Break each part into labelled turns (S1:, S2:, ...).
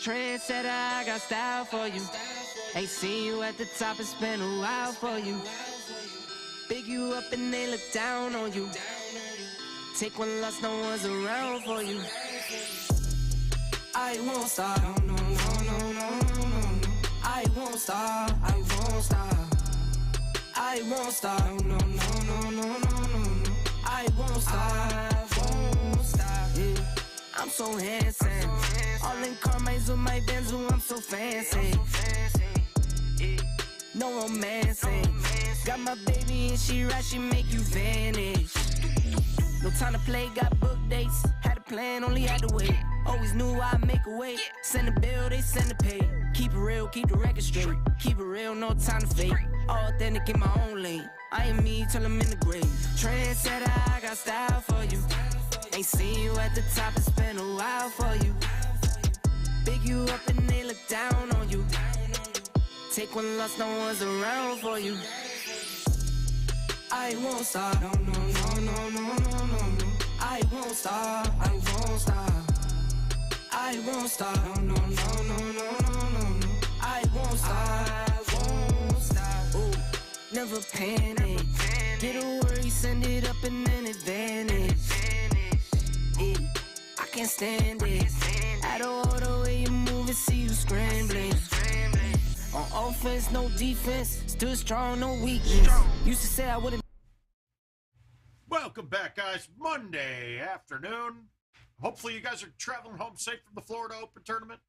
S1: Trendsetter, I got style for you. Ain't seen you at the top, it's been a while for you. Big you up and they look down on you. Take one loss, no one's around for you. I won't stop, no, no, no, no, no, no, no. I won't stop, I won't stop. I won't stop, no, no, no, no, no, no, no. I won't stop, won't stop, yeah. I'm so handsome. All in Carmine's with my Benzo, I'm so fancy. No romancing. Got my baby and she right, she make you vanish. No time to play, got book dates. Had a plan, only had to wait. Always knew I'd make a way. Send a bill, they send a pay. Keep it real, keep the record straight. Keep it real, no time to fake. All authentic in my own lane. I am me till I'm in the grave. Trendsetter, I got style for you. Ain't seen you at the top, it's been a while for you. Big you up and they look down on you. Take one loss, no one's around for you. I won't stop, no, no, no, no, no, no, no, no. I won't stop, I won't stop. I won't stop, no, no, no, no, no, no, no. I won't stop, won't stop. Ooh, never panic. Get a worry, send it up and then advantage. Yeah, I can't stand it. I don't know the way you move and see you scrambling. On offense, no defense. Still strong, no weakness. Used to say I wouldn't.
S2: Welcome back, guys. Monday afternoon. Hopefully you guys are traveling home safe from the Florida Open tournament.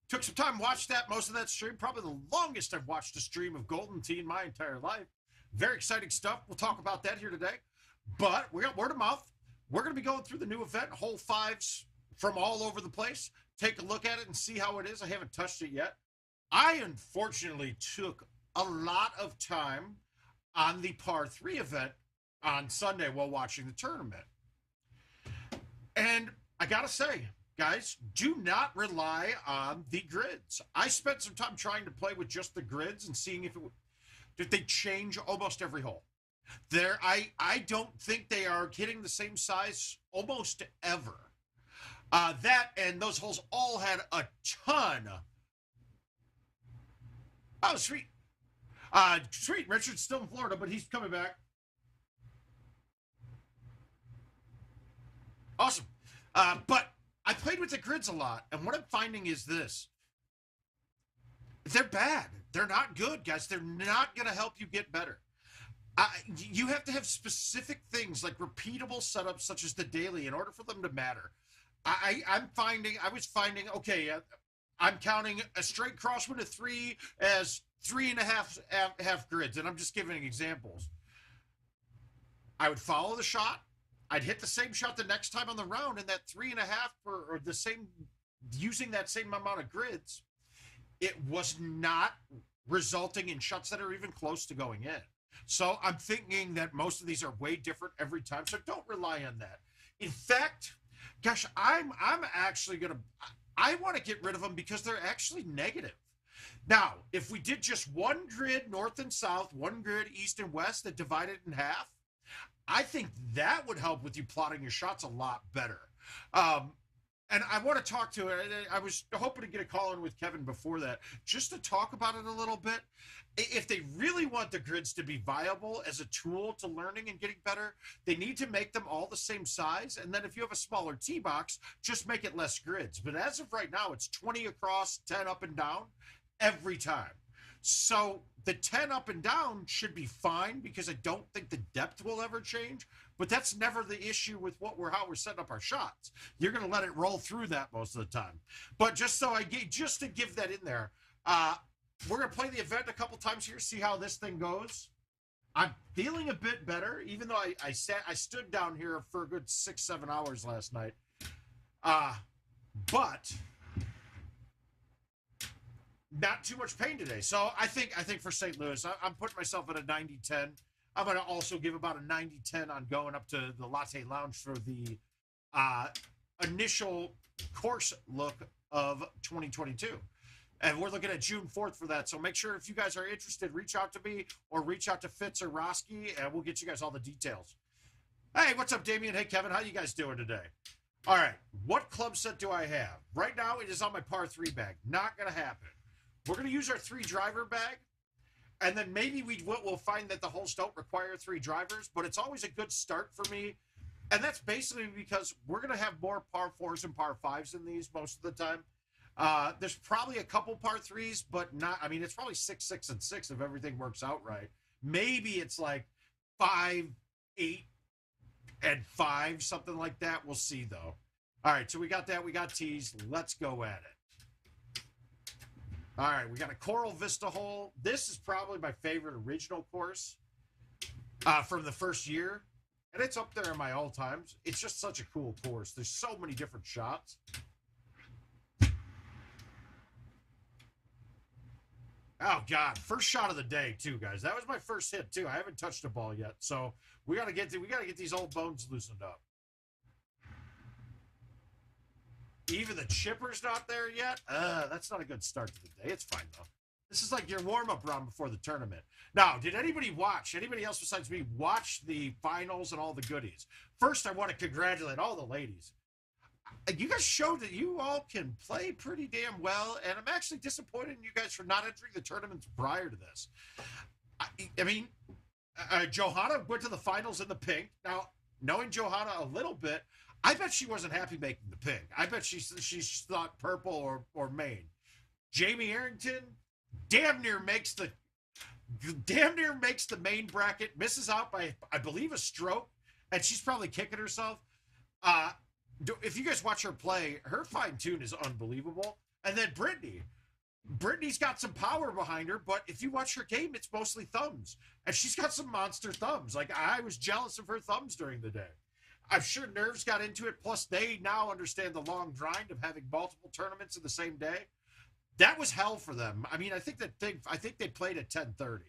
S2: Took some time to watch that, most of that stream. Probably the longest I've watched a stream of Golden Tee in my entire life. Very exciting stuff. We'll talk about that here today. But we got word of mouth. We're going to be going through the new event, hole fives from all over the place. Take a look at it and see how it is. I haven't touched it yet. I unfortunately took a lot of time on the par 3 event on Sunday while watching the tournament. And I gotta say, guys, do not rely on the grids. I spent some time trying to play with just the grids and seeing if they change almost every hole. I don't think they are hitting the same size almost ever. That and those holes all had a ton. Oh, sweet. Sweet. Richard's still in Florida, but he's coming back. Awesome. But I played with the grids a lot, and what I'm finding is this. They're bad. They're not good, guys. They're not going to help you get better. You have to have specific things like repeatable setups such as the daily in order for them to matter. I was finding, okay, I'm counting a straight crosswind of 3 as 3.5 grids, and I'm just giving examples. I would follow the shot. I'd hit the same shot the next time on the round, and that 3.5 or the same, using that same amount of grids, it was not resulting in shots that are even close to going in. So I'm thinking that most of these are way different every time. So don't rely on that. In fact, gosh, I'm actually going to, I want to get rid of them because they're actually negative. Now, if we did just one grid north and south, one grid east and west that divided in half, I think that would help with you plotting your shots a lot better. And I want to talk to it. I was hoping to get a call in with Kevin before that, just to talk about it a little bit. If they really want the grids to be viable as a tool to learning and getting better, they need to make them all the same size. And then if you have a smaller tee box, just make it less grids. But as of right now, it's 20 across, 10 up and down every time. So the 10 up and down should be fine because I don't think the depth will ever change. But that's never the issue with how we're setting up our shots. You're going to let it roll through that most of the time. But just to give that in there, we're going to play the event a couple times here, see how this thing goes. I'm feeling a bit better, even though I stood down here for a good 6-7 hours last night. But not too much pain today. So I think for St. Louis, I'm putting myself at a 90-10. I'm going to also give about a 90-10 on going up to the Latte Lounge for the initial course look of 2022. And we're looking at June 4th for that. So make sure if you guys are interested, reach out to me or reach out to Fitz or Roski, and we'll get you guys all the details. Hey, what's up, Damien? Hey, Kevin. How you guys doing today? All right, what club set do I have? Right now, it is on my par 3 bag. Not going to happen. We're going to use our 3 driver bag, and then maybe we'll find that the holes don't require 3 drivers, but it's always a good start for me. And that's basically because we're going to have more par 4s and par 5s in these most of the time. There's probably a couple par 3s, but not, I mean, it's probably 6, 6, and 6 if everything works out right. Maybe it's like 5, 8, and 5, something like that. We'll see, though. All right, so we got that. We got tees. Let's go at it. All right, we got a Coral Vista hole. This is probably my favorite original course from the first year, and it's up there in my all-times. It's just such a cool course. There's so many different shots. Oh, God. First shot of the day, too, guys. That was my first hit, too. I haven't touched the ball yet, so we got to get these old bones loosened up. Even the chipper's not there yet? That's not a good start to the day. It's fine, though. This is like your warm-up round before the tournament. Now, did anybody else besides me watch the finals and all the goodies? First, I want to congratulate all the ladies. You guys showed that you all can play pretty damn well, and I'm actually disappointed in you guys for not entering the tournaments prior to this. I mean, Johanna went to the finals in the pink. Now, knowing Johanna a little bit, I bet she wasn't happy making the pink. I bet she thought purple or main. Jamie Arrington damn near makes the main bracket, misses out by, I believe, a stroke, and she's probably kicking herself. If you guys watch her play, her fine tune is unbelievable. And then Brittany's got some power behind her, but if you watch her game, it's mostly thumbs. And she's got some monster thumbs. Like, I was jealous of her thumbs during the day. I'm sure nerves got into it, plus they now understand the long grind of having multiple tournaments in the same day. That was hell for them. I mean, I think they played at 10:30.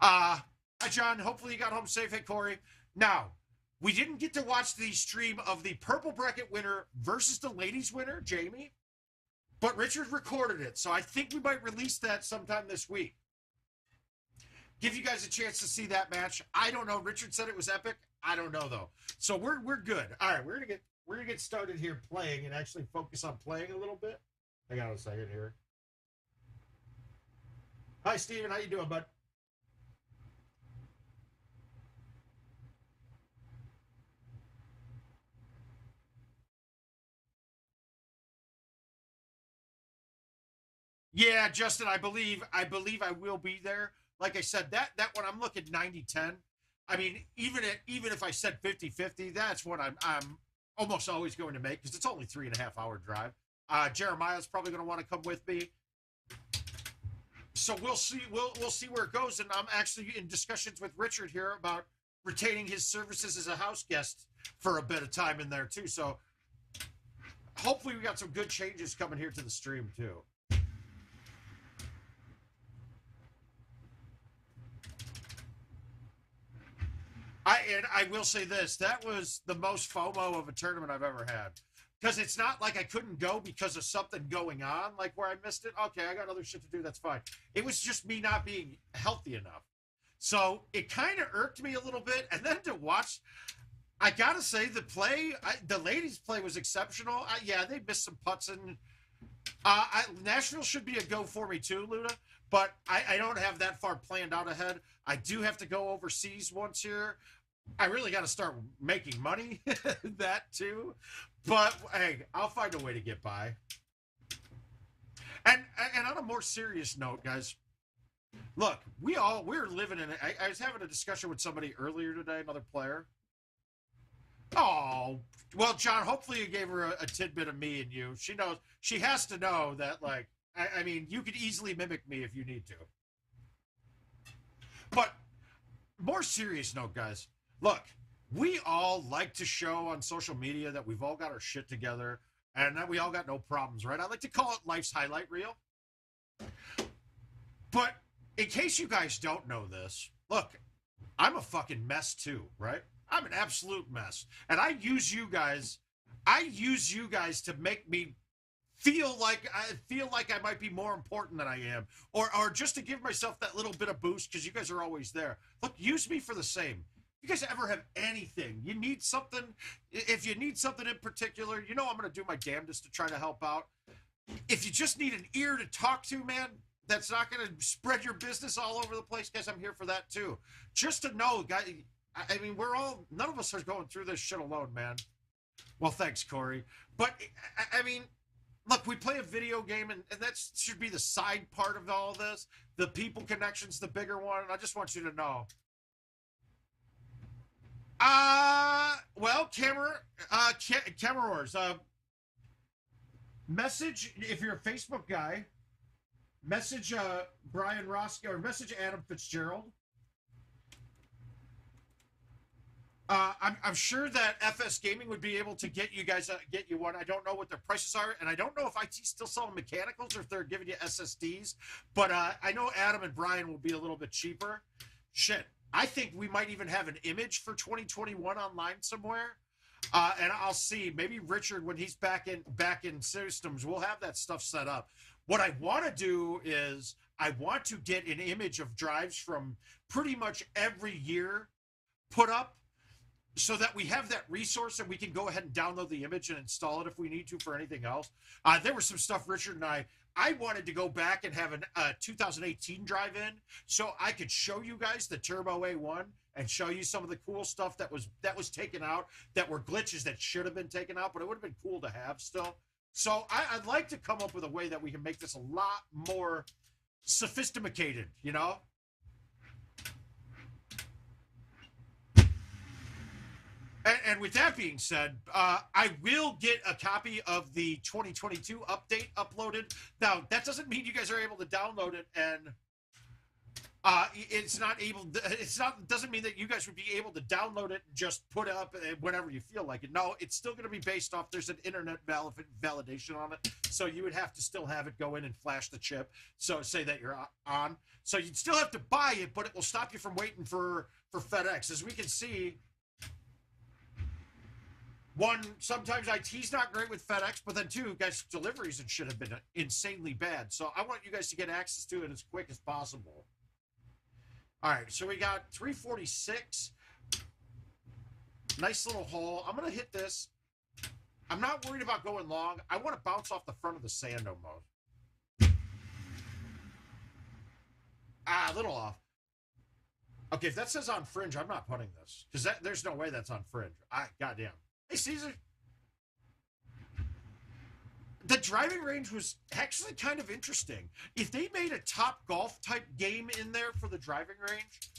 S2: Hi, John. Hopefully you got home safe. Hey, Corey. Now, we didn't get to watch the stream of the purple bracket winner versus the ladies winner, Jamie, but Richard recorded it, so I think we might release that sometime this week. Give you guys a chance to see that match. I don't know. Richard said it was epic. I don't know, though. So we're good. All right, we're gonna get started here playing and actually focus on playing a little bit. Hang on a second here. Hi, Steven. How you doing, bud? Yeah, Justin, I believe I will be there. Like I said, that one I'm looking 90-10. I mean, even if I said 50-50, that's what I'm almost always going to make because it's only 3.5 hour drive. Jeremiah's probably going to want to come with me. So we'll see where it goes, and I'm actually in discussions with Richard here about retaining his services as a house guest for a bit of time in there too. So hopefully we got some good changes coming here to the stream too. I will say this, that was the most FOMO of a tournament I've ever had. Because it's not like I couldn't go because of something going on, like where I missed it. Okay, I got other shit to do, that's fine. It was just me not being healthy enough. So it kind of irked me a little bit. And then to watch, I got to say, the ladies' play was exceptional. Yeah, they missed some putts. And Nashville should be a go for me too, Luna. But I don't have that far planned out ahead. I do have to go overseas once here. I really got to start making money, that too. But, hey, I'll find a way to get by. And on a more serious note, guys, look, we're living in I was having a discussion with somebody earlier today, another player. Oh, well, John, hopefully you gave her a tidbit of me and you. She has to know that, like, I mean, you could easily mimic me if you need to. But, more serious note, guys. Look, we all like to show on social media that we've all got our shit together and that we all got no problems, right? I like to call it life's highlight reel. But in case you guys don't know this, look, I'm a fucking mess too, right? I'm an absolute mess. And I use you guys to make me feel like I might be more important than I am. Or just to give myself that little bit of boost because you guys are always there. Look, use me for the same. you guys ever have anything, you need something, if you need something in particular, you know I'm going to do my damnedest to try to help out. If you just need an ear to talk to, man, that's not going to spread your business all over the place, guys, I'm here for that too. Just to know, guys, I mean, none of us are going through this shit alone, man. Well, thanks, Corey. But, I mean, look, we play a video game, and that should be the side part of all this. The people connection's the bigger one, and I just want you to know. Well, Camerors, message, if you're a Facebook guy, message Brian Roscoe, or message Adam Fitzgerald. I'm sure that FS Gaming would be able to get you guys get you one. I don't know what their prices are, and I don't know if IT's still selling mechanicals or if they're giving you SSDs. But I know Adam and Brian will be a little bit cheaper. Shit, I think we might even have an image for 2021 online somewhere. And I'll see. Maybe Richard, when he's back in systems, we'll have that stuff set up. What I want to do is I want to get an image of drives from pretty much every year put up, so that we have that resource and we can go ahead and download the image and install it if we need to for anything else. There was some stuff Richard and I wanted to go back and have a 2018 drive in so I could show you guys the Turbo A1 and show you some of the cool stuff that was taken out, that were glitches that should have been taken out, but it would have been cool to have still. So I'd like to come up with a way that we can make this a lot more sophisticated, you know? And with that being said, I will get a copy of the 2022 update uploaded. Now, that doesn't mean you guys are able to download it, and doesn't mean that you guys would be able to download it and just put it up whenever you feel like it. No, it's still going to be based off, there's an internet validation on it, so you would have to still have it go in and flash the chip, so say that you're on. So you'd still have to buy it, but it will stop you from waiting for FedEx. As we can see, one, sometimes IT's not great with FedEx, but then two, guys, deliveries and shit have been insanely bad. So I want you guys to get access to it as quick as possible. All right, so we got 346. Nice little hole. I'm going to hit this. I'm not worried about going long. I want to bounce off the front of the sand almost. A little off. Okay, if that says on fringe, I'm not putting this, because there's no way that's on fringe. Goddamn. Hey, Caesar. The driving range was actually kind of interesting. If they made a Top Golf type game in there for the driving range,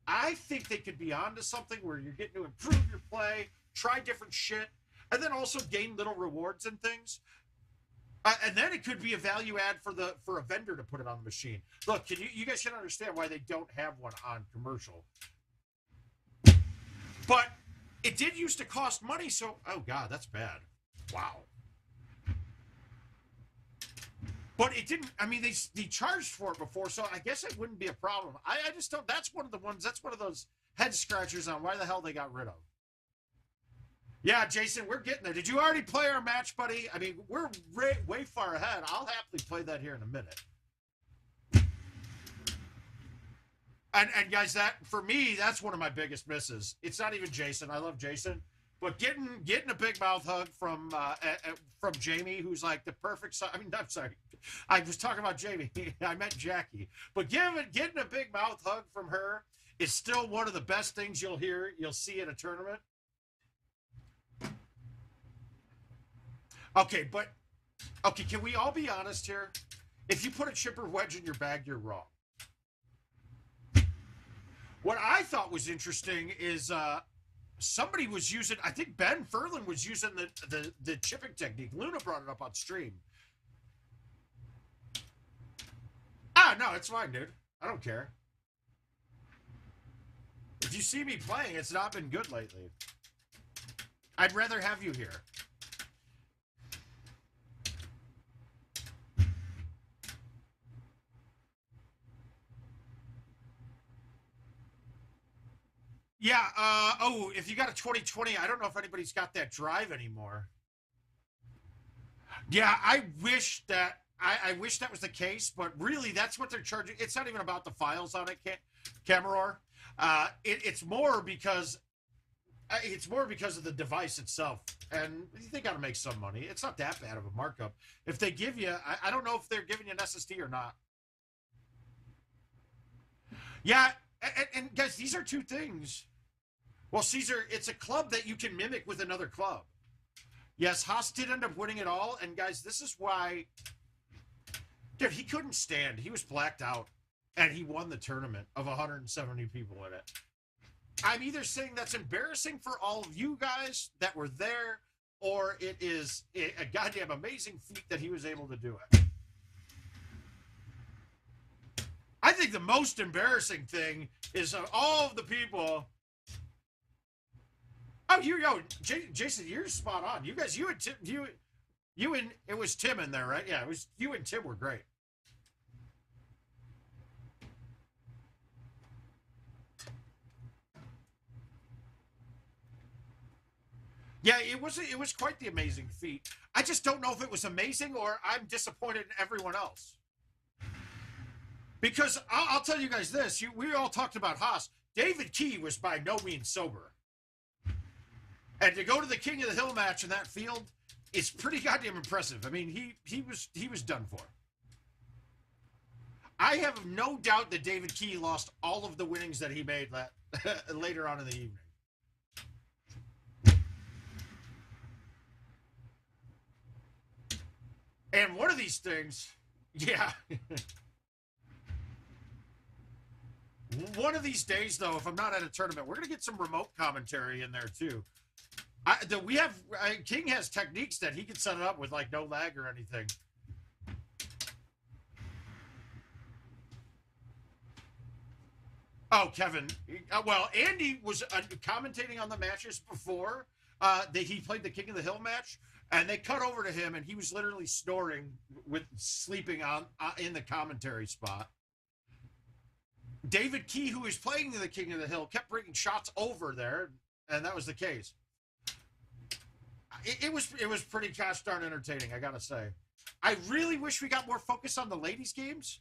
S2: I think they could be onto something where you're getting to improve your play, try different shit, and then also gain little rewards and things. And then it could be a value add for a vendor to put it on the machine. Look, you guys can understand why they don't have one on commercial. But it did used to cost money, so... Oh, God, that's bad. Wow. But it didn't... I mean, they charged for it before, so I guess it wouldn't be a problem. I just don't... That's one of the ones... That's one of those head-scratchers on why the hell they got rid of. Yeah, Jason, we're getting there. Did you already play our match, buddy? I mean, we're way far ahead. I'll happily play that here in a minute. And guys, that for me, that's one of my biggest misses. It's not even Jason. I love Jason, but getting a big mouth hug from Jamie, who's like the perfect. I mean, I'm sorry, I was talking about Jamie. I meant Jackie. But getting a big mouth hug from her is still one of the best things you'll see in a tournament. Okay, can we all be honest here? If you put a chipper wedge in your bag, you're wrong. What I thought was interesting is somebody was using, I think Ben Furlan was using the chipping technique. Luna brought it up on stream. No, it's fine, dude. I don't care. If you see me playing, it's not been good lately. I'd rather have you here. Yeah, if you got a 2020, I don't know if anybody's got that drive anymore. Yeah, I wish that was the case, but really that's what they're charging. It's not even about the files on it, Cameror. It's more because of the device itself, and they got to make some money. It's not that bad of a markup. If they give you, I don't know if they're giving you an SSD or not. Yeah, and guys, these are two things. Well, Caesar, it's a club that you can mimic with another club. Yes, Haas did end up winning it all, and guys, this is why. Dude, he couldn't stand. He was blacked out, and he won the tournament of 170 people in it. I'm either saying that's embarrassing for all of you guys that were there, or it is a goddamn amazing feat that he was able to do it. I think the most embarrassing thing is of all of the people. Oh, here you go, Jason. You're spot on. You guys, you and Tim, you and it was Tim in there, right? Yeah, it was you and Tim were great. Yeah, it was quite the amazing feat. I just don't know if it was amazing or I'm disappointed in everyone else. Because I'll tell you guys this: we all talked about Haas. David Key was by no means sober, and to go to the King of the Hill match in that field is pretty goddamn impressive. I mean, he was done for. I have no doubt that David Key lost all of the winnings that he made later on in the evening. And one of these things, yeah. One of these days, though, if I'm not at a tournament, we're going to get some remote commentary in there, too. King has techniques that he can set it up with, like, no lag or anything. Oh, Kevin. Well, Andy was commentating on the matches before he played the King of the Hill match. And they cut over to him, and he was literally snoring sleeping in the commentary spot. David Key, who was playing the King of the Hill, kept bringing shots over there, and that was the case. It was pretty gosh darn entertaining, I gotta say. I really wish we got more focus on the ladies' games.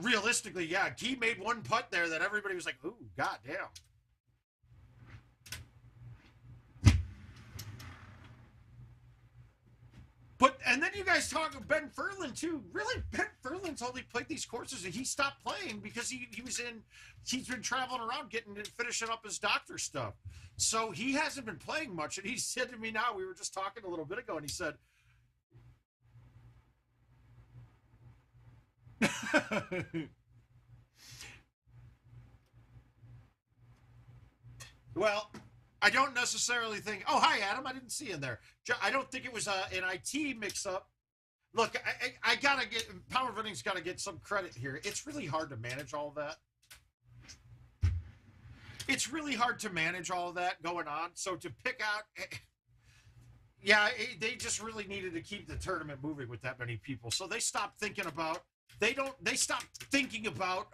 S2: Realistically, yeah, Key made one putt there that everybody was like, ooh, goddamn. And then you guys talk of Ben Furlan, too. Really, Ben Furlan's only played these courses, and he stopped playing because he's been traveling around finishing up his doctor stuff. So he hasn't been playing much, and he said to me now, we were just talking a little bit ago, and he said, well, I don't necessarily think. Oh, hi, Adam. I didn't see you in there. I don't think it was an IT mix-up. Look, I gotta get Power Vending's got to get some credit here. It's really hard to manage all that. It's really hard to manage all that going on. So to pick out, yeah, they just really needed to keep the tournament moving with that many people. So they stopped thinking about. They stopped thinking about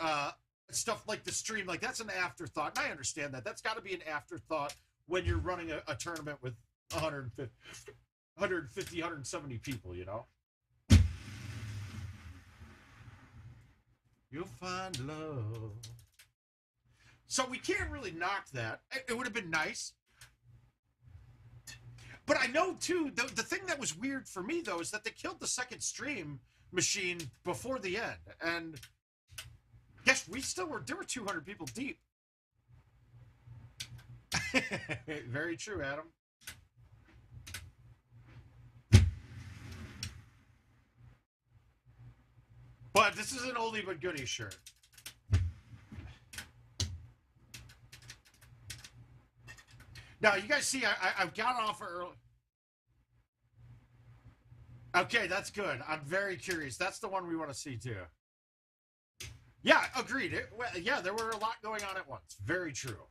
S2: stuff like the stream. Like, that's an afterthought. And I understand that. That's got to be an afterthought when you're running a tournament with 150, 170 people, you know? You'll find love. So we can't really knock that. It would have been nice. But I know, too, the thing that was weird for me, though, is that they killed the second stream machine before the end, and yes, there were 200 people deep. Very true, Adam. But this is an oldie but goodie shirt. Now, you guys see, I've got off early. Okay, that's good. I'm very curious. That's the one we want to see, too. Yeah, agreed. Yeah, there were a lot going on at once. Very true.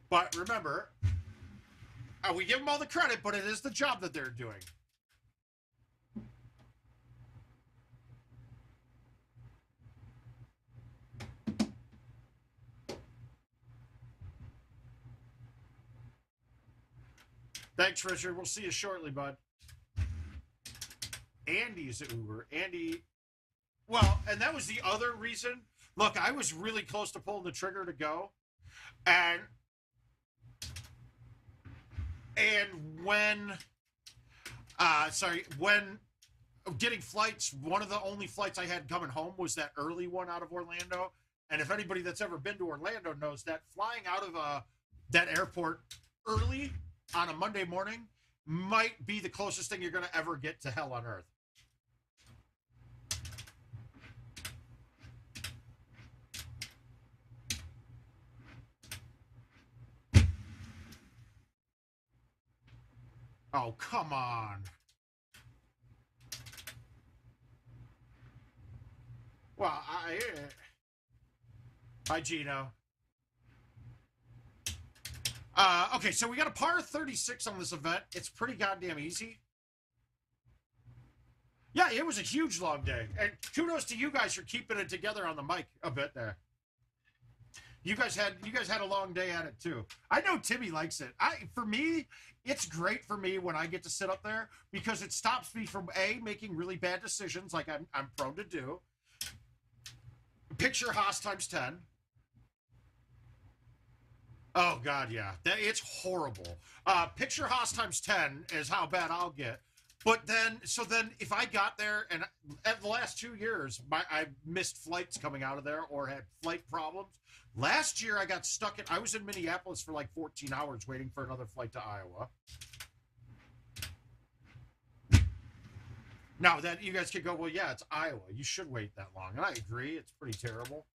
S2: But remember, we give them all the credit, but it is the job that they're doing. Thanks, Richard. We'll see you shortly, bud. Andy's at Uber. Andy, well, and that was the other reason. Look, I was really close to pulling the trigger to go. And when getting flights, one of the only flights I had coming home was that early one out of Orlando. And if anybody that's ever been to Orlando knows that flying out of that airport early on a Monday morning might be the closest thing you're going to ever get to hell on earth. Oh, come on. Well, hi, Gino. Okay, so we got a par 36 on this event. It's pretty goddamn easy. Yeah, it was a huge long day. And kudos to you guys for keeping it together on the mic a bit there. You guys had a long day at it too. I know Timmy likes it. For me, it's great for me when I get to sit up there because it stops me from making really bad decisions like I'm prone to do. Picture Haas times 10. Oh God, yeah, it's horrible. Picture Haas times 10 is how bad I'll get. But then if I got there and at the last 2 years, I missed flights coming out of there or had flight problems. Last year I got stuck I was in Minneapolis for like 14 hours waiting for another flight to Iowa. Now that you guys could go, well, yeah, it's Iowa. You should wait that long. And I agree. It's pretty terrible.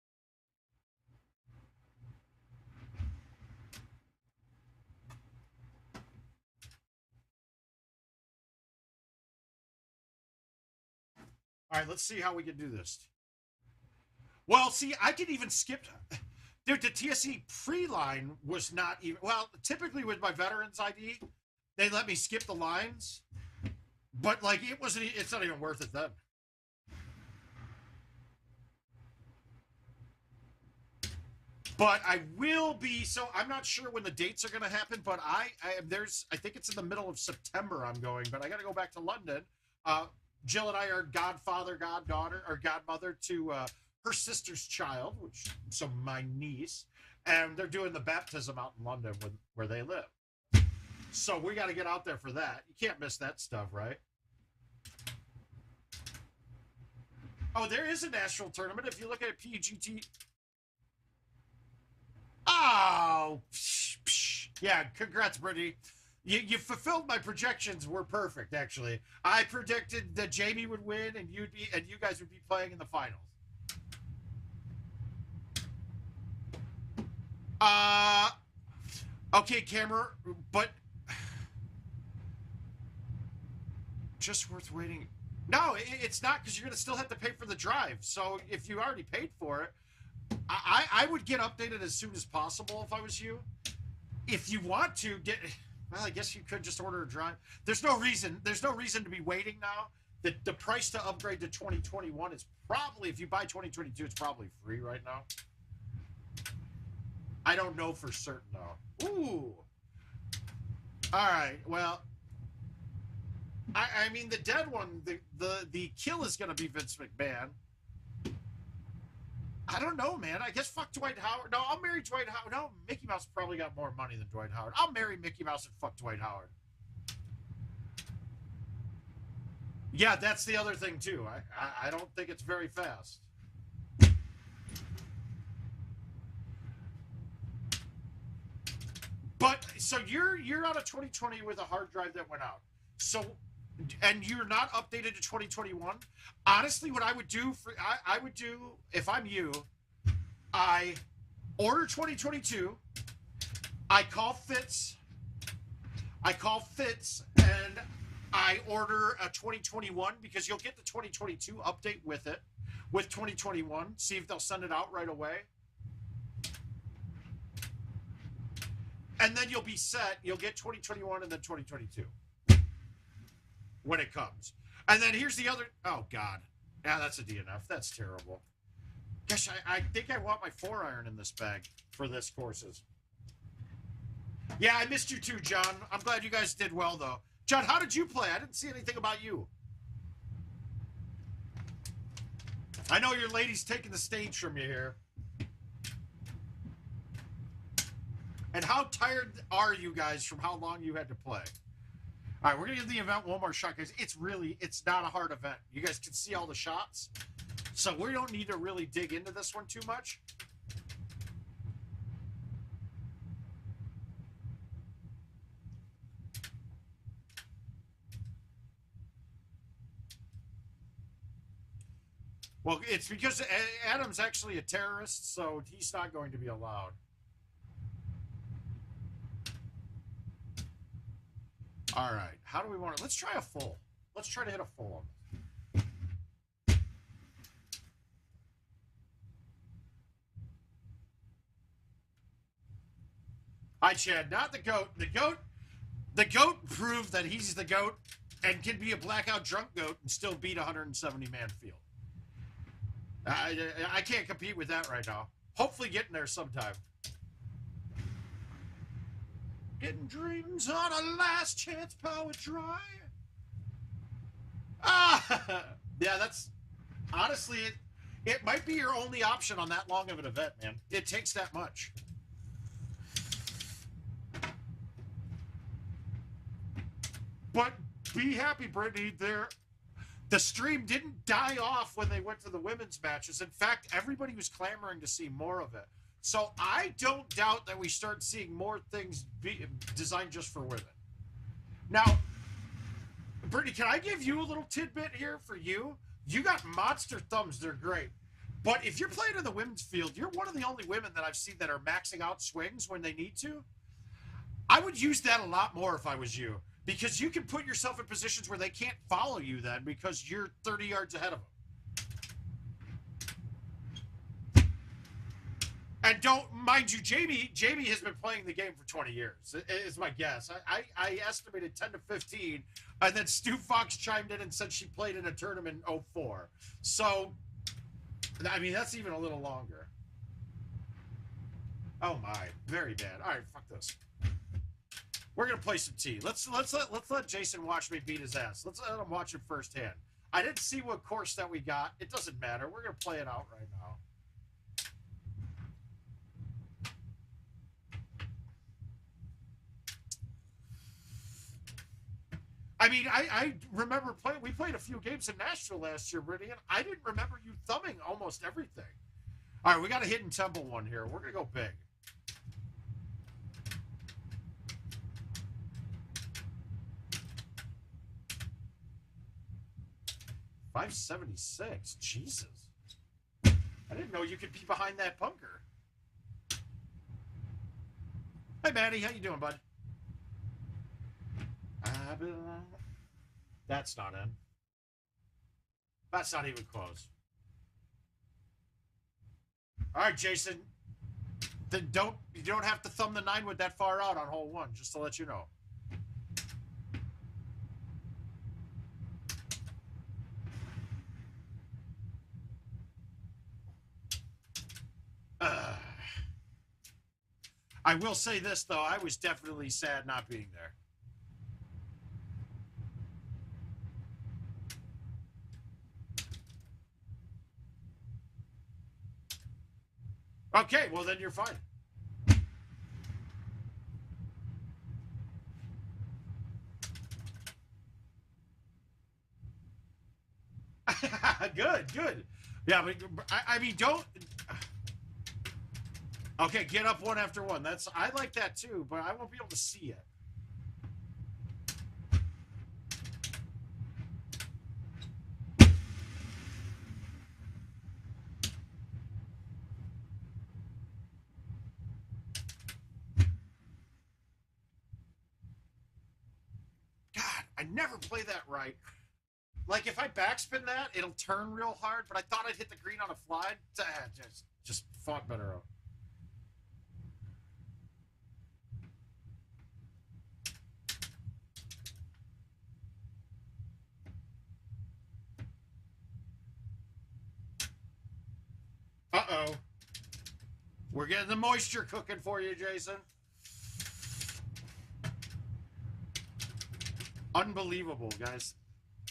S2: All right, let's see how we can do this. Well, see, I could even skip. Dude, the TSE pre-line was not even... Well, typically with my veterans ID, they let me skip the lines. But, like, it's not even worth it then. But I will be... So, I'm not sure when the dates are going to happen, but I think it's in the middle of September I'm going, but I got to go back to London. Jill and I are godfather, goddaughter, or godmother to... her sister's child, so my niece, and they're doing the baptism out in London where they live. So we got to get out there for that. You can't miss that stuff, right? Oh, there is a national tournament. If you look at PGT. Oh, yeah. Congrats, Brittany. You fulfilled my projections. Were perfect, actually. I predicted that Jamie would win, and you guys would be playing in the finals. Okay, camera, but just worth waiting. No, it's not, because you're going to still have to pay for the drive. So if you already paid for it, I would get updated as soon as possible if I was you. If you want to get, well, I guess you could just order a drive. There's no reason to be waiting now. The price to upgrade to 2021 is probably, if you buy 2022, it's probably free right now. I don't know for certain, though. Ooh. All right. Well, I mean, the dead one, the kill is going to be Vince McMahon. I don't know, man. I guess fuck Dwight Howard. No, I'll marry Dwight Howard. No, Mickey Mouse probably got more money than Dwight Howard. I'll marry Mickey Mouse and fuck Dwight Howard. Yeah, that's the other thing, too. I don't think it's very fast. But so you're on a 2020 with a hard drive that went out. So, and you're not updated to 2021. Honestly, what I would do I would do if I'm you, I order 2022. I call Fitz, and I order a 2021 because you'll get the 2022 update with it, with 2021. See if they'll send it out right away. And then you'll be set. You'll get 2021 and then 2022 when it comes. And then here's the other. Oh, God. Yeah, that's a DNF. That's terrible. Gosh, I think I want my 4-iron in this bag for this courses. Yeah, I missed you too, John. I'm glad you guys did well, though. John, how did you play? I didn't see anything about you. I know your lady's taking the stage from you here. And how tired are you guys from how long you had to play? All right, we're going to give the event one more shot, guys. It's not a hard event. You guys can see all the shots. So we don't need to really dig into this one too much. Well, it's because Adam's actually a terrorist, so he's not going to be allowed. All right, how do we want it? Let's try a full. Let's try to hit a full on this. Hi, Chad. Not the goat. The goat proved that he's the goat and can be a blackout drunk goat and still beat a 170-man field. I can't compete with that right now. Hopefully getting there sometime. Getting dreams on a last chance power dry. Yeah, that's honestly it might be your only option on that long of an event, man. It takes that much. But be happy, Brittany. The stream didn't die off when they went to the women's matches. In fact, everybody was clamoring to see more of it. So I don't doubt that we start seeing more things designed just for women. Now, Brittany, can I give you a little tidbit here for you? You got monster thumbs. They're great. But if you're playing in the women's field, you're one of the only women that I've seen that are maxing out swings when they need to. I would use that a lot more if I was you. Because you can put yourself in positions where they can't follow you then because you're 30 yards ahead of them. And don't, mind you, Jamie has been playing the game for 20 years, is my guess. I estimated 10 to 15, and then Stu Fox chimed in and said she played in a tournament in 04. So, I mean, that's even a little longer. Oh my, very bad. All right, fuck this. We're gonna play some T. Let's let Jason watch me beat his ass. Let's let him watch it firsthand. I didn't see what course that we got. It doesn't matter. We're gonna play it out right now. I mean, I remember playing. We played a few games in Nashville last year, Brittany, and I didn't remember you thumbing almost everything. All right, we got a Hidden Temple one here. We're gonna go big. $576. Jesus. I didn't know you could be behind that bunker. Hey, Maddie. How you doing, bud? That's not in. That's not even close. All right, Jason. Then you don't have to thumb the 9-wood that far out on hole 1, just to let you know. I will say this, though. I was definitely sad not being there. Okay, well, then you're fine. Good. Yeah, but I mean, don't... Okay, get up one after one. I like that too, but I won't be able to see it. God, I never play that right. Like, if I backspin that, it'll turn real hard, but I thought I'd hit the green on a fly. Just fought better out. Uh-oh. We're getting the moisture cooking for you, Jason. Unbelievable, guys.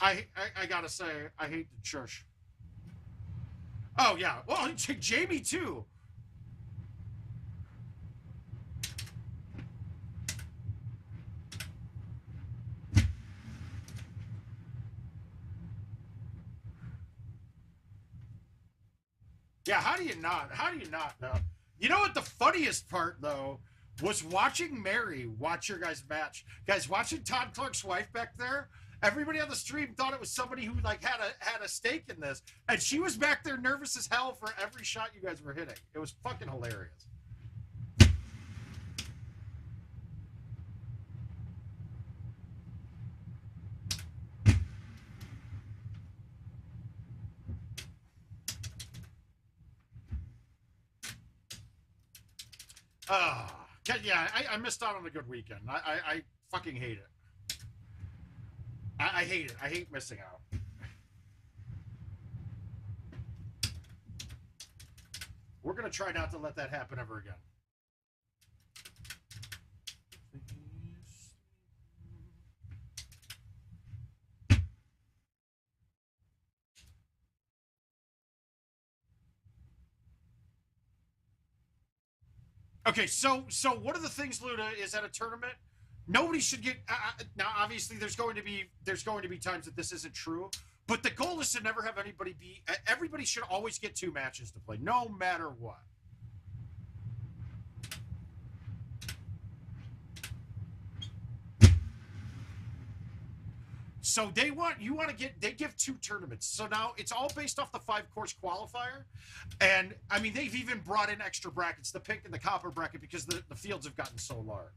S2: I gotta say, I hate the church. Oh, yeah. Well, Jamie, too. Yeah, how do you not? How do you not know? You know what the funniest part, though, was watching Mary watch your guys' match. Guys, watching Todd Clark's wife back there, everybody on the stream thought it was somebody who like had a stake in this, and she was back there nervous as hell for every shot you guys were hitting. It was fucking hilarious. Yeah, I missed out on a good weekend. I fucking hate it. I hate it. I hate missing out. We're going to try not to let that happen ever again. Okay, so one of the things, Luna, is at a tournament, nobody should get. Now, obviously, there's going to be times that this isn't true, but the goal is to never have anybody be. Everybody should always get 2 matches to play, no matter what. So they give 2 tournaments. So now it's all based off the 5-course qualifier. And I mean, they've even brought in extra brackets, the pink and the copper bracket, because the fields have gotten so large.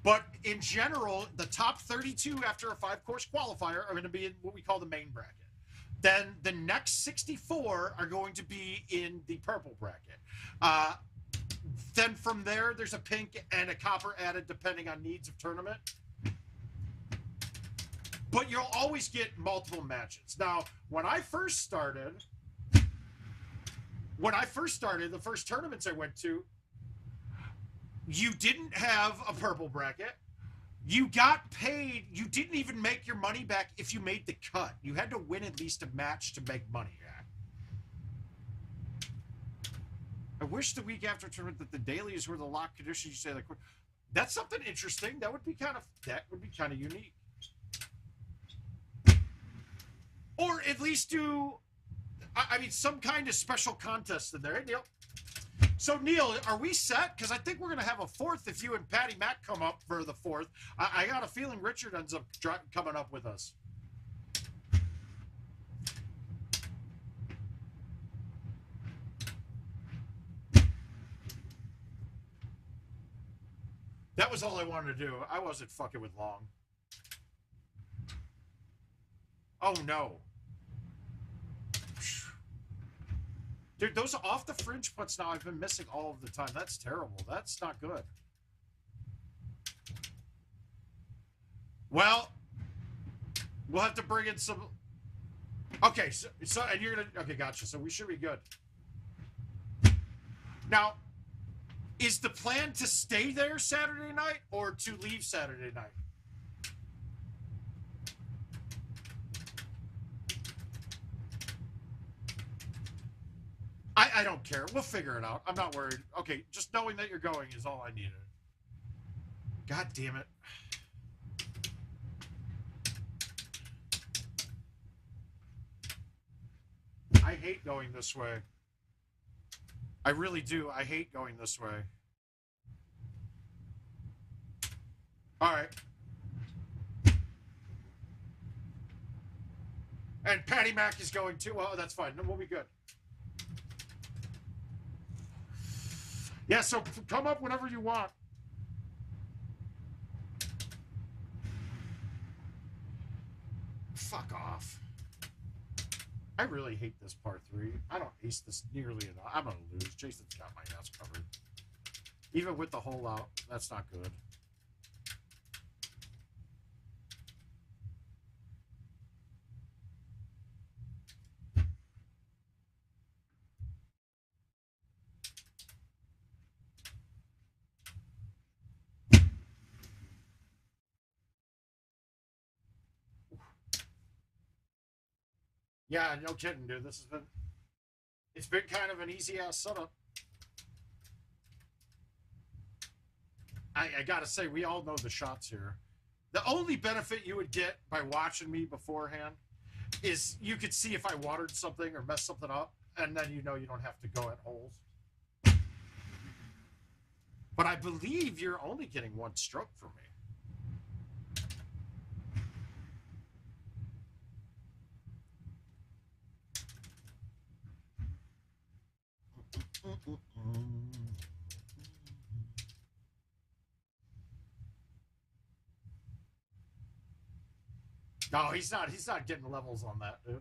S2: But in general, the top 32 after a 5-course qualifier are going to be in what we call the main bracket. Then the next 64 are going to be in the purple bracket. Then from there, there's a pink and a copper added depending on needs of tournament. But you'll always get multiple matches. Now, when I first started, the first tournaments I went to, you didn't have a purple bracket. You got paid. You didn't even make your money back if you made the cut. You had to win at least a match to make money back. I wish the week after tournament that the dailies were the lock conditions. You say like, that's something interesting. That would be kind of unique. Or at least do, I mean, some kind of special contest in there. Hey, Neil. So, Neil, are we set? Because I think we're going to have a 4th if you and Patty Mac come up for the 4th. I got a feeling Richard ends up coming up with us. That was all I wanted to do. I wasn't fucking with Long. Oh, no. Dude, those off the fringe putts now I've been missing all of the time. That's terrible. That's not good. Well, we'll have to bring in some... Okay, so and you're going to... Okay, gotcha. So we should be good. Now, is the plan to stay there Saturday night or to leave Saturday night? I don't care. We'll figure it out. I'm not worried. Okay, just knowing that you're going is all I needed. God damn it. I hate going this way. I really do. I hate going this way. All right. And Patty Mac is going too. Well, that's fine. No, we'll be good. Yeah, so come up whenever you want. Fuck off. I really hate this par 3. I don't ace this nearly enough. I'm going to lose. Jason's got my ass covered. Even with the hole out, that's not good. Yeah, no kidding, dude. It's been kind of an easy ass setup. I gotta say, we all know the shots here. The only benefit you would get by watching me beforehand is you could see if I watered something or messed something up, and then you know you don't have to go at holes. But I believe you're only getting one stroke from me. No, he's not getting levels on that, dude.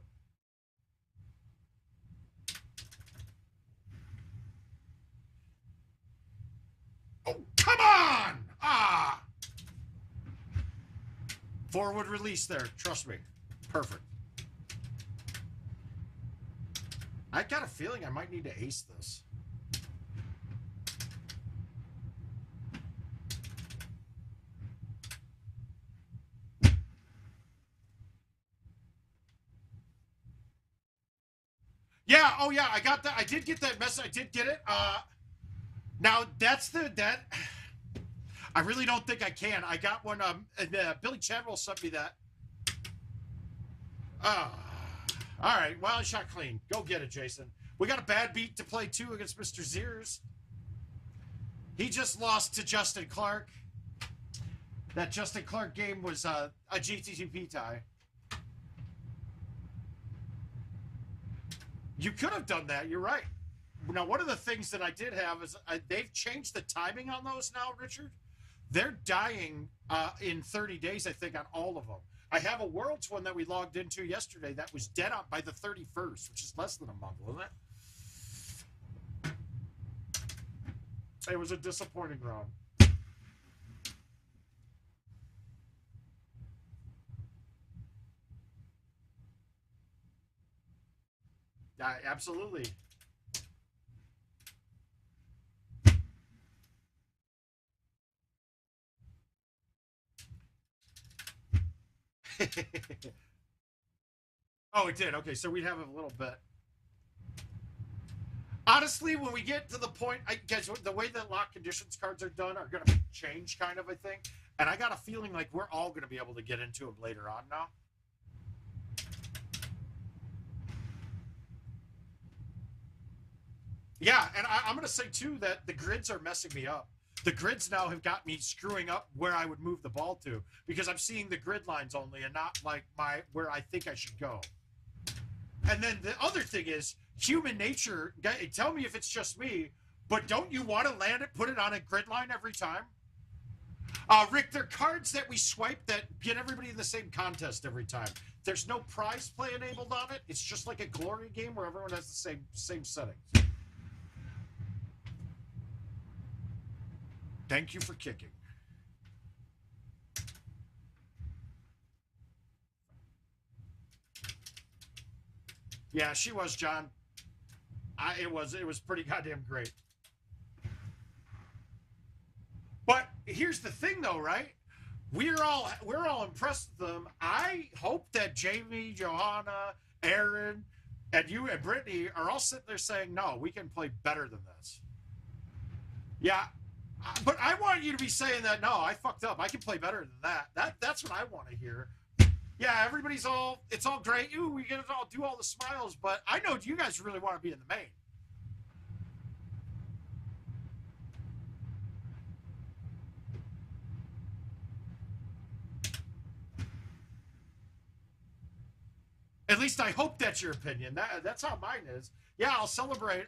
S2: Oh, come on! Ah! Forward release there, trust me. Perfect. I got a feeling I might need to ace this. Yeah, oh yeah, I got that. I did get that message. I did get it. Now that's that. I really don't think I can. I got one. Billy Chadwell sent me that. All right. Well, I shot clean. Go get it, Jason. We got a bad beat to play too against Mr. Zeers. He just lost to Justin Clark. That Justin Clark game was a GTTP tie. You could have done that. You're right. Now, one of the things that I did have is they've changed the timing on those now, Richard. They're dying in 30 days, I think, on all of them. I have a Worlds one that we logged into yesterday that was dead on by the 31st, which is less than a month, wasn't it? It was a disappointing round. Absolutely. Oh, it did. Okay, so we'd have a little bit. Honestly, when we get to the point, guys, the way that lock conditions cards are done are going to change, kind of, I think. And I got a feeling like we're all going to be able to get into them later on now. Yeah, and I'm going to say, too, that the grids are messing me up. The grids now have got me screwing up where I would move the ball to, because I'm seeing the grid lines only and not like where I think I should go. And then the other thing is human nature. Tell me if it's just me, but don't you want to land it, put it on a grid line every time? Rick, they're cards that we swipe that get everybody in the same contest every time. There's no prize play enabled on it. It's just like a glory game where everyone has the same settings. Thank you for kicking. Yeah, she was, John. It was pretty goddamn great. But here's the thing, though, right? We're all impressed with them. I hope that Jamie, Johanna, Aaron, and you and Brittany are all sitting there saying, "No, we can play better than this." Yeah. But I want you to be saying that, no, I fucked up. I can play better than that. That's what I want to hear. Yeah, it's all great. Ooh, we get to all do all the smiles, but I know you guys really want to be in the main. At least I hope that's your opinion. That's how mine is. Yeah, I'll celebrate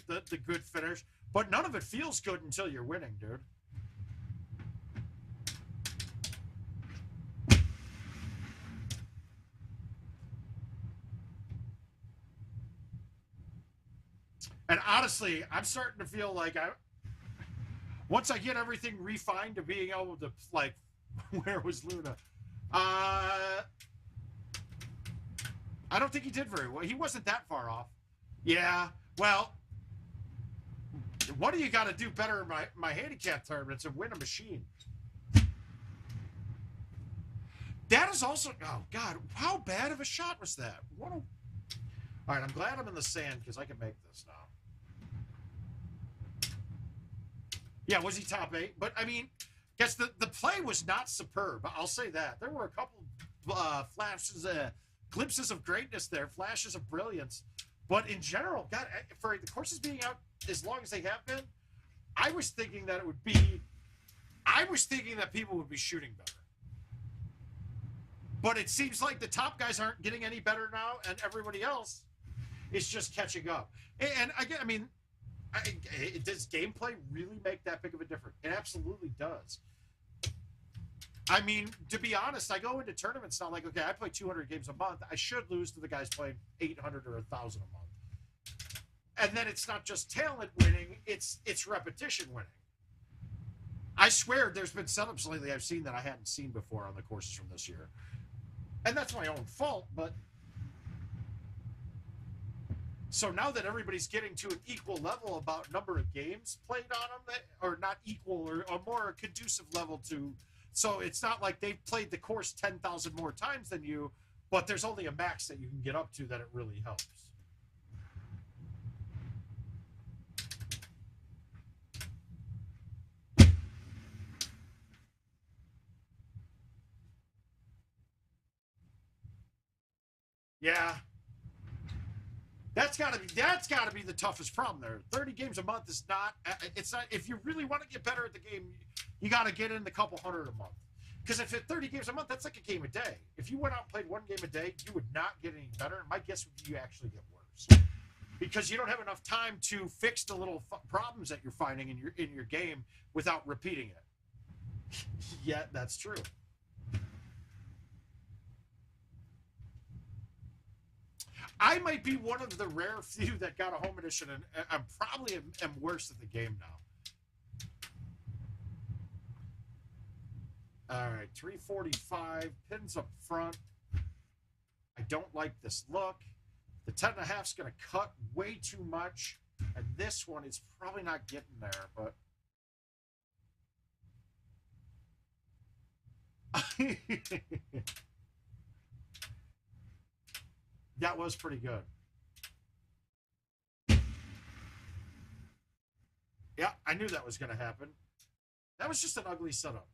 S2: the good finish, but none of it feels good until you're winning, dude. And honestly, I'm starting to feel like once I get everything refined to being able to, like, where was Luna? I don't think he did very well. He wasn't that far off. Yeah, well, what do you got to do better in my handicap tournaments and win a machine? That is also, oh God, how bad of a shot was that? All right, I'm glad I'm in the sand because I can make this now. Yeah, was he top 8? But I mean, guess the play was not superb. I'll say that. There were a couple flashes, glimpses of greatness there, flashes of brilliance. But in general, God, for the courses being out as long as they have been, I was thinking that people would be shooting better. But it seems like the top guys aren't getting any better now, and everybody else is just catching up. And again, I mean, does gameplay really make that big of a difference? It absolutely does. I mean, to be honest, I go into tournaments now like, okay, I play 200 games a month. I should lose to the guys playing 800 or 1,000 a month. And then it's not just talent winning, it's repetition winning. I swear there's been setups lately I've seen that I hadn't seen before on the courses from this year. And that's my own fault, but... So now that everybody's getting to an equal level about number of games played on them, or not equal, or more conducive level to... So it's not like they've played the course 10,000 more times than you, but there's only a max that you can get up to that it really helps. Yeah. That's got to be the toughest problem there. 30 games a month is not, it's not, if you really want to get better at the game, you got to get in a couple hundred a month. Because if it's 30 games a month, that's like a game a day. If you went out and played one game a day, you would not get any better. And my guess would be you actually get worse. Because you don't have enough time to fix the little problems that you're finding in your game without repeating it. Yeah, that's true. I might be one of the rare few that got a home edition, and I'm probably am worse at the game now. All right, 345, pins up front. I don't like this look. The 10.5 is going to cut way too much, and this one is probably not getting there, but... That was pretty good. Yeah, I knew that was going to happen. That was just an ugly setup.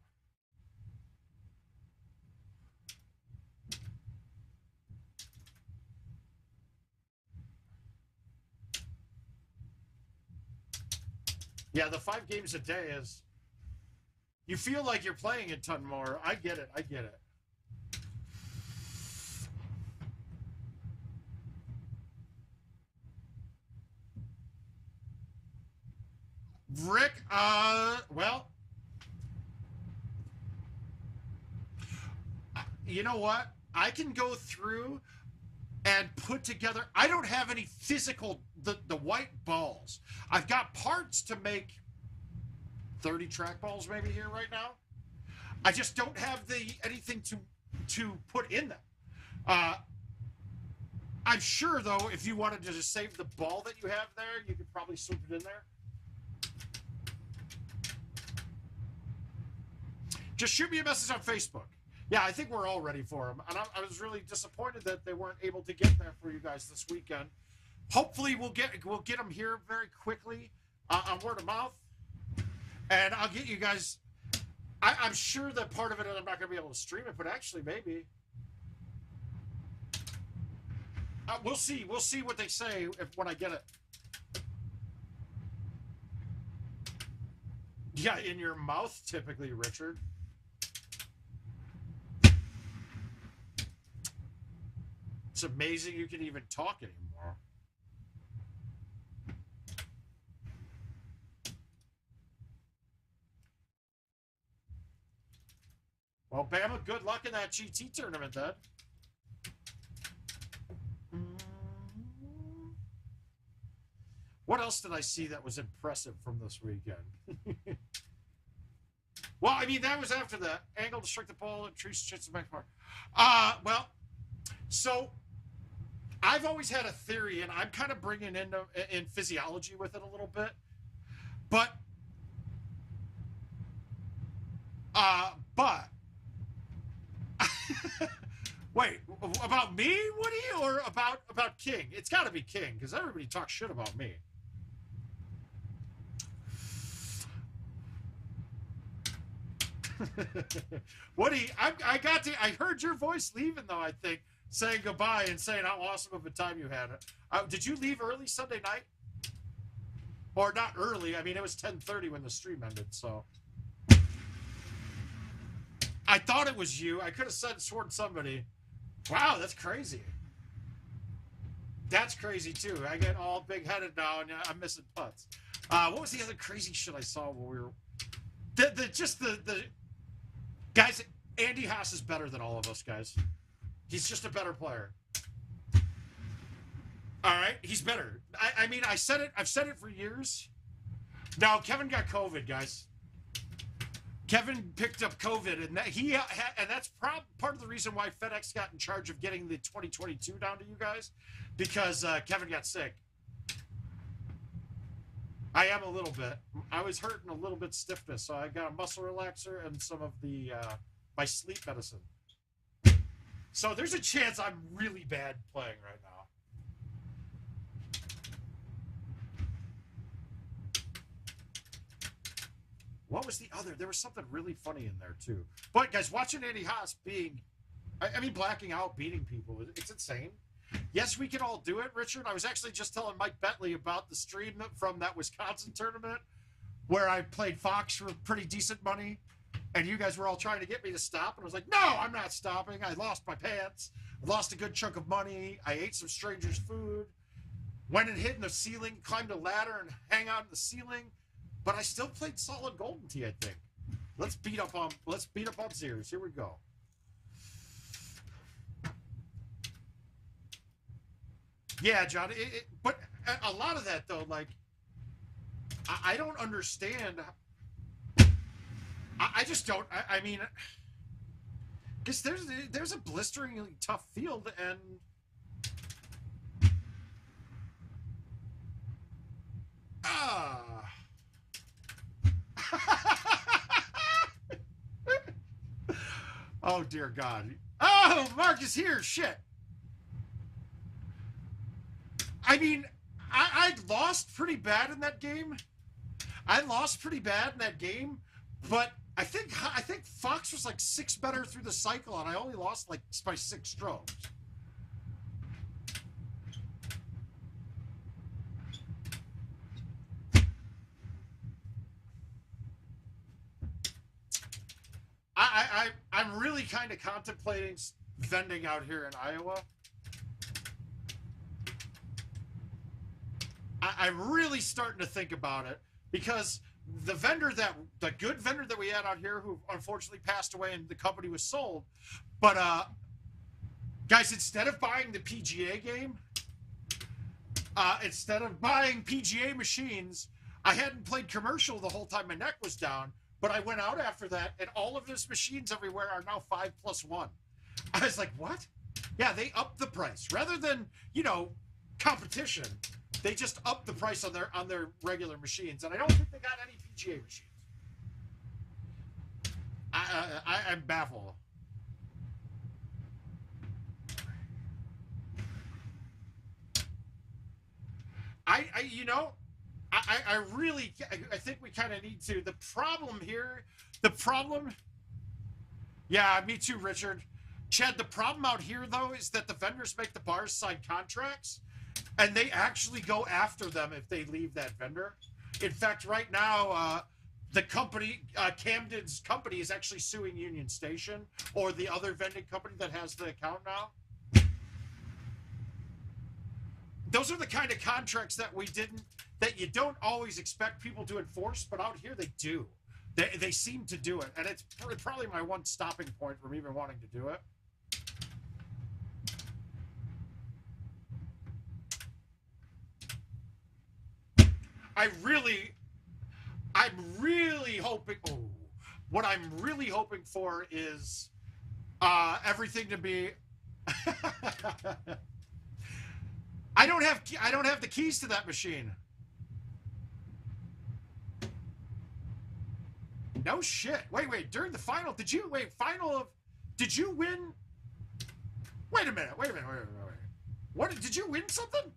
S2: Yeah, the 5 games a day is... You feel like you're playing a ton more. I get it. I get it. Rick, well, you know what? I can go through and put together, I don't have any physical, the white balls. I've got parts to make 30 trackballs maybe here right now. I just don't have anything to put in them. I'm sure, though, if you wanted to just save the ball that you have there, you could probably slip it in there. Just shoot me a message on Facebook. Yeah, I think we're all ready for them. And I was really disappointed that they weren't able to get there for you guys this weekend. Hopefully we'll get them here very quickly on word of mouth. And I'll get you guys... I'm sure that part of it I'm not going to be able to stream it, but actually maybe. We'll see. We'll see what they say when I get it. Yeah, in your mouth, typically, Richard. It's amazing you can even talk anymore. Well, Bama, good luck in that GT tournament, then. What else did I see that was impressive from this weekend? Well, I mean, that was after the angle to strike the ball and trees chance to back far. Well, so I've always had a theory, and I'm kind of bringing in physiology with it a little bit, but Wait, about me, Woody, or about King? It's got to be King, because everybody talks shit about me. Woody, I heard your voice leaving, though, I think, saying goodbye and saying how awesome of a time you had. Did you leave early Sunday night? Or not early, I mean, it was 10:30 when the stream ended, so. I thought it was you. I could have sworn somebody. Wow, that's crazy. That's crazy, too. I get all big-headed now, and I'm missing putts. What was the other crazy shit I saw when we were... The guys, Andy Haas is better than all of us, guys. He's just a better player. All right? He's better. I mean, I've said it for years. Now, Kevin got COVID, guys. Kevin picked up COVID, and that's part of the reason why FedEx got in charge of getting the 2022 down to you guys, because Kevin got sick. I am a little bit. I was hurting a little bit stiffness, so I got a muscle relaxer and some of the my sleep medicine. So there's a chance I'm really bad playing right now. What was the other? There was something really funny in there, too. But, guys, watching Andy Haas blacking out, beating people, it's insane. Yes, we can all do it, Richard. I was actually just telling Mike Bentley about the stream from that Wisconsin tournament where I played Fox for pretty decent money, and you guys were all trying to get me to stop, and I was like, no, I'm not stopping. I lost my pants. I lost a good chunk of money. I ate some strangers' food, went and hid in the ceiling, climbed a ladder, and hang out in the ceiling. But I still played solid Golden Tee, I think. Let's beat up on Sears. Here we go. Yeah, John. But a lot of that, though, like, I don't understand. I just don't. I mean, because there's a blisteringly tough field, and oh, dear God. Oh, Marc is here. Shit. I mean, I lost pretty bad in that game. But I think Fox was like 6 better through the cycle, and I only lost like by 6 strokes. I'm really kind of contemplating vending out here in Iowa. I'm really starting to think about it, because the good vendor that we had out here, who unfortunately passed away and the company was sold, but guys, instead of buying the PGA game, instead of buying PGA machines, I hadn't played commercial the whole time my neck was down. But I went out after that, and all of those machines everywhere are now 5+1. I was like, what? Yeah, they upped the price. Rather than, competition, they just upped the price on their regular machines. And I don't think they got any PGA machines. I'm baffled. I think we kind of need to. The problem, yeah, me too, Richard. Chad, the problem out here, though, is that the vendors make the bars sign contracts, and they actually go after them if they leave that vendor. In fact, right now, the company, Camden's company, is actually suing Union Station, or the other vending company that has the account now. Those are the kind of contracts that you don't always expect people to enforce, but out here they do. They seem to do it, and it's probably my one stopping point from even wanting to do it. I'm really hoping. Oh, what I'm really hoping for is everything to be. I don't have the keys to that machine. No shit. Wait. During the final, did you win? Wait a minute. What, did you win something?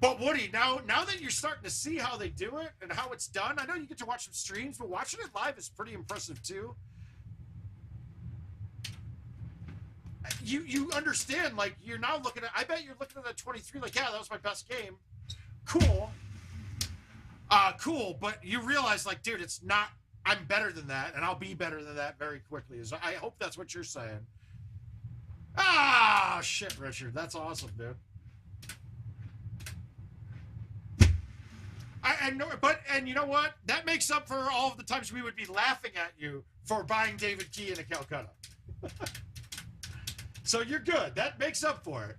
S2: But Woody, now that you're starting to see how they do it and how it's done, I know you get to watch some streams, but watching it live is pretty impressive too. You understand, like, you're now looking at, I bet you're looking at that 23 like, yeah, that was my best game. Cool. Cool, but you realize, like, dude, it's not, I'm better than that, and I'll be better than that very quickly. I hope that's what you're saying. Ah, shit, Richard. That's awesome, dude. And you know what? That makes up for all of the times we would be laughing at you for buying David Key in a Calcutta. So you're good. That makes up for it.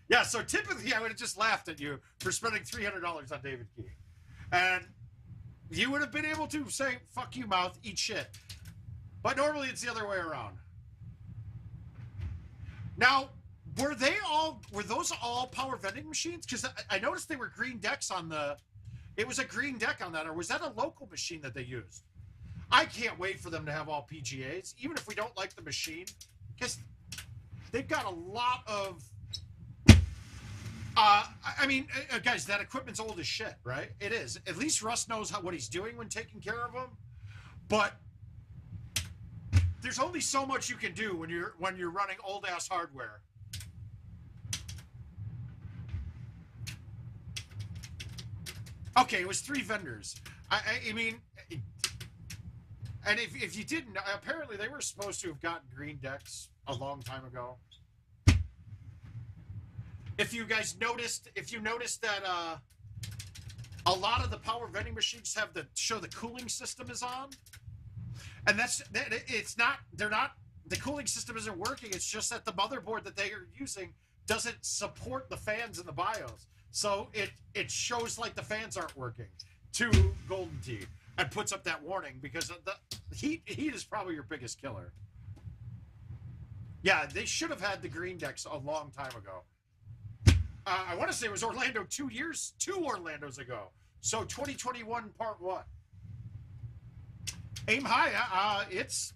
S2: Yeah, so typically I would have just laughed at you for spending $300 on David Key. And you would have been able to say, fuck you, mouth, eat shit. But normally it's the other way around. Now, were those all power vending machines? Because I noticed they were green decks on it was a green deck on that, or was that a local machine that they used? I can't wait for them to have all PGAs, even if we don't like the machine, because they've got a lot of, I mean, guys, that equipment's old as shit, right? It is. At least Russ knows what he's doing when taking care of them, but there's only so much you can do when you're running old ass hardware. Okay, it was 3 vendors. I mean, and if you didn't, apparently they were supposed to have gotten green decks a long time ago. If you noticed that a lot of the power vending machines have show the cooling system is on. And the cooling system isn't working. It's just that the motherboard that they are using doesn't support the fans in the BIOS. So it shows like the fans aren't working to GoldenTeeTV and puts up that warning because the heat is probably your biggest killer. Yeah, they should have had the green decks a long time ago. I want to say it was Orlando 2 Orlandos ago. So 2021 part 1. Aim high. It's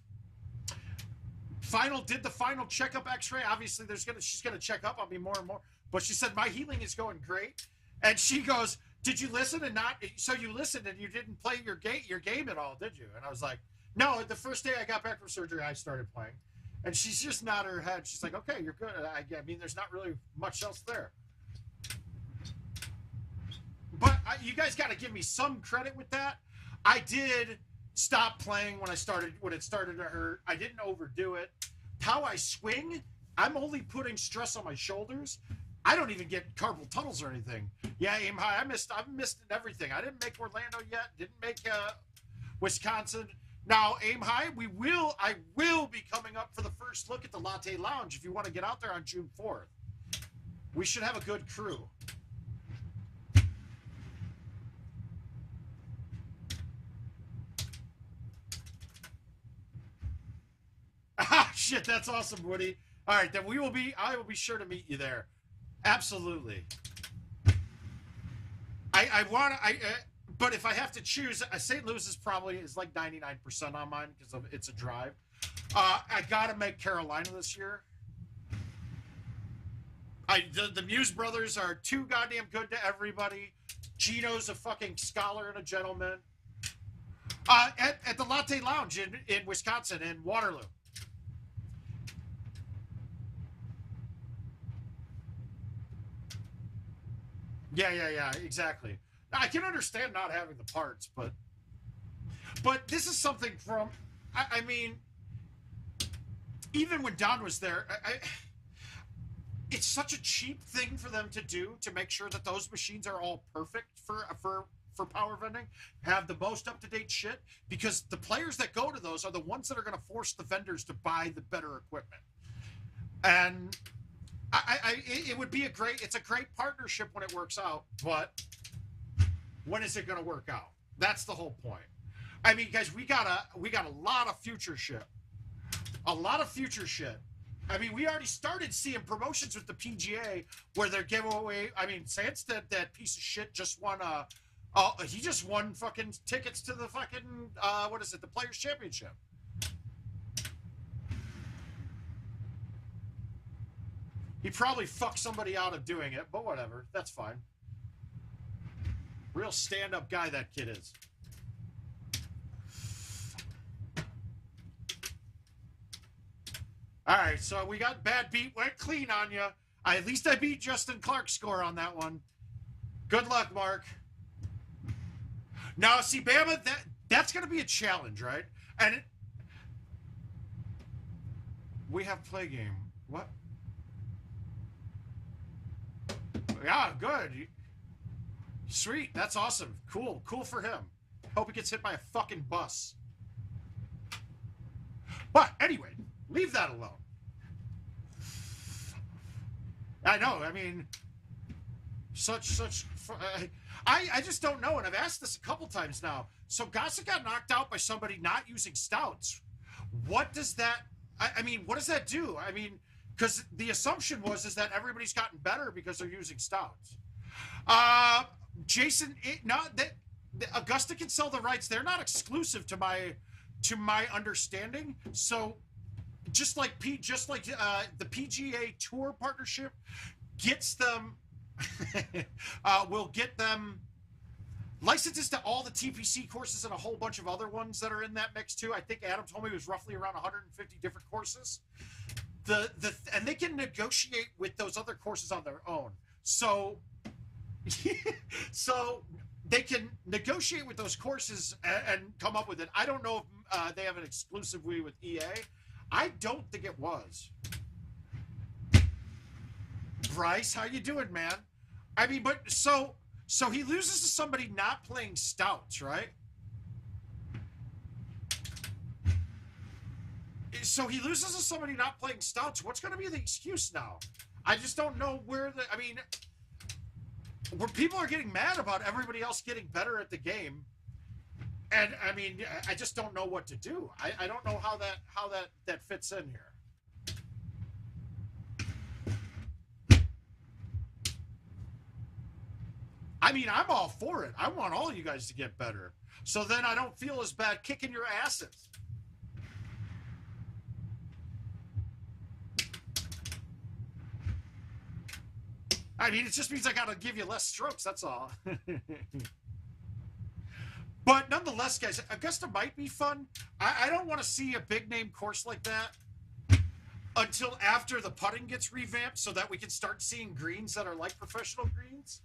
S2: did the final checkup x-ray. Obviously she's gonna check up on me more and more. But she said my healing is going great. And she goes, did you listen so you listened and you didn't play your game at all, did you? And I was like, no, the first day I got back from surgery, I started playing. And she's just nodding her head. She's like, okay, you're good. I mean, there's not really much else there. But you guys got to give me some credit with that. I did stop playing when it started to hurt. I didn't overdo it. How I swing, I'm only putting stress on my shoulders. I don't even get carpal tunnels or anything. Yeah, aim high. I've missed everything. I didn't make Orlando yet. Didn't make Wisconsin. Now, aim high. I will be coming up for the first look at the Latte Lounge. If you want to get out there on June 4th, we should have a good crew. Ah, shit, that's awesome, Woody. All right, then I will be sure to meet you there. Absolutely. But if I have to choose, St. Louis is like 99% on mine because it's a drive. I gotta make Carolina this year. The Muse brothers are too goddamn good to everybody. Gino's a fucking scholar and a gentleman. At the Latte Lounge in Wisconsin, in Waterloo. Yeah, exactly. I can understand not having the parts, but this is something from, I mean, even when Don was there, it's such a cheap thing for them to do to make sure that those machines are all perfect for power vending, have the most up-to-date shit, because the players that go to those are the ones that are going to force the vendors to buy the better equipment. And it would be it's a great partnership when it works out, but when is it going to work out? That's the whole point. I mean, guys, we got a lot of future shit. A lot of future shit. I mean, we already started seeing promotions with the PGA where they're giving away. I mean, Sans, that piece of shit, just won he just won fucking tickets to the fucking what is it, the Players Championship. He probably fucked somebody out of doing it, but whatever, that's fine. Real stand-up guy that kid is. All right, so we got bad beat, went clean on you. At least I beat Justin Clark's score on that one. Good luck, Mark. Now, see, Bama, that's going to be a challenge, right? And we have play game. What? Yeah, good. Sweet, that's awesome. Cool for him. Hope he gets hit by a fucking bus. But anyway, leave that alone. I know, I mean, I just don't know, and I've asked this a couple times now. So Gossett got knocked out by somebody not using stouts. What does that, I mean, what does that do? I mean, because the assumption is that everybody's gotten better because they're using stouts. Jason, Augusta can sell the rights. They're not exclusive to my understanding. So just like the PGA Tour partnership gets them, will get them licenses to all the TPC courses and a whole bunch of other ones that are in that mix too. I think Adam told me it was roughly around 150 different courses. And they can negotiate with those other courses on their own. So they can negotiate with those courses and come up with it. I don't know if they have an exclusively with EA. I don't think it was. Bryce, how you doing, man? I mean, but so he loses to somebody not playing stouts, right? So he loses to somebody not playing stouts. What's going to be the excuse now? I just don't know where where people are getting mad about everybody else getting better at the game. And I mean, I just don't know what to do. I don't know how that fits in here. I mean, I'm all for it. I want all you guys to get better. So then I don't feel as bad kicking your asses. I mean, it just means I got to give you less strokes, that's all. But nonetheless, guys, Augusta might be fun. I don't want to see a big-name course like that until after the putting gets revamped so that we can start seeing greens that are like professional greens.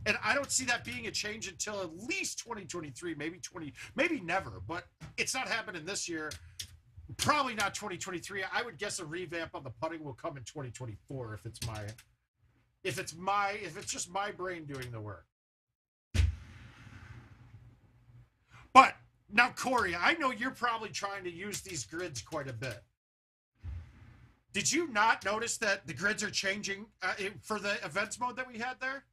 S2: And I don't see that being a change until at least 2023, maybe never. But it's not happening this year. Probably not 2023. I would guess a revamp on the putting will come in 2024 if it's just my brain doing the work. But now, Corey, I know you're probably trying to use these grids quite a bit. Did you not notice that the grids are changing for the events mode that we had there?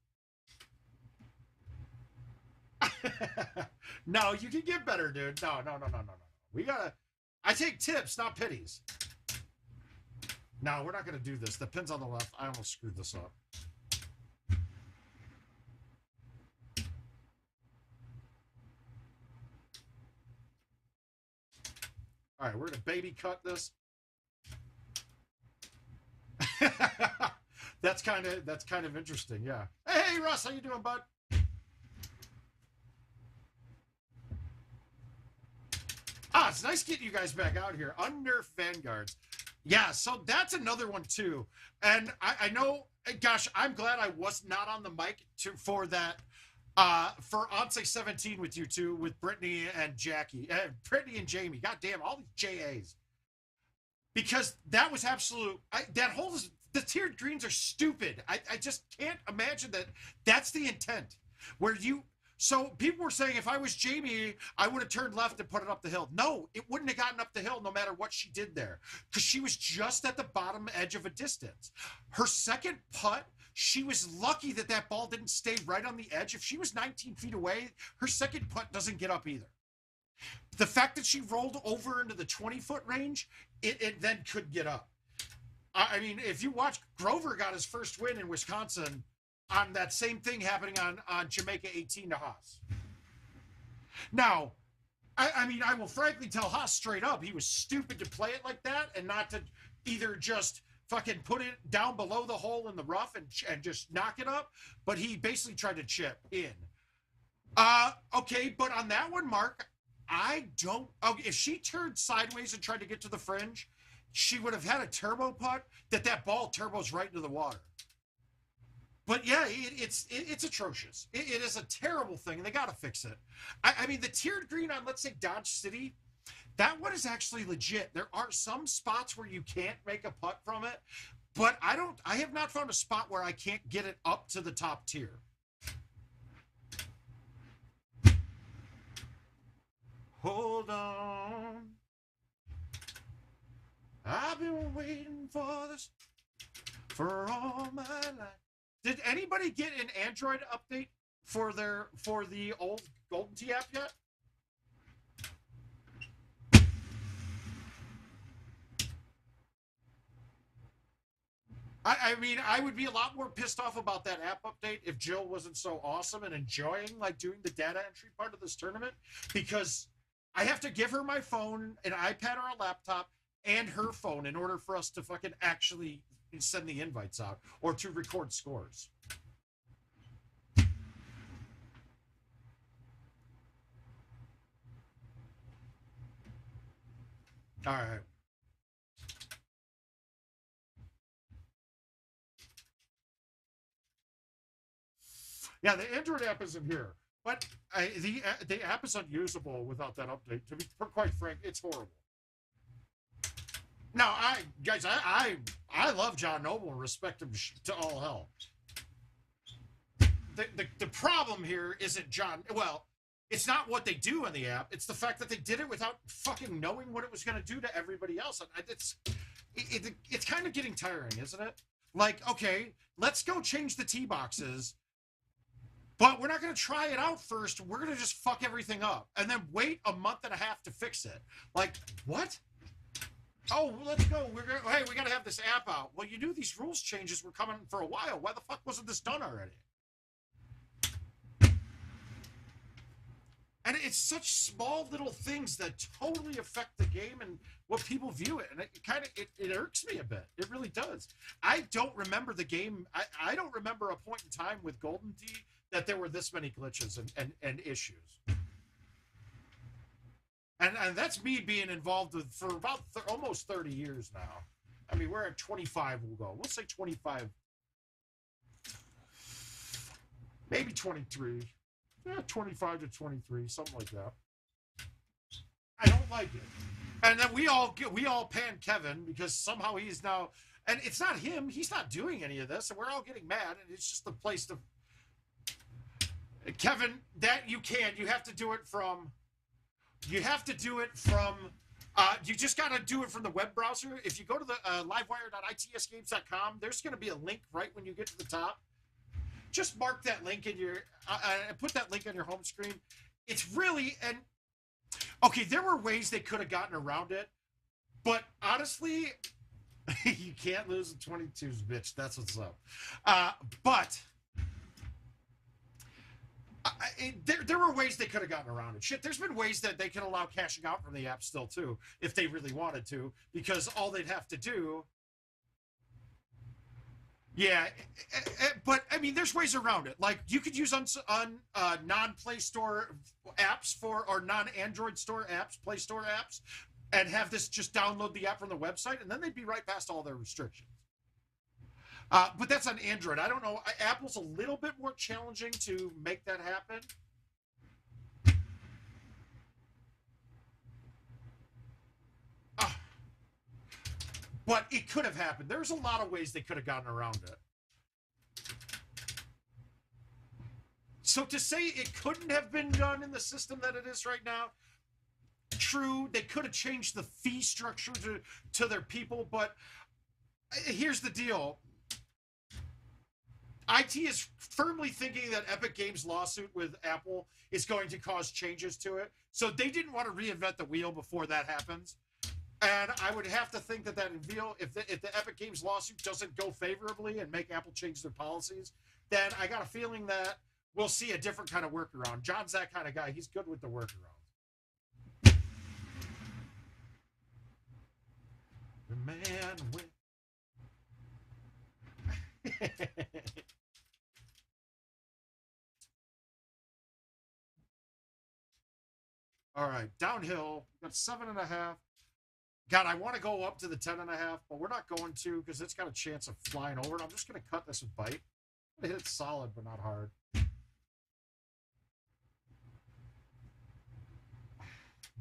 S2: No, you can get better, dude. No. I take tips, not pities. No, we're not going to do this. The pin's on the left. I almost screwed this up. All right, we're going to baby cut this. That's kind of interesting, yeah. Hey, Russ, how you doing, bud? It's nice getting you guys back out here. Unnerfed Vanguards. Yeah, so that's another one, too. And I know, gosh, I'm glad I was not on the mic for that, for Onse 17 with you two, with Brittany and Jackie. Brittany and Jamie. God damn, all these JAs. Because that was absolute, the tiered greens are stupid. I just can't imagine that that's the intent. So people were saying if I was Jamie, I would have turned left and put it up the hill. No, it wouldn't have gotten up the hill no matter what she did there because she was just at the bottom edge of a distance. Her second putt, she was lucky that ball didn't stay right on the edge. If she was 19 feet away, her second putt doesn't get up either. The fact that she rolled over into the 20-foot range, it then could get up. I mean, if you watch, Grover got his first win in Wisconsin on that same thing happening on Jamaica 18 to Haas. Now, I mean, I will frankly tell Haas straight up, he was stupid to play it like that and not to either just fucking put it down below the hole in the rough and just knock it up, but he basically tried to chip in. Okay, but on that one, Mark, if she turned sideways and tried to get to the fringe, she would have had a turbo putt that ball turbos right into the water. But yeah, it's atrocious. It is a terrible thing, and they got to fix it. I mean, the tiered green on, let's say, Dodge City, that one is actually legit. There are some spots where you can't make a putt from it, but I have not found a spot where I can't get it up to the top tier. Hold on. I've been waiting for this for all my life. Did anybody get an Android update for the old GoldenTeeTV app yet? I mean, I would be a lot more pissed off about that app update if Jill wasn't so awesome and enjoying like doing the data entry part of this tournament, because I have to give her my phone, an iPad or a laptop, and her phone in order for us to fucking actually send the invites out or to record scores. All right. Yeah, the Android app isn't here, but the app is unusable without that update. To be quite frank, it's horrible. Now, I love John Noble and respect him to all hell. The problem here isn't John. Well, it's not what they do in the app. It's the fact that they did it without fucking knowing what it was going to do to everybody else. It's kind of getting tiring, isn't it? Like, okay, let's go change the tee boxes, but we're not going to try it out first. We're going to just fuck everything up and then wait a month and a half to fix it. Like, what? Oh, let's go. Hey, we got to have this app out. Well, you knew these rules changes were coming for a while. Why the fuck wasn't this done already? And it's such small little things that totally affect the game and what people view it. And it irks me a bit. It really does. I don't remember the game. I don't remember a point in time with GoldenTeeTV that there were this many glitches and issues. And that's me being involved with for about almost 30 years now. I mean, we're at 25, we'll go. We'll say 25. Maybe 23. Yeah, 25 to 23, something like that. I don't like it. And then we all pan Kevin because somehow he's now, and it's not him, he's not doing any of this, and we're all getting mad, and it's just the place to, Kevin, that you have to do it from, you just got to do it from the web browser. If you go to the livewire.itsgames.com, there's going to be a link right when you get to the top. Just mark that link in your, put that link on your home screen. It's really, and okay, there were ways they could have gotten around it, but honestly, you can't lose the 22s, bitch. That's what's up. But there were ways they could have gotten around it. Shit, there's been ways that they can allow cashing out from the app still too, if they really wanted to, because all they'd have to do. Yeah, but I mean, there's ways around it. Like you could use non-Play Store apps or non-Android store apps, Play Store apps, and have this just download the app from the website, and then they'd be right past all their restrictions. But that's on Android. I don't know. Apple's a little bit more challenging to make that happen. But it could have happened. There's a lot of ways they could have gotten around it. So to say it couldn't have been done in the system that it is right now, true, they could have changed the fee structure to their people, but here's the deal. IT is firmly thinking that Epic Games' lawsuit with Apple is going to cause changes to it. So they didn't want to reinvent the wheel before that happens. And I would have to think that if the Epic Games lawsuit doesn't go favorably and make Apple change their policies, then I got a feeling that we'll see a different kind of workaround. John's that kind of guy. He's good with the workaround. The man with... All right, downhill. We've got 7.5. God, I want to go up to the 10.5, but we're not going to because it's got a chance of flying over. And I'm just going to cut this with bite. I'm going to hit it solid, but not hard.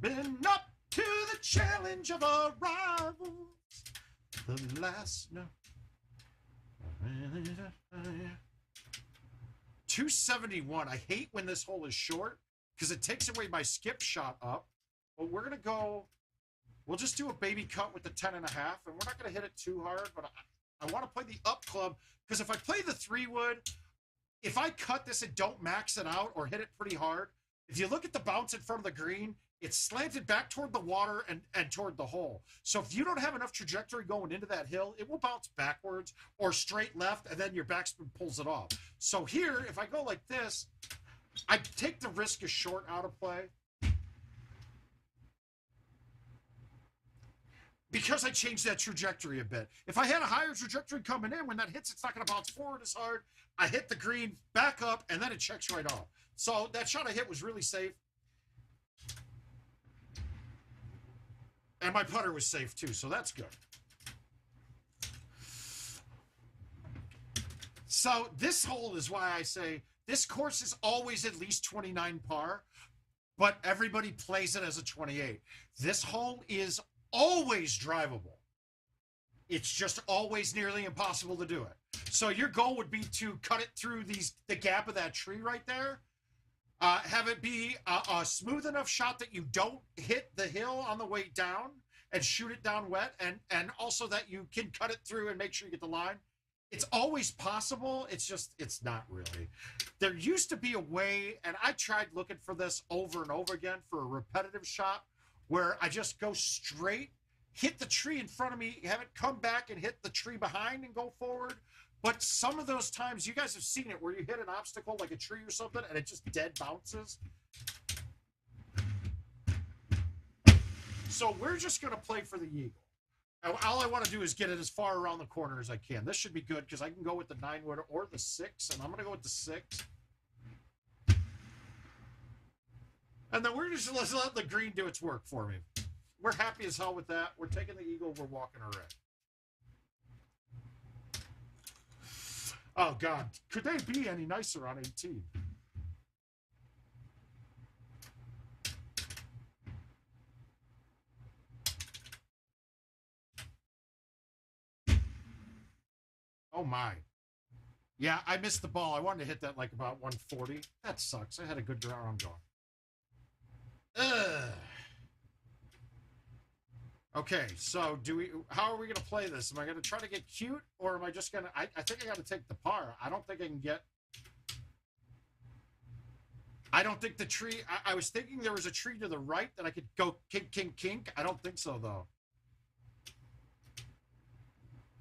S2: Been up to the challenge of our rivals. The last no. 271. I hate when this hole is short because it takes away my skip shot up. But we're going to go... We'll just do a baby cut with the 10.5, and we're not going to hit it too hard, but I want to play the up club, because if I play the 3-wood, if I cut this and don't max it out or hit it pretty hard, if you look at the bounce in front of the green, it's slanted back toward the water and toward the hole. So if you don't have enough trajectory going into that hill, it will bounce backwards or straight left, and then your backspin pulls it off. So here, if I go like this, I take the risk of short out of play. Because I changed that trajectory a bit. If I had a higher trajectory coming in, when that hits, it's not going to bounce forward as hard. I hit the green, back up, and then it checks right off. So that shot I hit was really safe. And my putter was safe too, so that's good. So this hole is why I say this course is always at least 29 par, but everybody plays it as a 28. This hole is always drivable. It's just always nearly impossible to do it. So your goal would be to cut it through the gap of that tree right there. Have it be a smooth enough shot that you don't hit the hill on the way down and shoot it down wet, and also that you can cut it through and make sure you get the line. It's always possible. It's not really. There used to be a way, and I tried looking for this over and over again for a repetitive shot, where I just go straight, hit the tree in front of me, have it come back and hit the tree behind and go forward. But some of those times, you guys have seen it, where you hit an obstacle like a tree or something, and it just dead bounces. So we're just going to play for the eagle. All I want to do is get it as far around the corner as I can. This should be good, because I can go with the 9-wood or the 6, and I'm going to go with the 6. And then we're just let the green do its work for me. We're happy as hell with that. We're taking the eagle. We're walking a red. Oh, God. Could they be any nicer on 18? Oh, my. Yeah, I missed the ball. I wanted to hit that like about 140. That sucks. I had a good ground going. Ugh. Okay, so how are we going to play this? Am I going to try to get cute, or am I just going to... I think I got to take the par. I don't think I can get... I don't think the tree... I was thinking there was a tree to the right that I could go kink, kink, kink. I don't think so, though.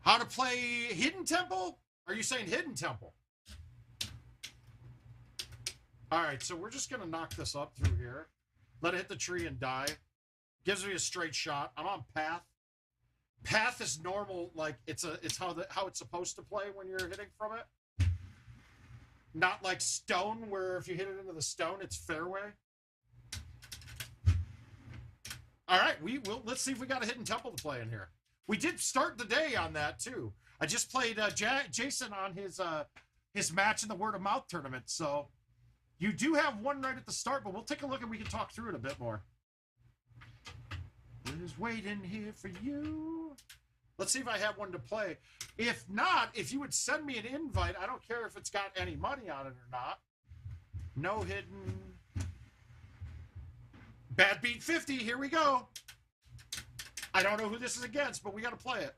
S2: How to play Hidden Temple? Are you saying Hidden Temple? All right, so we're just going to knock this up through here. Let it hit the tree and die. Gives me a straight shot. I'm on path. Path is normal, like it's how it's supposed to play when you're hitting from it. Not like stone, where if you hit it into the stone, it's fairway. All right, let's see if we got a Hidden Temple to play in here. We did start the day on that too. I just played Jason on his match in the Word of Mouth tournament, so you do have one right at the start, but we'll take a look and we can talk through it a bit more. Is waiting here for you. Let's see if I have one to play. If not, if you would send me an invite, I don't care if it's got any money on it or not. No hidden. Bad Beat 50, here we go. I don't know who this is against, but we got to play it.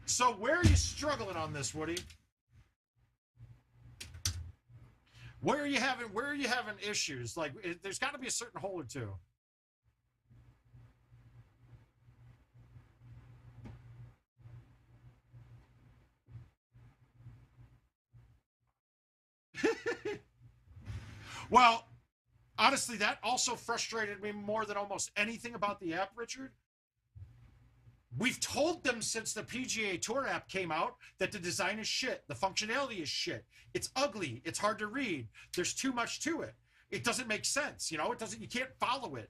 S2: So where are you struggling on this, Woody? Where are you having issues? Like, there's got to be a certain hole or two. Well, honestly, that also frustrated me more than almost anything about the app, Richard. We've told them since the PGA Tour app came out that the design is shit. The functionality is shit. It's ugly. It's hard to read. There's too much to it. It doesn't make sense. You know, it doesn't, you can't follow it.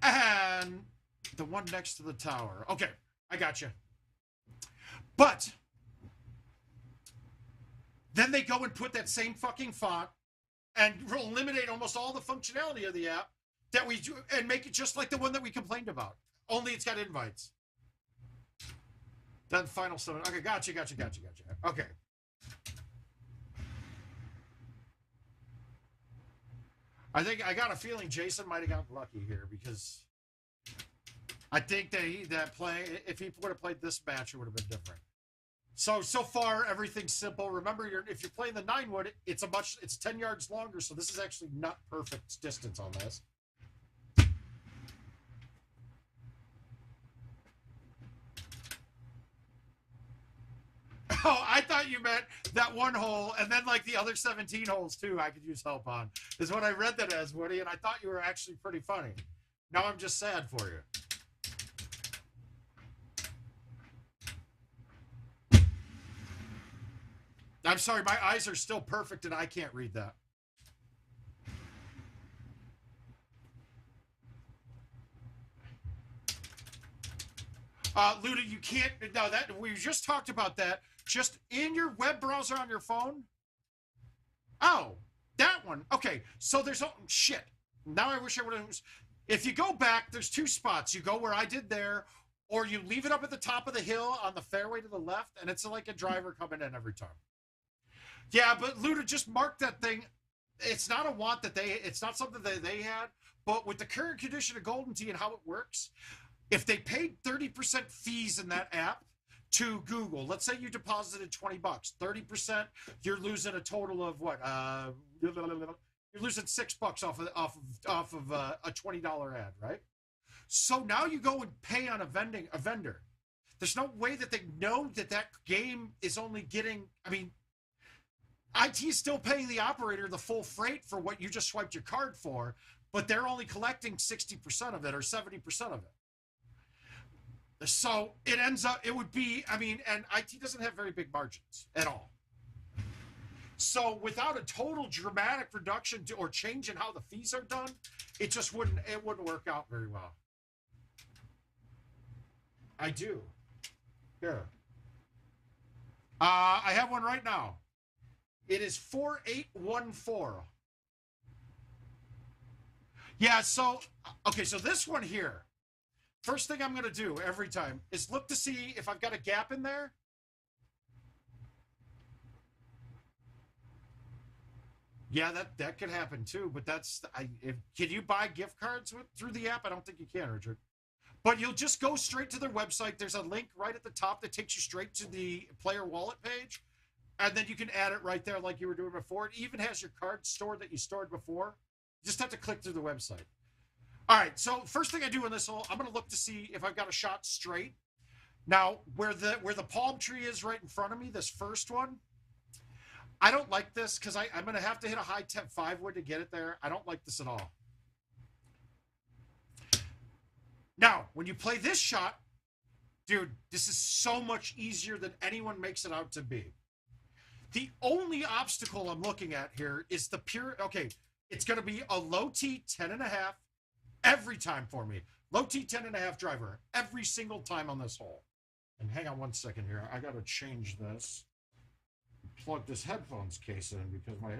S2: And the one next to the tower. Okay, I got you. But then they go and put that same fucking font and eliminate almost all the functionality of the app that we do and make it just like the one that we complained about. Only it's got invites. Then final summon. Okay, gotcha. Okay. I think I got a feeling Jason might have gotten lucky here because I think that if he would have played this match, it would have been different. So far everything's simple. Remember, if you're playing the 9-wood, it's 10 yards longer, so this is actually not perfect distance on this. Oh, I thought you meant that one hole, and then like the other 17 holes too I could use help on, is what I read that as, Woody, and I thought you were actually pretty funny. Now I'm just sad for you. I'm sorry, my eyes are still perfect and I can't read that. Luda, you can't, no, that, we just talked about that. Just in your web browser on your phone. Oh, that one. Okay, so there's, oh, shit. Now I wish I would have, if you go back, there's two spots. You go where I did there, or you leave it up at the top of the hill on the fairway to the left, and it's like a driver coming in every time. Yeah, but Luda, just mark that thing. It's not a want that it's not something that they had, but with the current condition of Golden Tee and how it works, if they paid 30% fees in that app to Google, let's say you deposited $20, 30%, you're losing a total of what? You're losing $6 off of a $20 ad, right? So now you go and pay on a vendor. There's no way that they know that game is only getting, I mean, IT is still paying the operator the full freight for what you just swiped your card for, but they're only collecting 60% of it or 70% of it. So it ends up, it would be, I mean, and IT doesn't have very big margins at all. So without a total dramatic reduction or change in how the fees are done, it wouldn't work out very well. I do. Here. I have one right now. It is 4814. Yeah, so, okay, so this one here, first thing I'm going to do every time is look to see if I've got a gap in there. Yeah, that could happen too, but can you buy gift cards through the app? I don't think you can, Richard. But you'll just go straight to their website. There's a link right at the top that takes you straight to the player wallet page. And then you can add it right there like you were doing before. It even has your card stored that you stored before. You just have to click through the website. All right, so first thing I do in this hole, I'm going to look to see if I've got a shot straight. Now, where the palm tree is right in front of me, this first one, I don't like this because I'm going to have to hit a high 5-wood to get it there. I don't like this at all. Now, when you play this shot, dude, this is so much easier than anyone makes it out to be. The only obstacle I'm looking at here is the pure, okay, it's going to be a low T 10.5 every time for me. Low T 10.5 driver every single time on this hole. And hang on one second here. I got to change this. Plug this headphones case in because my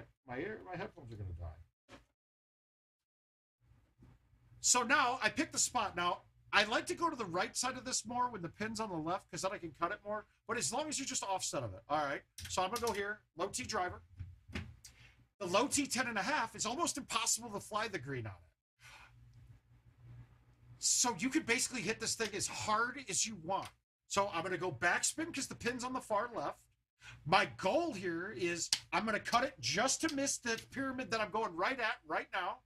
S2: headphones are going to die. So now I pick the spot. Now, I like to go to the right side of this more when the pin's on the left because then I can cut it more. But as long as you're just offset of it. All right. So I'm going to go here. Low T driver. The low T 10.5 is almost impossible to fly the green on it. So you could basically hit this thing as hard as you want. So I'm going to go backspin because the pin's on the far left. My goal here is I'm going to cut it just to miss the pyramid that I'm going right at right now.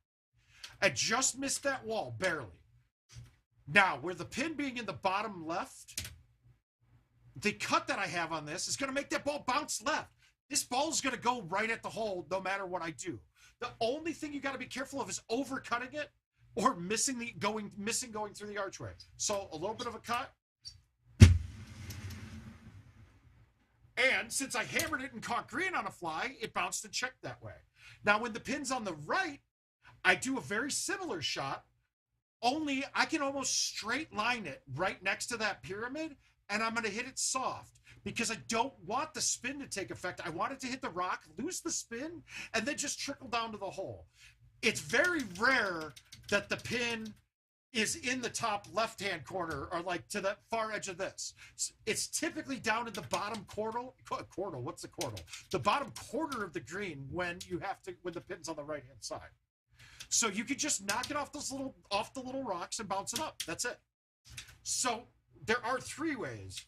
S2: I just missed that wall, barely. Now, where the pin being in the bottom left, the cut that I have on this is going to make that ball bounce left. This ball is going to go right at the hole no matter what I do. The only thing you got to be careful of is overcutting it or missing going through the archway. So a little bit of a cut. And since I hammered it and caught green on a fly, it bounced and checked that way. Now, when the pin's on the right, I do a very similar shot, only I can almost straight line it right next to that pyramid, and I'm going to hit it soft because I don't want the spin to take effect. I want it to hit the rock, lose the spin, and then just trickle down to the hole. It's very rare that the pin is in the top left-hand corner or like to the far edge of this. It's typically down in the bottom quarter. What's the quarter? The bottom quarter of the green when the pin's on the right-hand side. So you could just knock it off the little rocks and bounce it up. That's it. So there are 3 ways.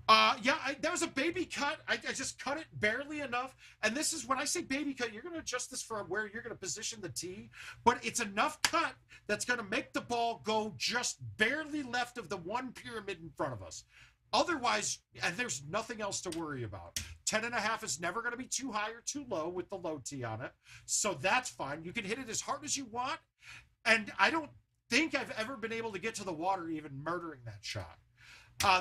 S2: That was a baby cut. I just cut it barely enough. And this is when I say baby cut, you're going to adjust this for where you're going to position the tee. But it's enough cut that's going to make the ball go just barely left of the one pyramid in front of us. Otherwise, and there's nothing else to worry about. 10.5 is never going to be too high or too low with the low tee on it. So that's fine. You can hit it as hard as you want. And I don't think I've ever been able to get to the water even murdering that shot.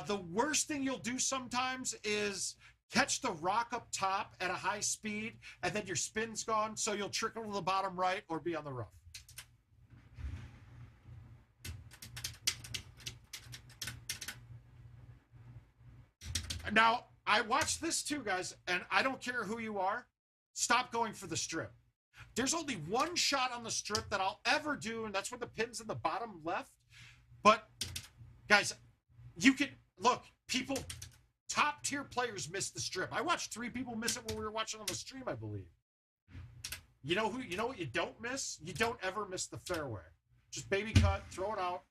S2: The worst thing you'll do sometimes is catch the rock up top at a high speed, and then your spin's gone, so you'll trickle to the bottom right or be on the rough. Now, I watched this too, guys, and I don't care who you are. Stop going for the strip. There's only one shot on the strip that I'll ever do, and that's when the pin's in the bottom left. But, guys, you can look, top tier players miss the strip. I watched 3 people miss it when we were watching on the stream, I believe. You know what you don't miss? You don't ever miss the fairway. Just baby cut, throw it out.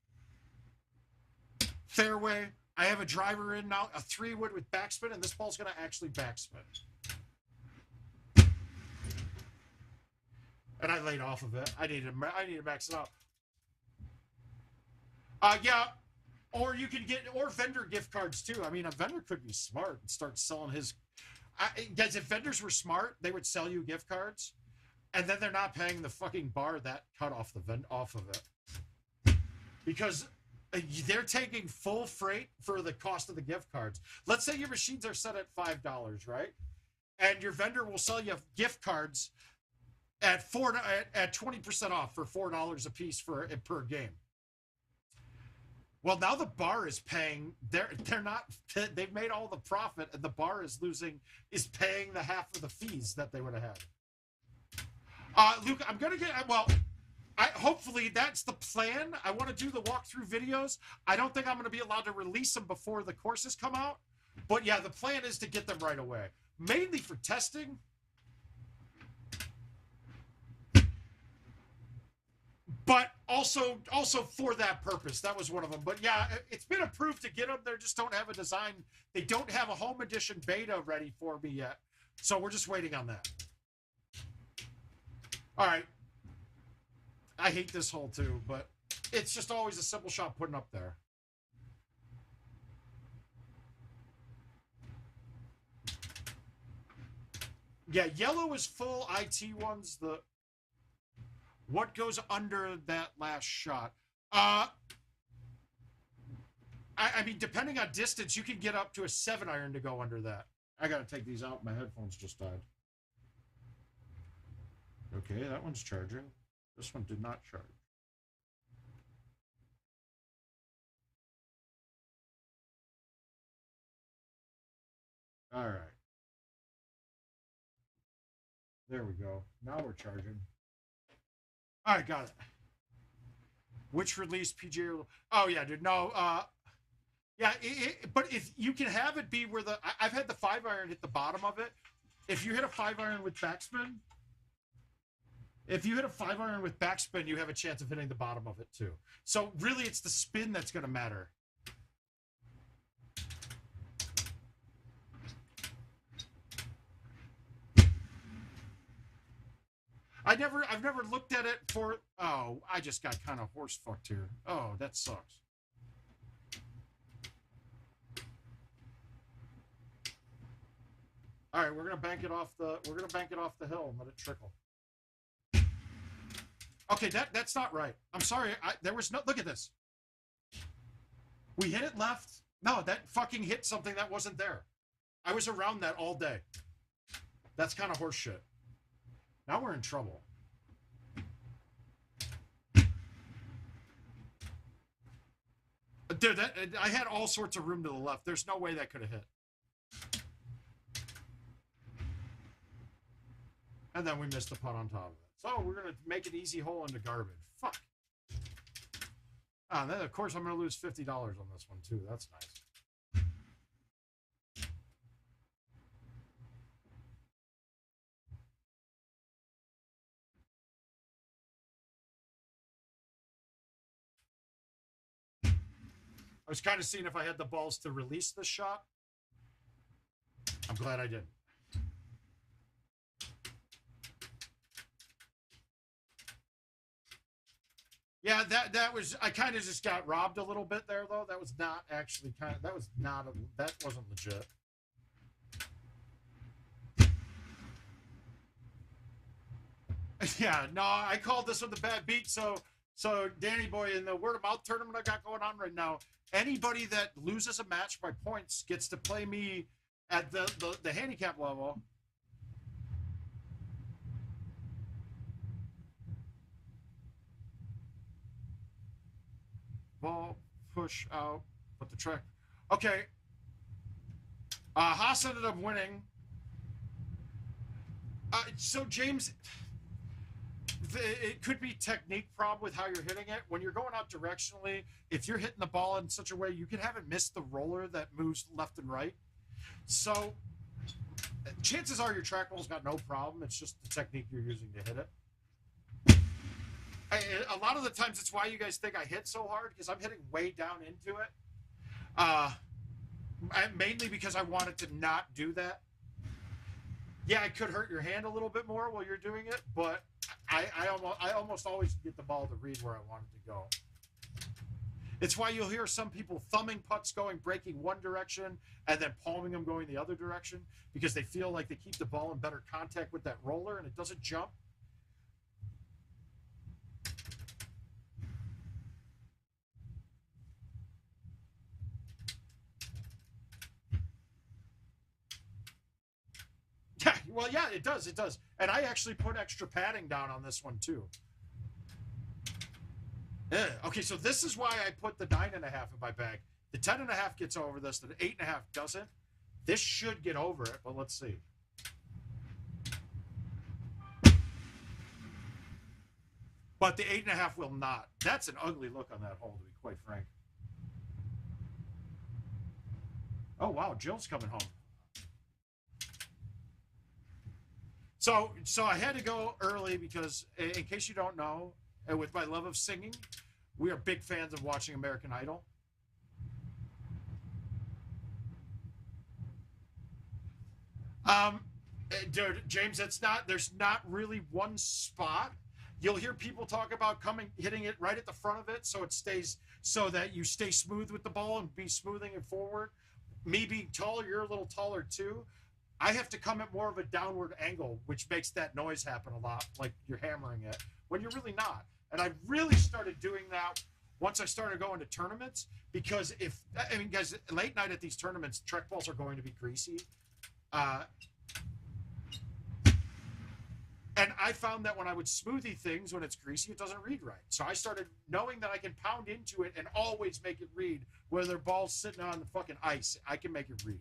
S2: Fairway. I have a driver in now, a 3-wood with backspin, and this ball's going to actually backspin. And I laid off of it. I need to max it out. Or you can get vendor gift cards too. I mean, a vendor could be smart and start selling his. Guys, if vendors were smart, they would sell you gift cards, and then they're not paying the fucking bar that cut off off of it, because they're taking full freight for the cost of the gift cards. Let's say your machines are set at $5, right? And your vendor will sell you gift cards at 20% off for $4 a piece per game. Well, now the bar is paying. They've made all the profit, and the bar is paying the half of the fees that they would have had. Luke, I'm gonna get hopefully that's the plan. I want to do the walkthrough videos. I don't think I'm going to be allowed to release them before the courses come out. But yeah, the plan is to get them right away. Mainly for testing. But also for that purpose. That was one of them. But yeah, it's been approved to get them. They just don't have a design. They don't have a home edition beta ready for me yet. So we're just waiting on that. All right. I hate this hole too, but it's just always a simple shot putting up there. Yeah, yellow is full. IT one's what goes under that last shot? I mean, depending on distance, you can get up to a 7-iron to go under that. I got to take these out. My headphones just died. Okay, that one's charging. This one did not charge. All right. There we go. Now we're charging. All right, got it. Which release PGA? Oh yeah, dude. No. Yeah. But if you can have it be where I've had the 5-iron hit the bottom of it. If you hit a 5-iron with backspin, If you hit a 5-iron with backspin, you have a chance of hitting the bottom of it too. So really, it's the spin that's going to matter. I've never looked at it for. Oh, I just got kind of horse fucked here. Oh, that sucks. All right, we're gonna bank it off the hill and let it trickle. Okay, that's not right. I'm sorry. There was no. Look at this. We hit it left. No, that fucking hit something that wasn't there. I was around that all day. That's kind of horse shit. Now we're in trouble. Dude, I had all sorts of room to the left. There's no way that could have hit. And then we missed the putt on top of it. So we're going to make an easy hole into garbage. Fuck. And then, of course, I'm going to lose $50 on this one, too. That's nice. I was kind of seeing if I had the balls to release this shot. I'm glad I didn't. Yeah, that was, I kind of just got robbed a little bit there, though. That was not actually that wasn't legit. Yeah, no, I called this one the bad beat. So Danny boy, in the word of mouth tournament I got going on right now, anybody that loses a match by points gets to play me at the handicap level. Ball, push out, put the track. Okay. Haas ended up winning. So James, it could be technique problem with how you're hitting it. When you're going out directionally, if you're hitting the ball in such a way, you can have it miss the roller that moves left and right. So chances are your track ball's got no problem. It's just the technique you're using to hit it. A lot of the times it's why you guys think I hit so hard, because I'm hitting way down into it. Mainly because I wanted to not do that. Yeah, it could hurt your hand a little bit more while you're doing it, but I almost always get the ball to read where I want it to go. It's why you'll hear some people thumbing putts breaking one direction and then palming them going the other direction, because they feel like they keep the ball in better contact with that roller and it doesn't jump. Yeah, well, yeah, it does. It does. And I actually put extra padding down on this one, too. Okay, so this is why I put the 9.5 in my bag. The 10.5 gets over this. The 8.5 doesn't. This should get over it, but let's see. But the 8.5 will not. That's an ugly look on that hole, to be quite frank. Oh, wow, Jill's coming home. So I had to go early because, in case you don't know, with my love of singing, we are big fans of watching American Idol. Dude, James, there's not really one spot. You'll hear people talk about hitting it right at the front of it so that you stay smooth with the ball and be smoothing it forward. Me being taller, you're a little taller too. I have to come at more of a downward angle, which makes that noise happen a lot, like you're hammering it, when you're really not. And I really started doing that once I started going to tournaments, because guys, late night at these tournaments, track balls are going to be greasy. And I found that when I would smoothie things, when it's greasy, it doesn't read right. So I started knowing that I can pound into it and always make it read, whether their ball's sitting on the fucking ice. I can make it read.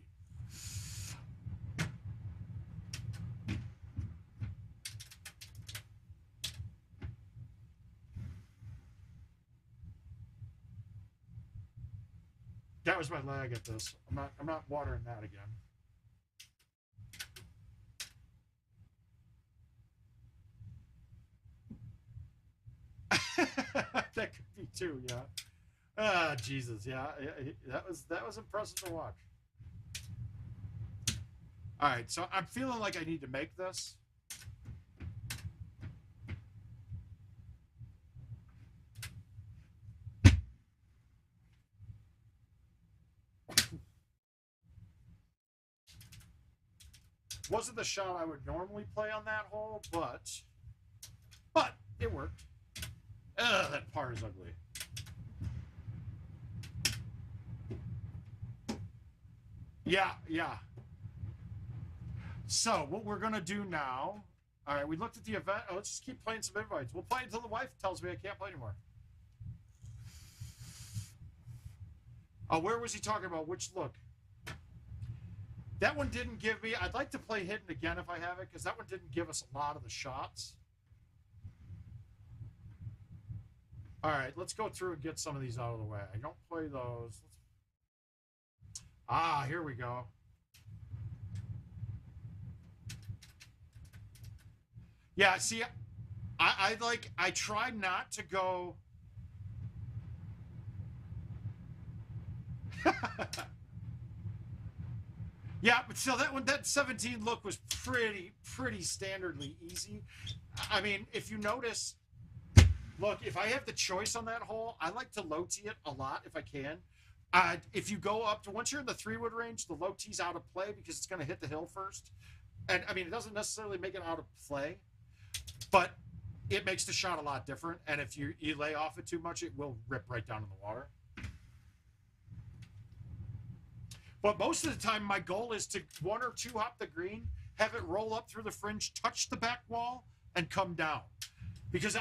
S2: That was my lag at this. I'm not watering that again. too. Yeah. Ah, Jesus. Yeah, that was impressive to watch. All right, so I'm feeling like I need to make this. Wasn't the shot I would normally play on that hole, but it worked. Ugh, that par is ugly. Yeah. So what we're gonna do now? All right, we looked at the event. Oh, let's just keep playing some invites. We'll play until the wife tells me I can't play anymore. Oh, where was he talking about? Which look? That one didn't give me... I'd like to play Hidden again if I have it, because that one didn't give us a lot of the shots. All right, let's go through and get some of these out of the way. I don't play those. Ah, here we go. Yeah, see, I try not to go... Yeah, but still, that 17 look was pretty standardly easy. I mean, if you notice, look, if I have the choice on that hole, I like to low tee it a lot if I can. If you go up to, once you're in the 3-wood range, the low tee's out of play because it's going to hit the hill first. And I mean, it doesn't necessarily make it out of play, but it makes the shot a lot different. And if you lay off it too much, it will rip right down in the water. But most of the time, my goal is to 1 or 2 hop the green, have it roll up through the fringe, touch the back wall, and come down. Because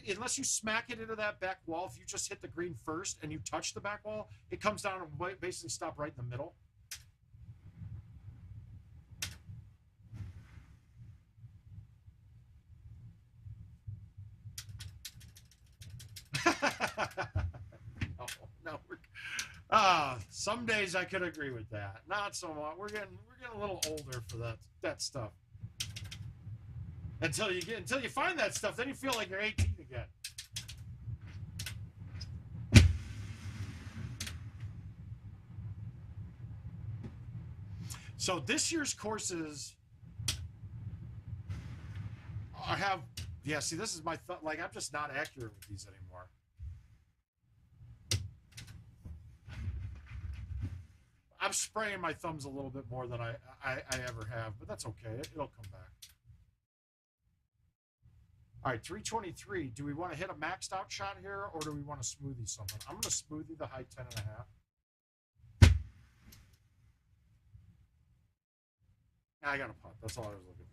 S2: unless you smack it into that back wall, if you just hit the green first and you touch the back wall, it comes down and basically stop right in the middle. No. Some days I could agree with that. Not so much. We're getting a little older for that stuff. Until you find that stuff, then you feel like you're 18 again. So this year's courses have, yeah, see, this is my thought. Like, I'm just not accurate with these anymore. I'm spraying my thumbs a little bit more than I ever have, but that's okay. It'll come back. All right, 323. Do we want to hit a maxed out shot here, or do we want to smoothie something? I'm going to smoothie the high 10.5. I got a putt. That's all I was looking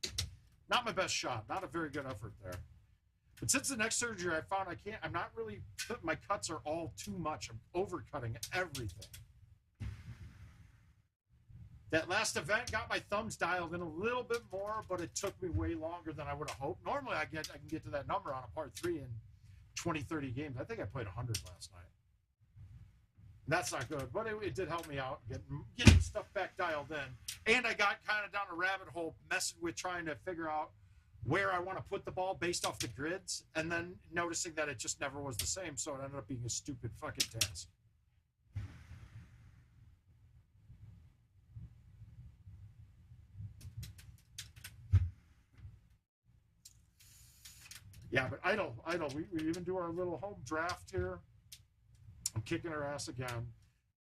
S2: for. Not my best shot. Not a very good effort there. But since the neck surgery, I found I'm not really, my cuts are all too much. I'm overcutting everything. That last event got my thumbs dialed in a little bit more, but it took me way longer than I would have hoped. Normally, I can get to that number on a par 3 in 20, 30 games. I think I played 100 last night. That's not good, but it did help me out, getting stuff back dialed in. And I got kind of down a rabbit hole messing with trying to figure out where I want to put the ball based off the grids, and then noticing that it just never was the same, so it ended up being a stupid fucking task. Yeah, but idle. We even do our little home draft here. I'm kicking her ass again.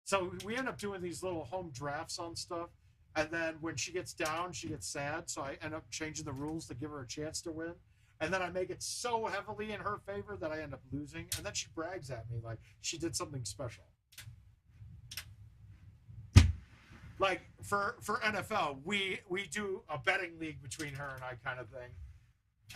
S2: So we end up doing these little home drafts on stuff. And then when she gets down, she gets sad. So I end up changing the rules to give her a chance to win. And then I make it so heavily in her favor that I end up losing. And then she brags at me like she did something special. Like for NFL, we do a betting league between her and I kind of thing.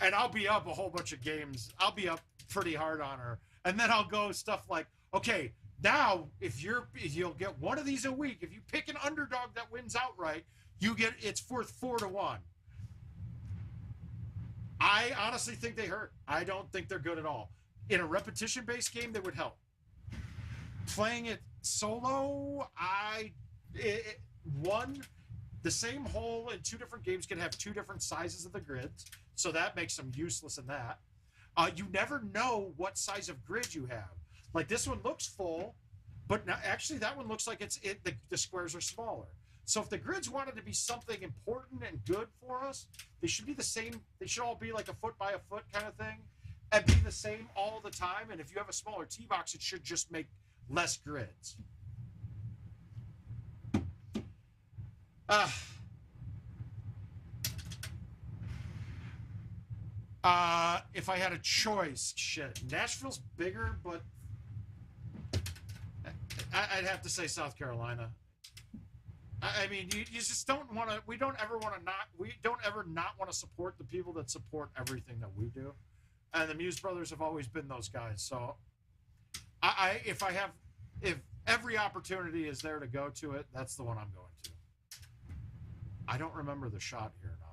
S2: And I'll be up a whole bunch of games. I'll be up pretty hard on her. And then I'll go stuff like, okay, now if you'll get one of these a week. If you pick an underdog that wins outright, it's worth 4 to 1. I honestly think they hurt. I don't think they're good at all. In a repetition-based game, they would help. Playing it solo, the same hole in 2 different games can have 2 different sizes of the grids. So that makes them useless in that. You never know what size of grid you have. Like this one looks full, but now, actually that one looks like the squares are smaller. So if the grids wanted to be something important and good for us, they should be the same. They should all be like a foot by a foot kind of thing and be the same all the time. And if you have a smaller tee box, it should just make less grids. If I had a choice, shit, Nashville's bigger, but I'd have to say South Carolina. I mean, you just don't want to. We don't ever not want to support the people that support everything that we do, and the Muse Brothers have always been those guys. So, if every opportunity is there to go to it, that's the one I'm going to. I don't remember the shot here now.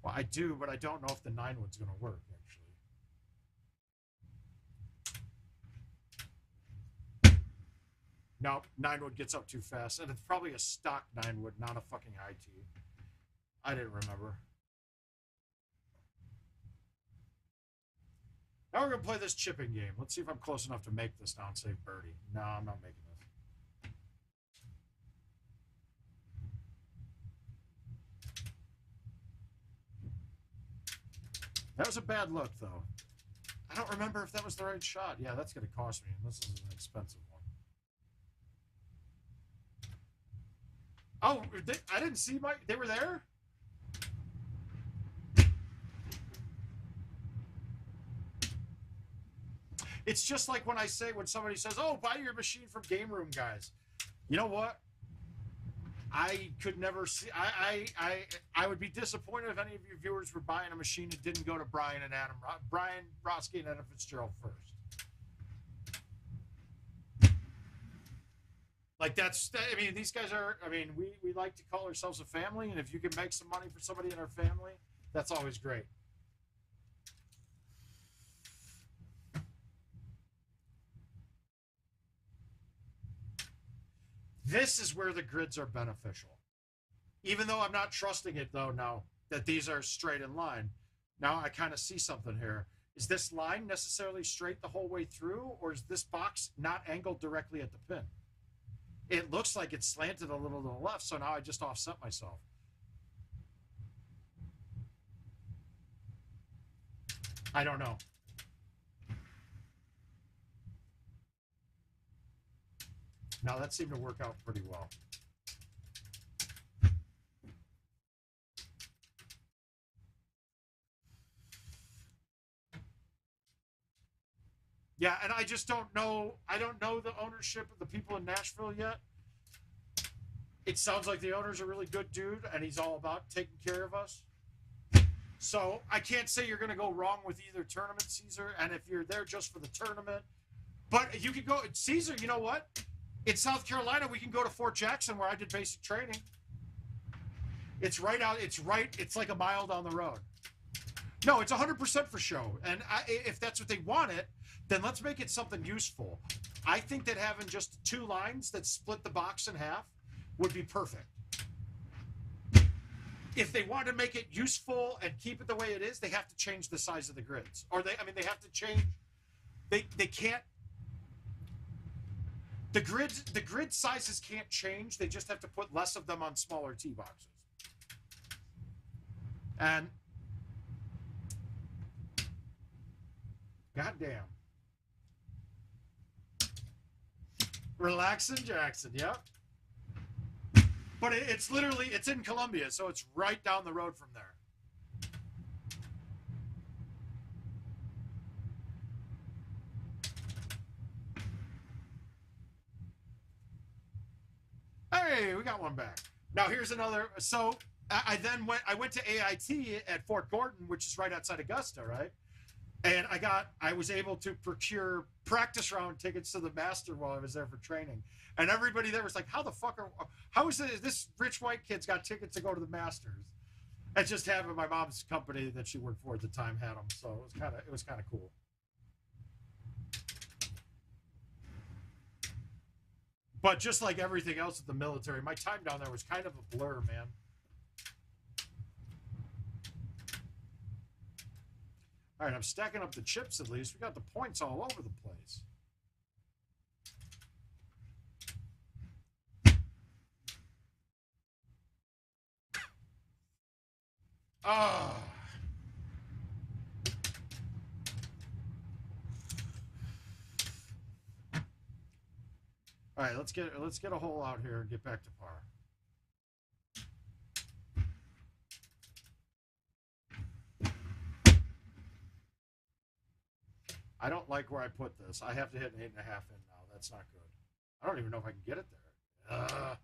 S2: Well, I do, but I don't know if the 9-wood's going to work, actually. No, 9-wood gets up too fast, and it's probably a stock 9-wood, not a fucking IT. I didn't remember. Now we're going to play this chipping game. Let's see if I'm close enough to make this now and save birdie. No, I'm not making this. That was a bad look, though. I don't remember if that was the right shot. Yeah, that's going to cost me, and this is an expensive one. Oh, I didn't see they were there? It's just like when somebody says, oh, buy your machine from Game Room, guys. You know what? I could never see. I would be disappointed if any of your viewers were buying a machine that didn't go to Brian Brodsky and Adam Fitzgerald first. Like I mean, these guys are. I mean, we like to call ourselves a family, and if you can make some money for somebody in our family, that's always great. This is where the grids are beneficial. Even though I'm not trusting it, though, now that these are straight in line. Now I kind of see something here. Is this line necessarily straight the whole way through, or is this box not angled directly at the pin? It looks like it's slanted a little to the left, so now I just offset myself. I don't know. Now that seemed to work out pretty well. Yeah, and I just don't know. I don't know the ownership of the people in Nashville yet. It sounds like the owner's a really good dude, and he's all about taking care of us. So I can't say you're going to go wrong with either tournament, Caesar, and if you're there just for the tournament. But you could go, Caesar, you know what? In South Carolina, we can go to Fort Jackson, where I did basic training. It's right out. It's like a mile down the road. No, it's 100% for show. And if that's what they want it, then let's make it something useful. I think that having just 2 lines that split the box in half would be perfect. If they want to make it useful and keep it the way it is, they have to change the size of the grids. Or they have to change. They can't. The grid sizes can't change. They just have to put less of them on smaller tee boxes. And goddamn. Relaxin' Jackson, yep. But it's literally, it's in Columbia, so it's right down the road from there. Hey, we got one back. Now here's another. So I went to AIT at Fort Gordon, which is right outside Augusta, right? And I was able to procure practice round tickets to the Master while I was there for training. And everybody there was like, how is it this rich white kid's got tickets to go to the Masters? It just happened. My mom's company that she worked for at the time had them, so it was kind of cool. But just like everything else at the military, my time down there was kind of a blur, man. All right, I'm stacking up the chips at least. We got the points all over the place. Ah. All right, let's get a hole out here and get back to par. I don't like where I put this. I have to hit an 8.5 in now. That's not good. I don't even know if I can get it there.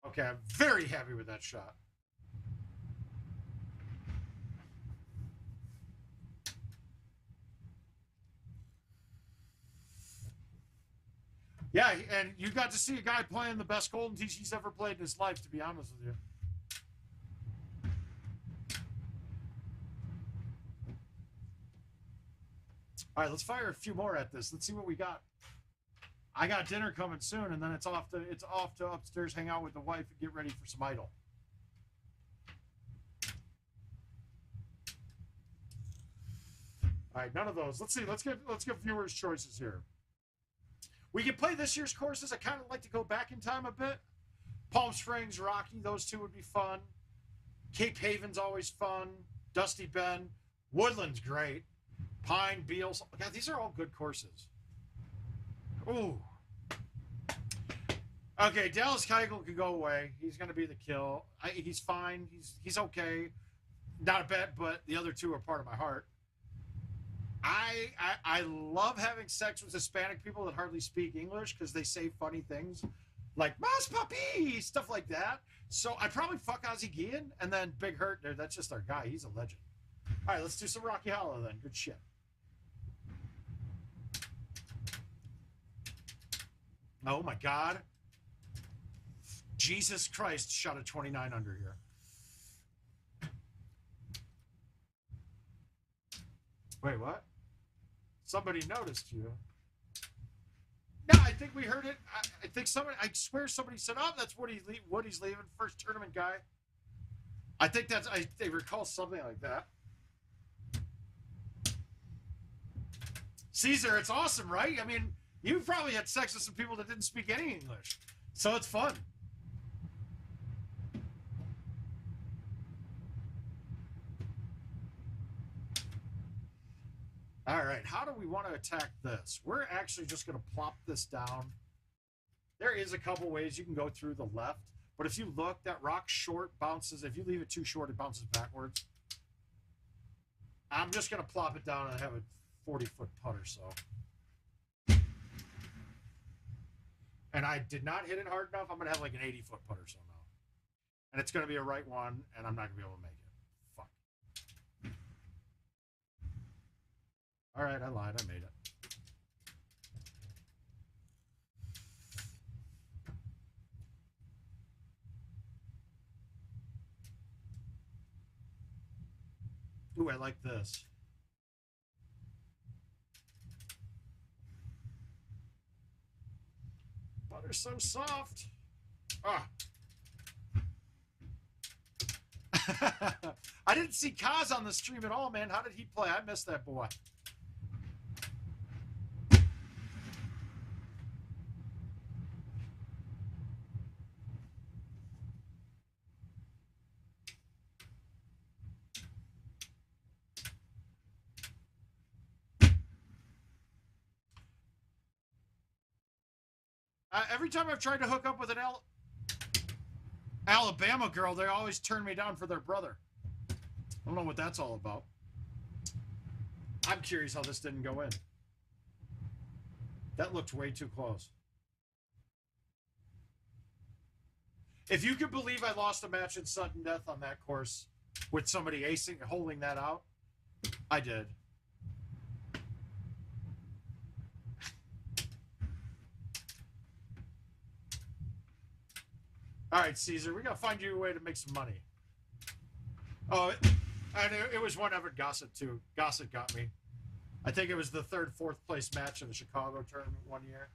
S2: Okay, I'm very happy with that shot. Yeah, and you got to see a guy playing the best Golden Tees he's ever played in his life, to be honest with you. All right, let's fire a few more at this. Let's see what we got. I got dinner coming soon, and then it's off to upstairs, hang out with the wife, and get ready for some Idol. All right, none of those. Let's see. Let's get viewers' choices here. We can play this year's courses. I kind of like to go back in time a bit. Palm Springs, Rocky, those two would be fun. Cape Haven's always fun. Dusty Bend. Woodland's great. Pine, Beals. God, these are all good courses. Ooh. Okay, Dallas Keuchel can go away. He's going to be the kill. He's fine. He's okay. Not a bet, but the other two are part of my heart. I love having sex with Hispanic people that hardly speak English because they say funny things like "Mas Papi," stuff like that. So I'd probably fuck Ozzie Guillen, and then Big Hurt. That's just our guy. He's a legend. All right, let's do some Rocky Hollow then. Good shit. Oh my God. Jesus Christ, shot a 29 under here. Wait, what? Somebody noticed you. No, I think we heard it. I think somebody, I swear somebody said, oh, that's Woody's leaving. First tournament guy. I think that's, they recall something like that. Caesar, it's awesome, right? I mean, you probably had sex with some people that didn't speak any English. So it's fun. All right, how do we want to attack this? We're actually just going to plop this down. There is a couple ways you can go through the left, but if you look, that rock short bounces. If you leave it too short, it bounces backwards. I'm just going to plop it down and have a 40-foot putt or so. And I did not hit it hard enough. I'm going to have like an 80-foot putt or so now. And it's going to be a right one, and I'm not going to be able to make it. Fuck. All right, I lied. I made it. Ooh, I like this. Butter's so soft. Ah. I didn't see Kaz on the stream at all, man. How did he play? I missed that boy. Every time I've tried to hook up with an Alabama girl, they always turn me down for their brother. I don't know what that's all about. I'm curious how this didn't go in. That looked way too close. If you could believe I lost a match in sudden death on that course with somebody acing, holding that out, I did. All right, Caesar, we got to find you a way to make some money. Oh, and it was one Evan Gossett too. Gossett got me. I think it was the third, fourth place match of the Chicago tournament one year.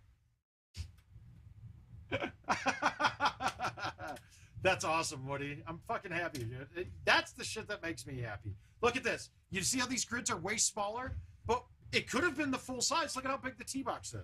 S2: That's awesome, Woody. I'm fucking happy, dude. That's the shit that makes me happy. Look at this. You see how these grids are way smaller? But it could have been the full size. Look at how big the tee box is.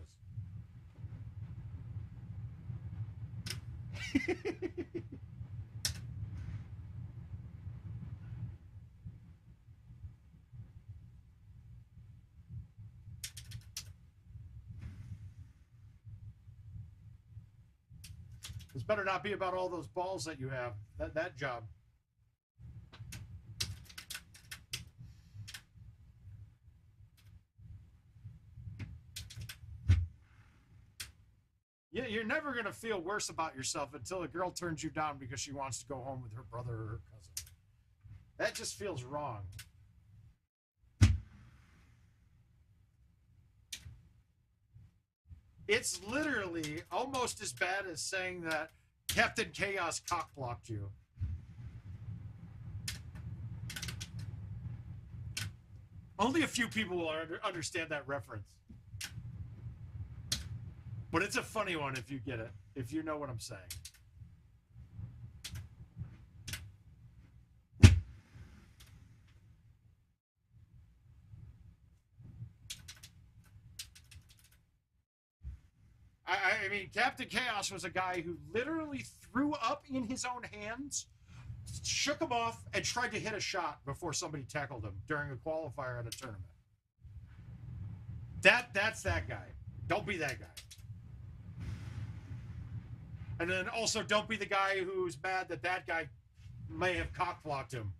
S2: This better not be about all those balls that you have. That job. Yeah, you're never going to feel worse about yourself until a girl turns you down because she wants to go home with her brother or her cousin. That just feels wrong. It's literally almost as bad as saying that Captain Chaos cockblocked you. Only a few people will understand that reference. But it's a funny one if you get it, if you know what I'm saying. I mean, Captain Chaos was a guy who literally threw up in his own hands, shook him off, and tried to hit a shot before somebody tackled him during a qualifier at a tournament. That's that guy. Don't be that guy. And then also don't be the guy who's mad that that guy may have cock-blocked him.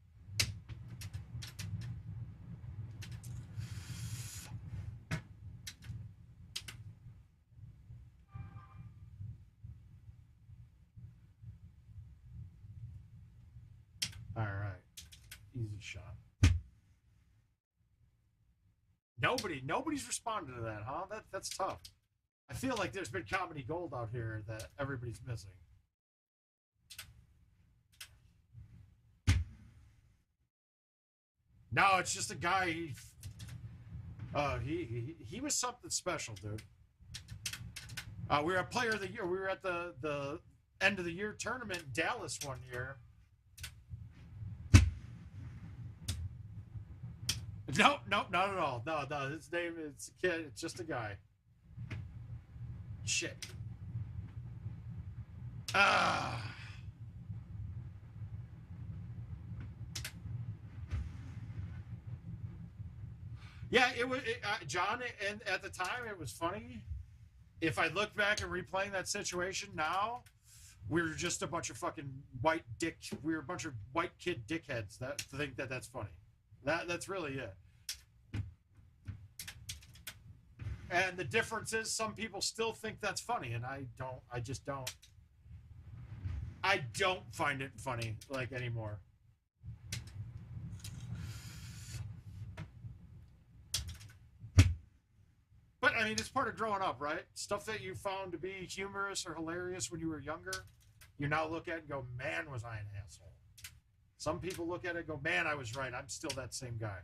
S2: All right. Easy shot. Nobody's responded to that, huh? That's tough. I feel like there's been comedy gold out here that everybody's missing. No, it's just a guy. He was something special, dude. We were a player of the year. We were at the end of the year tournament in Dallas one year. Nope, not at all. No, his name is a kid. It's just a guy. Shit. Yeah, it was John, and at the time it was funny. If I look back and replaying that situation now, we were just a bunch of fucking white dick. We were a bunch of white kid dickheads that think that that's funny. That's really it. And the difference is some people still think that's funny, and I don't. I just don't. I don't find it funny, like, anymore. But, I mean, it's part of growing up, right? Stuff that you found to be humorous or hilarious when you were younger, you now look at it and go, man, was I an asshole. Some people look at it and go, man, I was right. I'm still that same guy.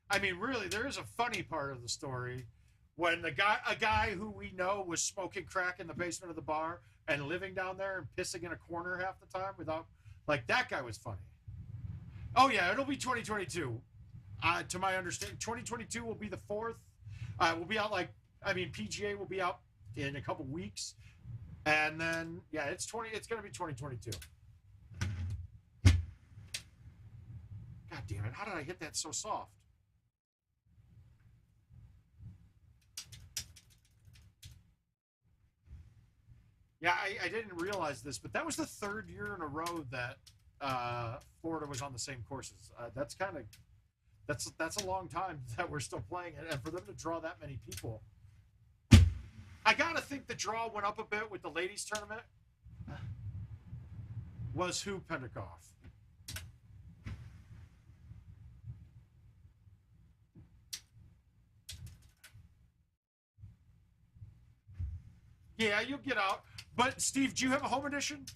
S2: I mean, really, there is a funny part of the story when a guy who we know was smoking crack in the basement of the bar and living down there and pissing in a corner half the time without, like, that guy was funny. Oh yeah, it'll be 2022. To my understanding, 2022 will be the 4th. We'll be out PGA will be out in a couple weeks, and then yeah, it's going to be 2022. God damn it! How did I hit that so soft? Yeah, I didn't realize this, but that was the 3rd year in a row that Florida was on the same courses. That's a long time that we're still playing it, and for them to draw that many people, I gotta think the draw went up a bit with the ladies tournament. was who, Pentecost? Yeah, you'll get out. But Steve, do you have a home edition?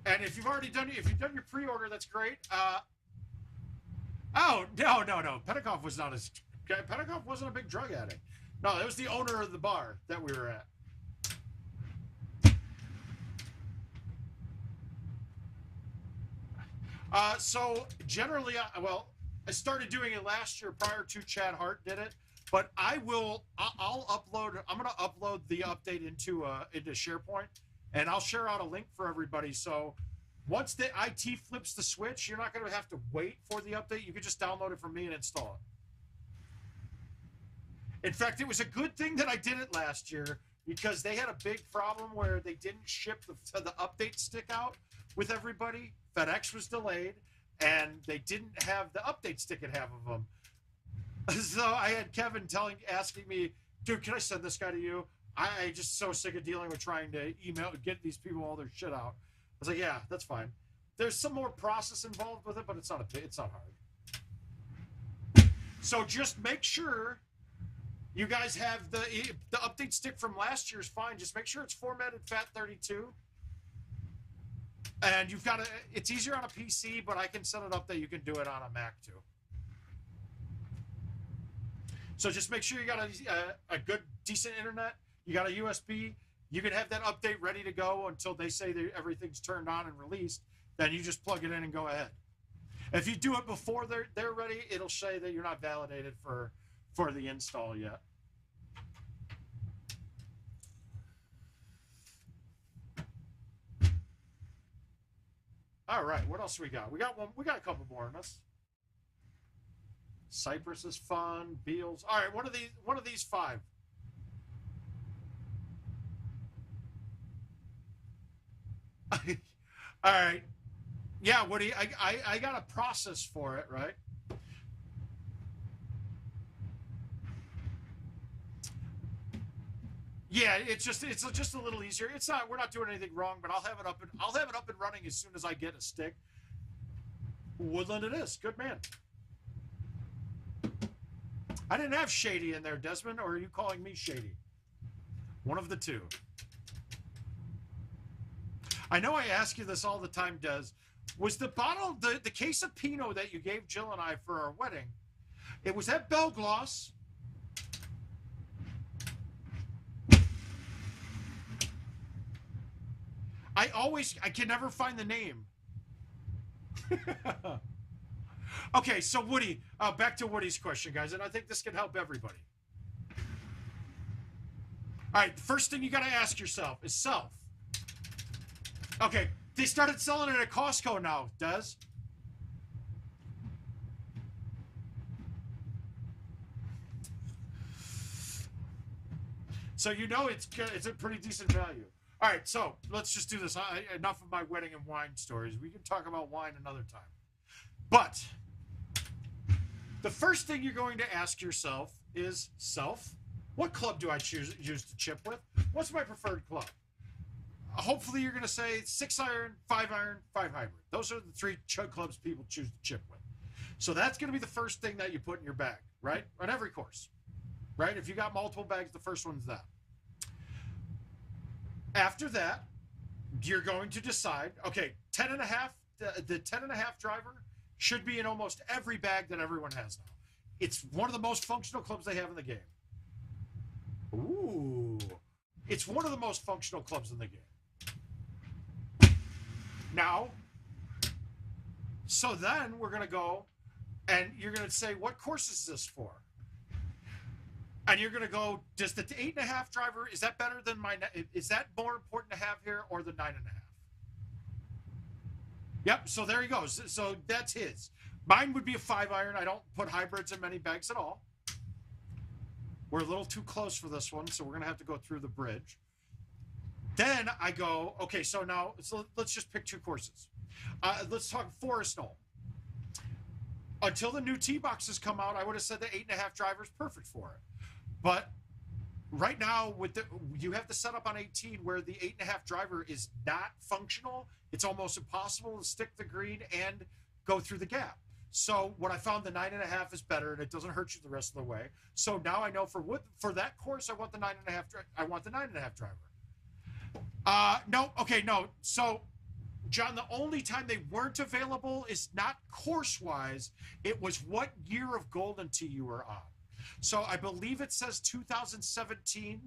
S2: And if you've already done your pre-order, that's great. Oh no. Pentecost was not Pentecost wasn't a big drug addict. No, it was the owner of the bar that we were at. So generally, well, I started doing it last year prior to Chad Hart did it, but I'll upload. I'm going to upload the update into SharePoint, and I'll share out a link for everybody. So once the IT flips the switch, you're not going to have to wait for the update. You can just download it from me and install it. In fact, it was a good thing that I did it last year because they had a big problem where they didn't ship the update stick out with everybody. FedEx was delayed, and they didn't have the update stick at half of them. So I had Kevin asking me, dude, can I send this guy to you? I just so sick of dealing with trying to get these people all their shit out. I was like, yeah, that's fine. There's some more process involved with it, but it's not hard. So just make sure you guys have the update stick from last year's fine. Just make sure it's formatted FAT32. And you've got it's easier on a PC, but I can set it up that you can do it on a Mac too. So just make sure you got a good, decent internet. You got a USB. You can have that update ready to go until they say that everything's turned on and released. Then you just plug it in and go ahead. If you do it before they're ready, it'll say that you're not validated for the install yet. All right, what else we got? We got a couple more on us. Cypress is fun. Beals. All right, one of these five. All right. Yeah, Woody, I got a process for it, right? Yeah, it's just a little easier. We're not doing anything wrong, but I'll have it up and running as soon as I get a stick. Woodland it is. Good man. I didn't have Shady in there, Desmond, or are you calling me Shady? One of the two. I know I ask you this all the time, Des. Was the bottle, the case of Pinot that you gave Jill and I for our wedding, was that Bell Gloss? I can never find the name. Okay, so Woody, back to Woody's question, guys, and I think this can help everybody. All right, the first thing you got to ask yourself is self. Okay, they started selling it at Costco now, Des. So you know it's a pretty decent value. All right, so let's just do this. Enough of my wedding and wine stories. We can talk about wine another time. But the first thing you're going to ask yourself is, self, what club do I use to chip with? What's my preferred club? Hopefully you're going to say 6-iron, 5-iron, 5-hybrid. Those are the three clubs people choose to chip with. So that's going to be the first thing that you put in your bag, right? On every course, right? If you got multiple bags, the first one's that. After that, you're going to decide, okay, 10.5, the 10.5 driver should be in almost every bag that everyone has now. It's one of the most functional clubs they have in the game. Ooh. It's one of the most functional clubs in the game. Now, so then we're going to go and you're going to say, what course is this for? And you're going to go, does the 8.5 driver, is that better than is that more important to have here or the 9.5? Yep, so there he goes. So that's his. Mine would be a 5-iron. I don't put hybrids in many bags at all. We're a little too close for this one, so we're going to have to go through the bridge. Then I go, okay, so now let's just pick two courses. Let's talk Forest Knoll. Until the new tee boxes come out, I would have said the 8.5 driver is perfect for it. But right now with you have the setup on 18 where the 8.5 driver is not functional. It's almost impossible to stick the green and go through the gap. So what I found, the 9.5 is better, and it doesn't hurt you the rest of the way. So now I know for that course, I want the 9.5. I want the 9.5 driver. No, okay, no. So, John, the only time they weren't available is not course-wise. It was what year of Golden Tee you were on. So I believe it says 2017.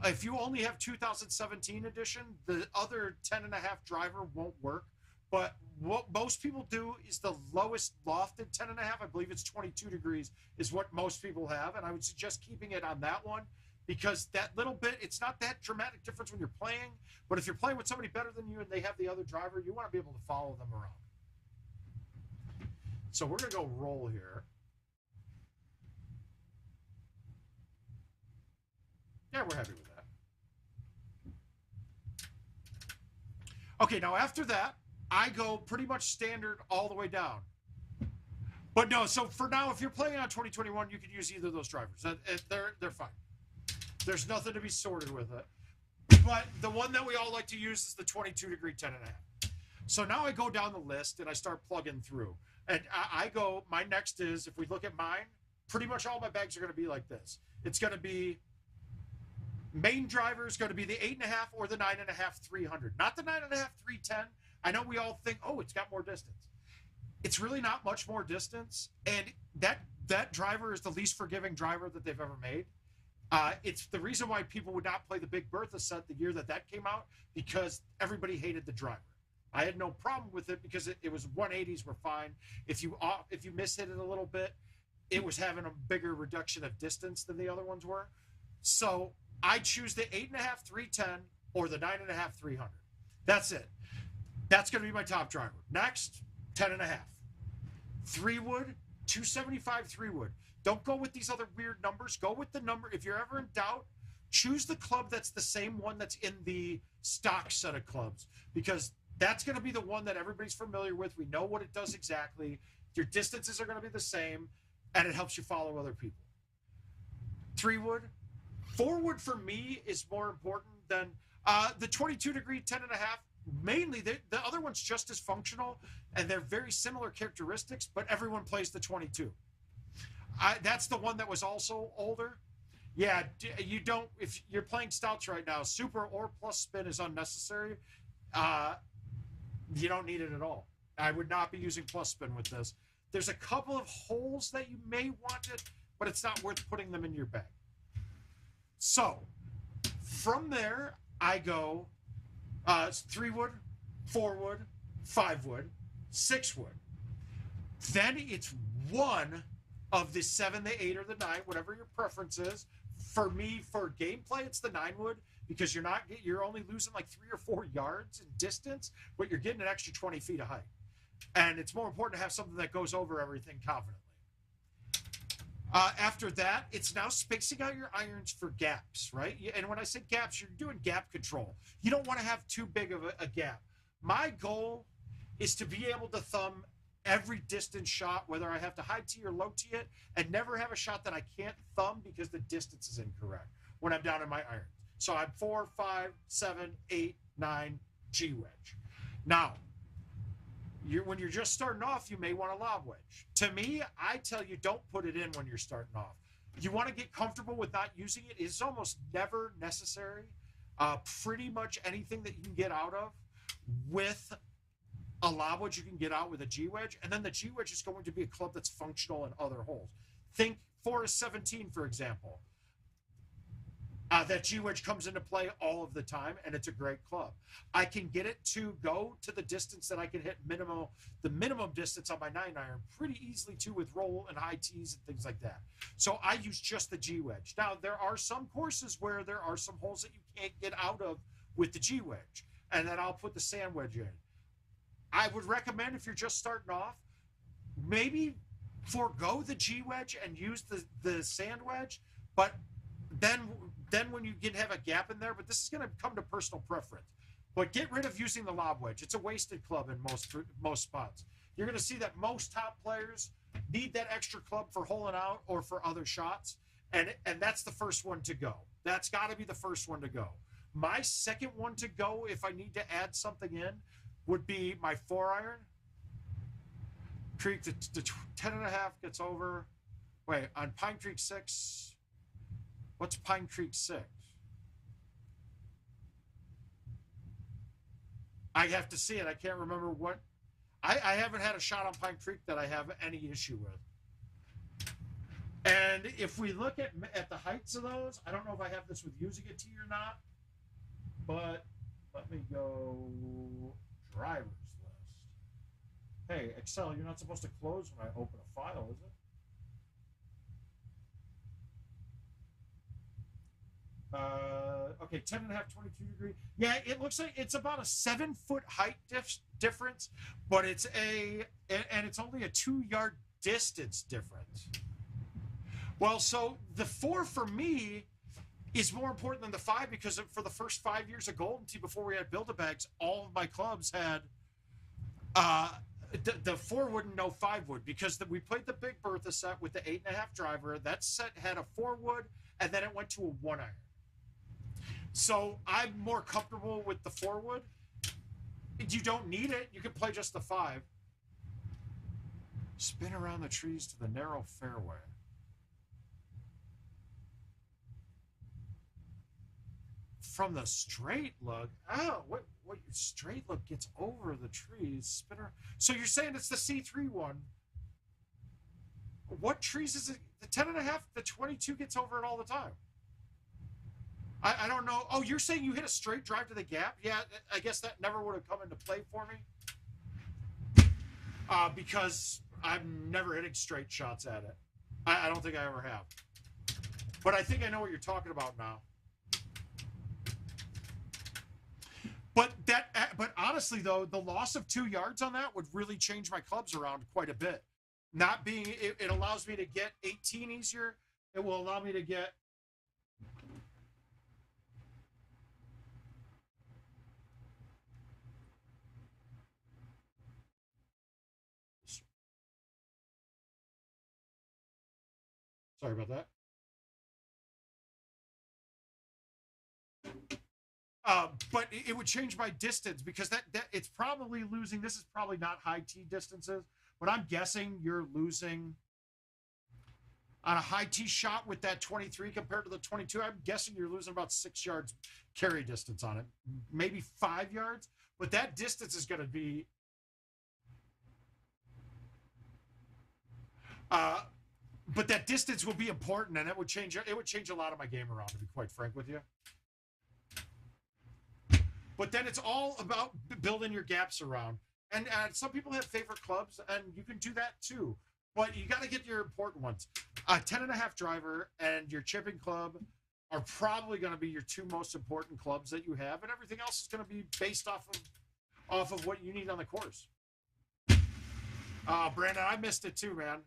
S2: If you only have 2017 edition, the other 10.5 driver won't work. But what most people do is the lowest lofted 10.5, I believe it's 22 degrees, is what most people have. And I would suggest keeping it on that one because that little bit, it's not that dramatic difference when you're playing. But if you're playing with somebody better than you and they have the other driver, you want to be able to follow them around. So we're going to go roll here. Yeah, we're happy with that. Okay, now after that, I go pretty much standard all the way down. But no, so for now, if you're playing on 2021, you can use either of those drivers. They're fine. There's nothing to be sorted with it. But the one that we all like to use is the 22 degree 10.5. So now I go down the list and I start plugging through. And I go, my next is, if we look at mine, pretty much all my bags are going to be like this. It's going to be, main driver is going to be the 8.5 or the 9.5 300. Not the 9.5 310. I know we all think, oh, it's got more distance. It's really not much more distance. And that driver is the least forgiving driver that they've ever made. It's the reason why people would not play the Big Bertha set the year that came out, because everybody hated the driver. I had no problem with it because it was 180s were fine. If you mishit it a little bit, it was having a bigger reduction of distance than the other ones were. So I choose the 8.5 310 or the 9.5 300. That's it. That's going to be my top driver. Next, 10.5. 3-wood, 275 3-wood. Don't go with these other weird numbers. Go with the number. If you're ever in doubt, choose the club that's the same one that's in the stock set of clubs, because that's going to be the one that everybody's familiar with. We know what it does exactly. Your distances are going to be the same, and it helps you follow other people. 3-wood. 4-wood for me is more important than the 22 degree 10.5. Mainly, the other one's just as functional, and they're very similar characteristics, but everyone plays the 22. That's the one that was also older. Yeah, you don't, if you're playing stouts right now, super or plus spin is unnecessary. You don't need it at all. I would not be using plus spin with this. There's a couple of holes that you may want it, but it's not worth putting them in your bag. So, from there, I go 3-wood, 4-wood, 5-wood, 6-wood. Then it's one of the 7, the 8, or the 9, whatever your preference is. For me, for gameplay, it's the 9-wood, because you're only losing like 3 or 4 yards in distance, but you're getting an extra 20 feet of height. And it's more important to have something that goes over everything confidently. After that, it's now spacing out your irons for gaps, right? And when I say gaps, you're doing gap control. You don't want to have too big of a gap. My goal is to be able to thumb every distance shot, whether I have to high tee or low tee it, and never have a shot that I can't thumb because the distance is incorrect when I'm down in my irons. So I'm 4, 5, 7, 8, 9, G wedge. Now, when you're just starting off, you may want a lob wedge. To me, I tell you, don't put it in when you're starting off. You want to get comfortable with not using it. It's almost never necessary. Pretty much anything that you can get out of with a lob wedge, you can get out with a G wedge. And then the G wedge is going to be a club that's functional in other holes. Think Forest 17, for example. That G wedge comes into play all of the time, and it's a great club. I can get it to go to the distance that I can hit the minimum distance on my 9-iron pretty easily too, with roll and high tees and things like that. So I use just the G wedge. Now, there are some courses where there are some holes that you can't get out of with the G wedge, and then I'll put the sand wedge in. I would recommend, if you're just starting off, maybe forego the G wedge and use the sand wedge, but then when you have a gap in there, but this is going to come to personal preference. But get rid of using the lob wedge. It's a wasted club in most spots. You're going to see that most top players need that extra club for holing out or for other shots, And that's the first one to go. That's got to be the first one to go. My second one to go, if I need to add something in, would be my 4-iron. Creek, the 10.5 gets over. Wait, on Pine Creek 6, what's Pine Creek 6? I have to see it. I can't remember what. I haven't had a shot on Pine Creek that I have any issue with. And if we look at the heights of those, I don't know if I have this with using a T or not, but let me go drivers list. Hey, Excel, you're not supposed to close when I open a file, is it? Okay, 10.5, 22 degree. Yeah, it looks like it's about a 7-foot height difference, but it's it's only a 2-yard distance difference. Well, so the 4 for me is more important than the 5 because for the first 5 years of Golden Tee, before we had Build-A-Bags, all of my clubs had the 4 wood, no 5 wood, because we played the Big Bertha set with the 8.5 driver. That set had a 4 wood, and then it went to a 1-iron. So I'm more comfortable with the 4 wood. You don't need it. You can play just the 5. Spin around the trees to the narrow fairway. From the straight look, what straight look gets over the trees? Spinner. So you're saying it's the C3 one? What trees is it? The 10.5, the 22 gets over it all the time. I don't know. Oh, you're saying you hit a straight drive to the gap? Yeah, I guess that never would have come into play for me. Because I'm never hitting straight shots at it. I don't think I ever have. But I think I know what you're talking about now. But honestly though, the loss of 2 yards on that would really change my clubs around quite a bit. Not being, it allows me to get 18 easier. It will allow me to get sorry about that. But it would change my distance because that it's probably losing. This is probably not high tee distances, but I'm guessing you're losing on a high tee shot with that 23 compared to the 22. I'm guessing you're losing about 6 yards carry distance on it, maybe 5 yards. But that distance is going to be but that distance will be important, and it would change a lot of my game around, to be quite frank with you. But then it's all about building your gaps around. And some people have favorite clubs, and you can do that too. But you got to get your important ones. 10.5 driver and your chipping club are probably going to be your 2 most important clubs that you have, and everything else is going to be based off of what you need on the course. Brandon, I missed it too, man.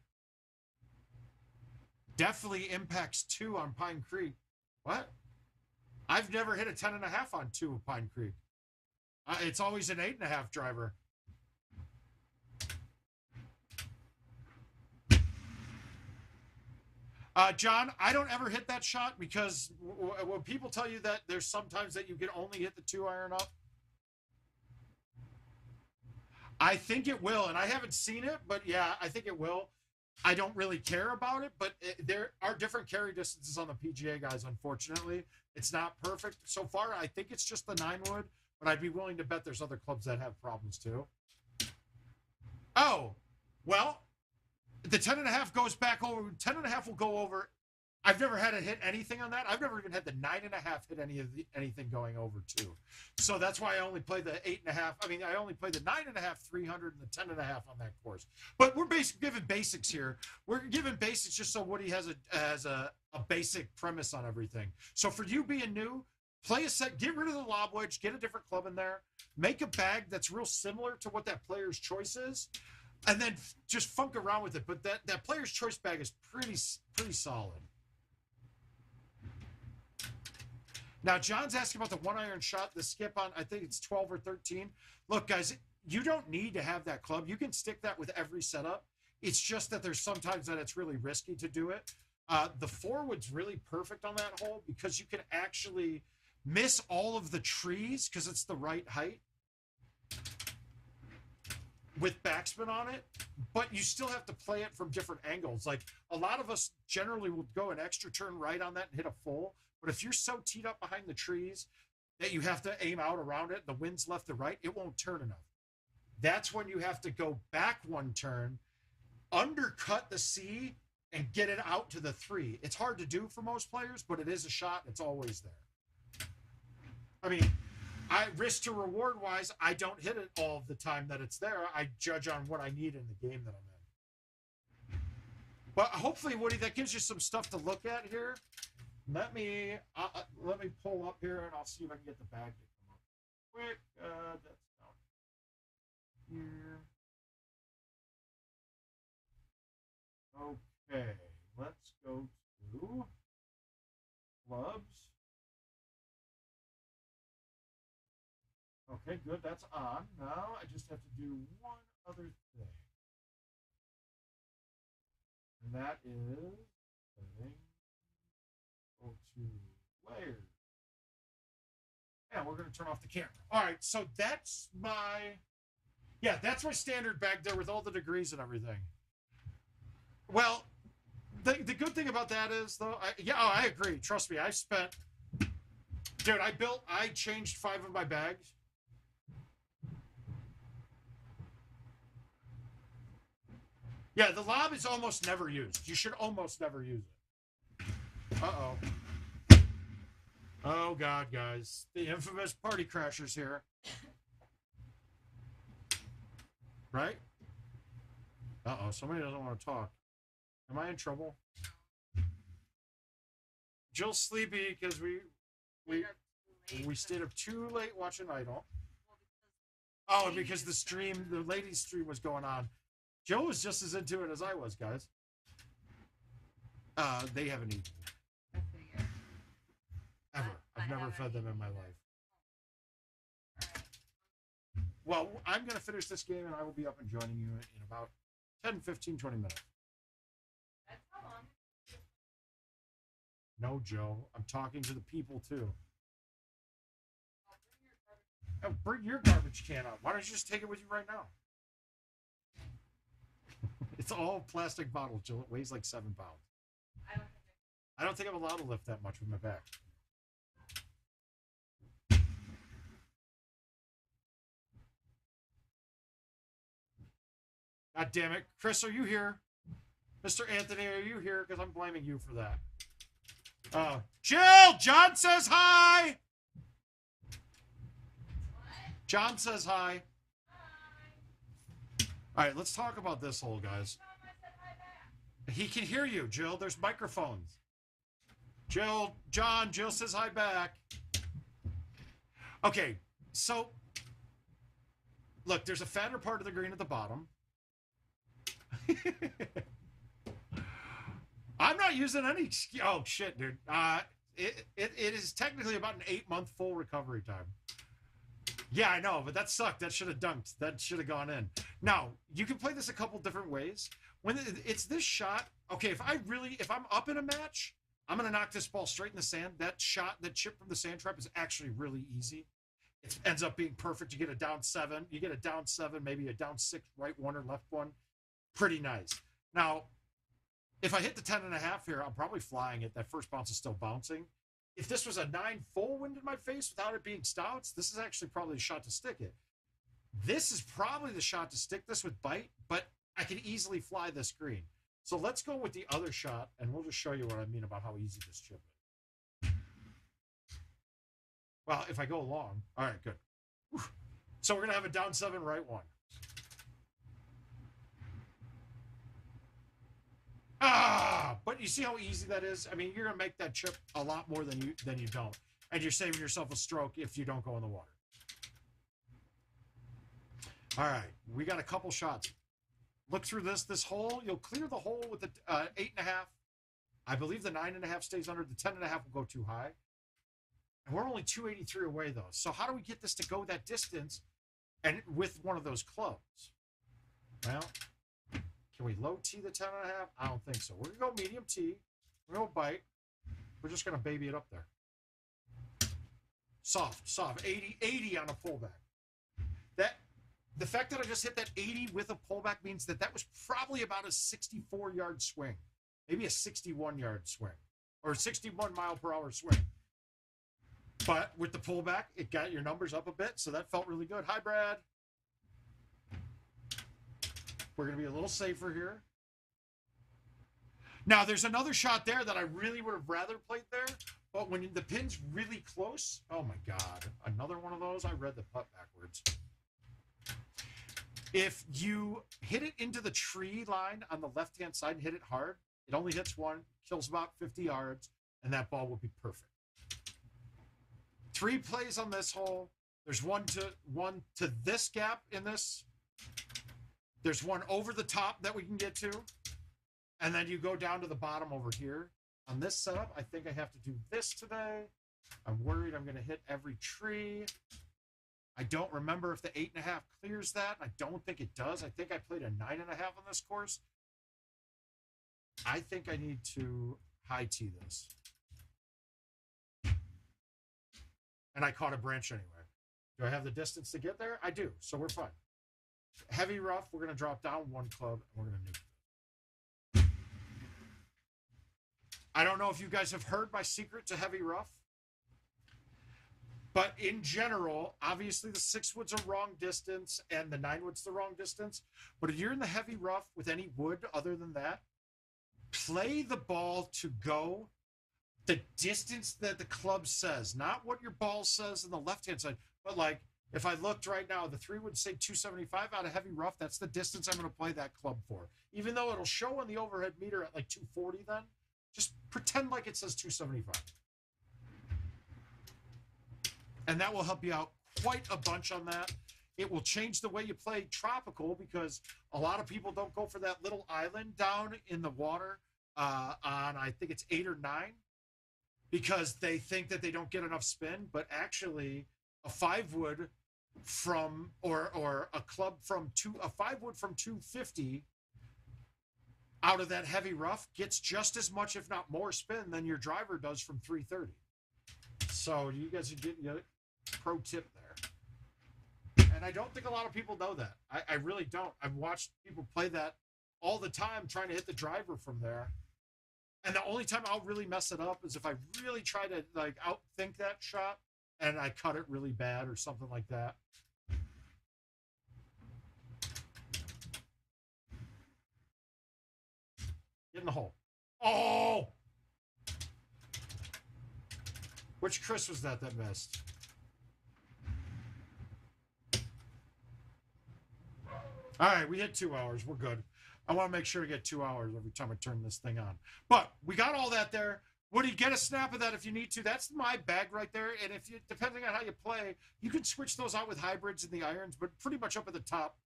S2: Definitely impacts 2 on Pine Creek. What? I've never hit a 10.5 on 2 of Pine Creek. It's always an 8.5 driver. John, I don't ever hit that shot because when people tell you that there's sometimes that you can only hit the 2-iron up, I think it will, and I haven't seen it, but yeah, I think it will. I don't really care about it, but there are different carry distances on the PGA, guys, unfortunately. It's not perfect. So far, I think it's just the 9-wood, but I'd be willing to bet there's other clubs that have problems too. Oh, well, the 10.5 goes back over. 10.5 will go over. I've never had it hit anything on that. I've never even had the 9.5 hit anything going over 2. So that's why I only play the 8.5. I mean, I only play the 9.5, 300, and the 10.5 on that course. But we're giving basics here. We're giving basics just so Woody has a basic premise on everything. So for you being new, play a set, get rid of the lob wedge, get a different club in there, make a bag that's real similar to what that player's choice is, and then just funk around with it. But that player's choice bag is pretty solid. Now, John's asking about the 1-iron shot, the skip on, I think it's 12 or 13. Look, guys, you don't need to have that club. You can stick that with every setup. It's just that there's sometimes that it's really risky to do it. The 4-wood's really perfect on that hole because you can actually miss all of the trees because it's the right height with backspin on it, but you still have to play it from different angles. Like a lot of us generally will go an extra turn right on that and hit a full, but if you're so teed up behind the trees that you have to aim out around it, the wind's left to right, it won't turn enough. That's when you have to go back one turn, undercut the C, and get it out to the 3. It's hard to do for most players, but it is a shot. It's always there. I mean, risk to reward wise, I don't hit it all of the time that it's there. I judge on what I need in the game that I'm in. But hopefully, Woody, that gives you some stuff to look at here. Let me pull up here and I'll see if I can get the bag to come up quick. That's down here. Okay, let's go to clubs. Okay, good. That's on. Now I just have to do one other thing. And that is setting. Go to layers. And we're going to turn off the camera. All right, so that's my standard bag there with all the degrees and everything. Well, the good thing about that is, though, I agree. Trust me, I changed 5 of my bags. Yeah, the lob is almost never used. You should almost never use it. Uh-oh. Oh, God, guys. The infamous party crashers here. Right? Uh-oh, somebody doesn't want to talk. Am I in trouble? Jill's sleepy because we stayed up too late watching Idol. Oh, because the ladies' stream was going on. Joe was just as into it as I was, guys. They haven't eaten. Ever. I've never fed them in my life. Well, I'm going to finish this game and I will be up and joining you in about 10, 15, 20 minutes.
S3: That's how long?
S2: No, Joe. I'm talking to the people, too. Oh, bring your garbage can up. Why don't you just take it with you right now? It's all plastic bottles, Jill. It weighs like 7 pounds. I don't think I'm allowed to lift that much with my back. God damn it. Chris, are you here? Mr. Anthony, are you here? Because I'm blaming you for that. Jill! John says hi!
S3: What?
S2: John says hi.
S3: Hi.
S2: All right, let's talk about this hole, guys. He can hear you, Jill. There's microphones. Jill says hi back. Okay, so look, there's a fatter part of the green at the bottom. I'm not using any. Oh shit, dude. It is technically about an 8-month full recovery time. Yeah, I know, but that sucked. That should have dunked. That should have gone in. Now, you can play this a couple different ways. When it's this shot, okay, if I'm up in a match, I'm going to knock this ball straight in the sand. That chip from the sand trap is actually really easy. It ends up being perfect. You get a down 7. You get a down 7, maybe a down 6, right one or left one. Pretty nice. Now, if I hit the 10.5 here, I'm probably flying it. That first bounce is still bouncing. If this was a 9 full wind in my face without it being stouts, this is actually probably a shot to stick it. This is probably the shot to stick this with bite, but I can easily fly this green. So let's go with the other shot, and we'll just show you what I mean about how easy this chip is. Well, if I go long. All right, good. Whew. So we're going to have a down 7, right 1. But you see how easy that is? I mean, you're going to make that chip a lot more than you don't. And you're saving yourself a stroke if you don't go in the water. All right, we got a couple shots. Look through this hole. You'll clear the hole with the 8.5. I believe the 9.5 stays under. The 10.5 will go too high. And we're only 283 away, though. So how do we get this to go that distance and with one of those clubs? Well, can we low T the 10.5? I don't think so. We're going to go medium T. No bite. We're just going to baby it up there. Soft. 80 on a pullback. The fact that I just hit that 80 with a pullback means that was probably about a 64-yard swing. Maybe a 61-yard swing. Or a 61 mile per hour swing. But with the pullback, it got your numbers up a bit, so that felt really good. Hi, Brad. We're going to be a little safer here. Now, there's another shot there that I really would have rather played there, but when the pin's really close, oh my God, another one of those. I read the putt backwards. If you hit it into the tree line on the left-hand side and hit it hard, it only hits one, kills about 50 yards, and that ball will be perfect. 3 plays on this hole. There's one to this gap in this. There's one over the top that we can get to. And then you go down to the bottom over here. On this setup, I think I have to do this today. I'm worried I'm going to hit every tree. I don't remember if the 8.5 clears that. I don't think it does. I think I played a 9.5 on this course. I think I need to high tee this. And I caught a branch anyway. Do I have the distance to get there? I do, so we're fine. Heavy rough, we're going to drop down 1 club, and we're going to nuke it. I don't know if you guys have heard my secret to heavy rough, but in general, obviously the 6-wood's a wrong distance, and the 9-wood's the wrong distance, but if you're in the heavy rough with any wood other than that, play the ball to go the distance that the club says, not what your ball says on the left-hand side, but like if I looked right now, the 3 would say 275 out of heavy rough. That's the distance I'm going to play that club for. Even though it'll show on the overhead meter at like 240 then, just pretend like it says 275. And that will help you out quite a bunch on that. It will change the way you play tropical because a lot of people don't go for that little island down in the water on, I think it's 8 or 9. Because they think that they don't get enough spin, but actually a 5-wood from or a club from a 5-wood from 250 out of that heavy rough gets just as much, if not more, spin than your driver does from 330. So you guys are getting a pro tip there. And I don't think a lot of people know that. I really don't. I've watched people play that all the time trying to hit the driver from there. And the only time I'll really mess it up is if I really try to like outthink that shot and I cut it really bad or something like that. Get in the hole. Oh! Which Chris was that missed? All right, we hit 2 hours. We're good. I want to make sure to get 2 hours every time I turn this thing on. But we got all that there. Woody, get a snap of that if you need to. That's my bag right there. And if you, depending on how you play, you can switch those out with hybrids and the irons, but pretty much up at the top,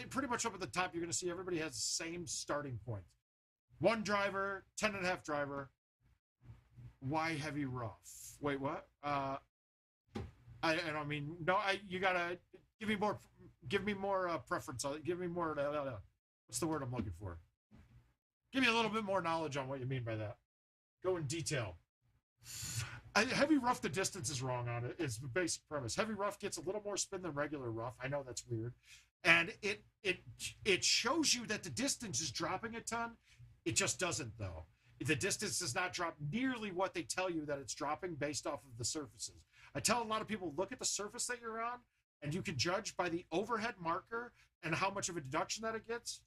S2: pretty much up at the top, you're going to see everybody has the same starting point. 1 driver, 10.5 driver. Why heavy rough? Wait, what? I don't mean, no, you got to give me more preference. Give me more, what's the word I'm looking for? Give me a little bit more knowledge on what you mean by that. Go in detail. Heavy rough, the distance is wrong on it. It's the basic premise. Heavy rough gets a little more spin than regular rough. I know that's weird. And it shows you that the distance is dropping a ton. It just doesn't, though. The distance does not drop nearly what they tell you that it's dropping based off of the surfaces. I tell a lot of people, look at the surface that you're on, and you can judge by the overhead marker and how much of a deduction that it gets.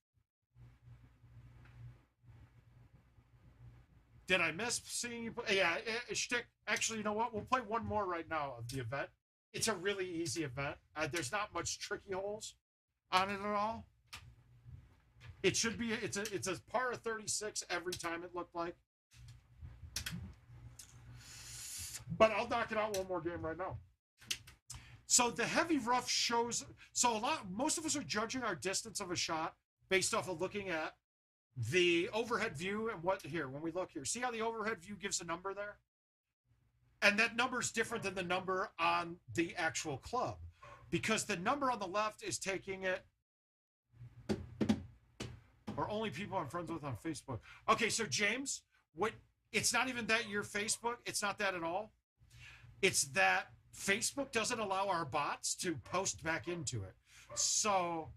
S2: Did I miss seeing you play? Yeah, shtick. Actually, you know what? We'll play one more right now of the event. It's a really easy event. There's not much tricky holes on it at all. It should be, it's a par of 36 every time, it looked like. But I'll knock it out one more game right now. So the heavy rough shows, most of us are judging our distance of a shot based off of looking at the overhead view and when we look here, see how the overhead view gives a number there? And that number is different than the number on the actual club because the number on the left is taking it Or only people I'm friends with on Facebook. Okay, so James, what? It's not even that your Facebook. It's not that at all. It's that Facebook doesn't allow our bots to post back into it. So,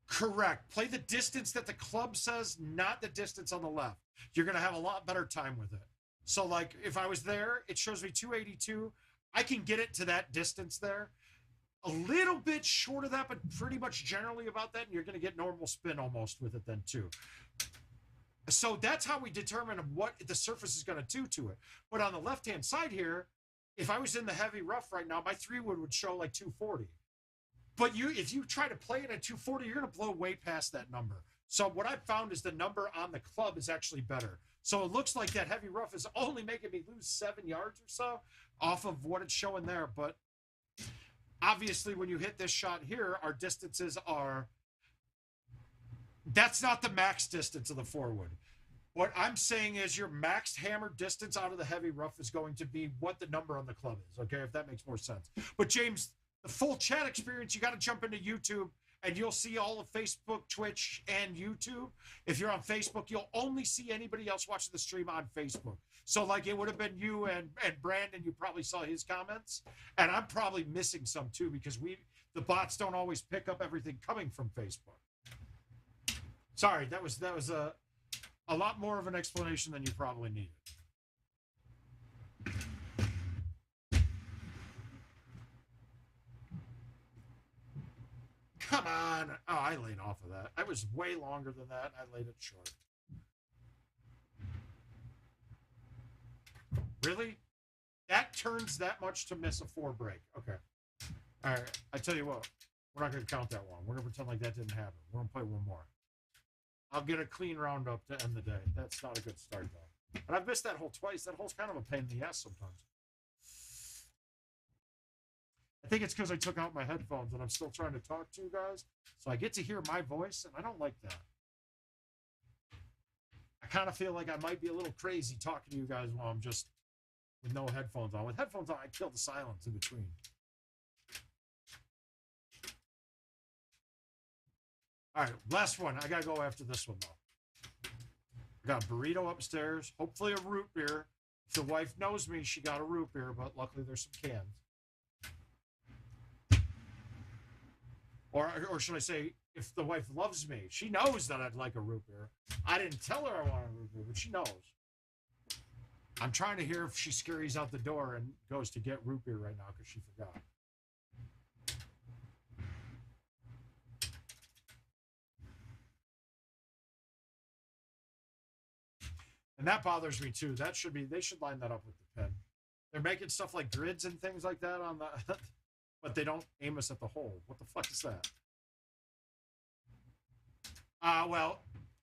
S2: correct. Play the distance that the club says, not the distance on the left. You're going to have a lot better time with it. So, like, if I was there, it shows me 282. I can get it to that distance there. A little bit short of that, but pretty much generally about that, and you're going to get normal spin almost with it then, too. So that's how we determine what the surface is going to do to it. But on the left-hand side here, if I was in the heavy rough right now, my 3-wood would show like 240. But if you try to play it at 240, you're going to blow way past that number. So what I've found is the number on the club is actually better. So it looks like that heavy rough is only making me lose 7 yards or so off of what it's showing there. But obviously, when you hit this shot here, our distances are... That's not the max distance of the 4-wood. What I'm saying is your max hammer distance out of the heavy rough is going to be what the number on the club is, okay, if that makes more sense. But, James, the full chat experience, you got to jump into YouTube, and you'll see all of Facebook, Twitch, and YouTube. If you're on Facebook, you'll only see anybody else watching the stream on Facebook. So, like, it would have been you and Brandon. You probably saw his comments. And I'm probably missing some, too, because the bots don't always pick up everything coming from Facebook. Sorry, that was a lot more of an explanation than you probably needed. Come on. Oh, I laid off of that. I was way longer than that. I laid it short. Really? That turns that much to miss a 4 break. Okay. All right. I tell you what. We're not going to count that one. We're going to pretend like that didn't happen. We're going to play one more. I'll get a clean roundup to end the day. That's not a good start, though. And I've missed that hole twice. That hole's kind of a pain in the ass sometimes. I think it's because I took out my headphones and I'm still trying to talk to you guys. So I get to hear my voice, and I don't like that. I kind of feel like I might be a little crazy talking to you guys while I'm just with no headphones on. With headphones on, I kill the silence in between. All right, last one. I got to go after this one, though. I got a burrito upstairs, hopefully a root beer. If the wife knows me, she got a root beer, but luckily there's some cans. Or should I say, if the wife loves me, she knows that I'd like a root beer. I didn't tell her I want a root beer, but she knows. I'm trying to hear if she scurries out the door and goes to get root beer right now because she forgot. And that bothers me too. They should line that up with the pin. They're making stuff like grids and things like that on the, but they don't aim us at the hole. What the fuck is that? Well,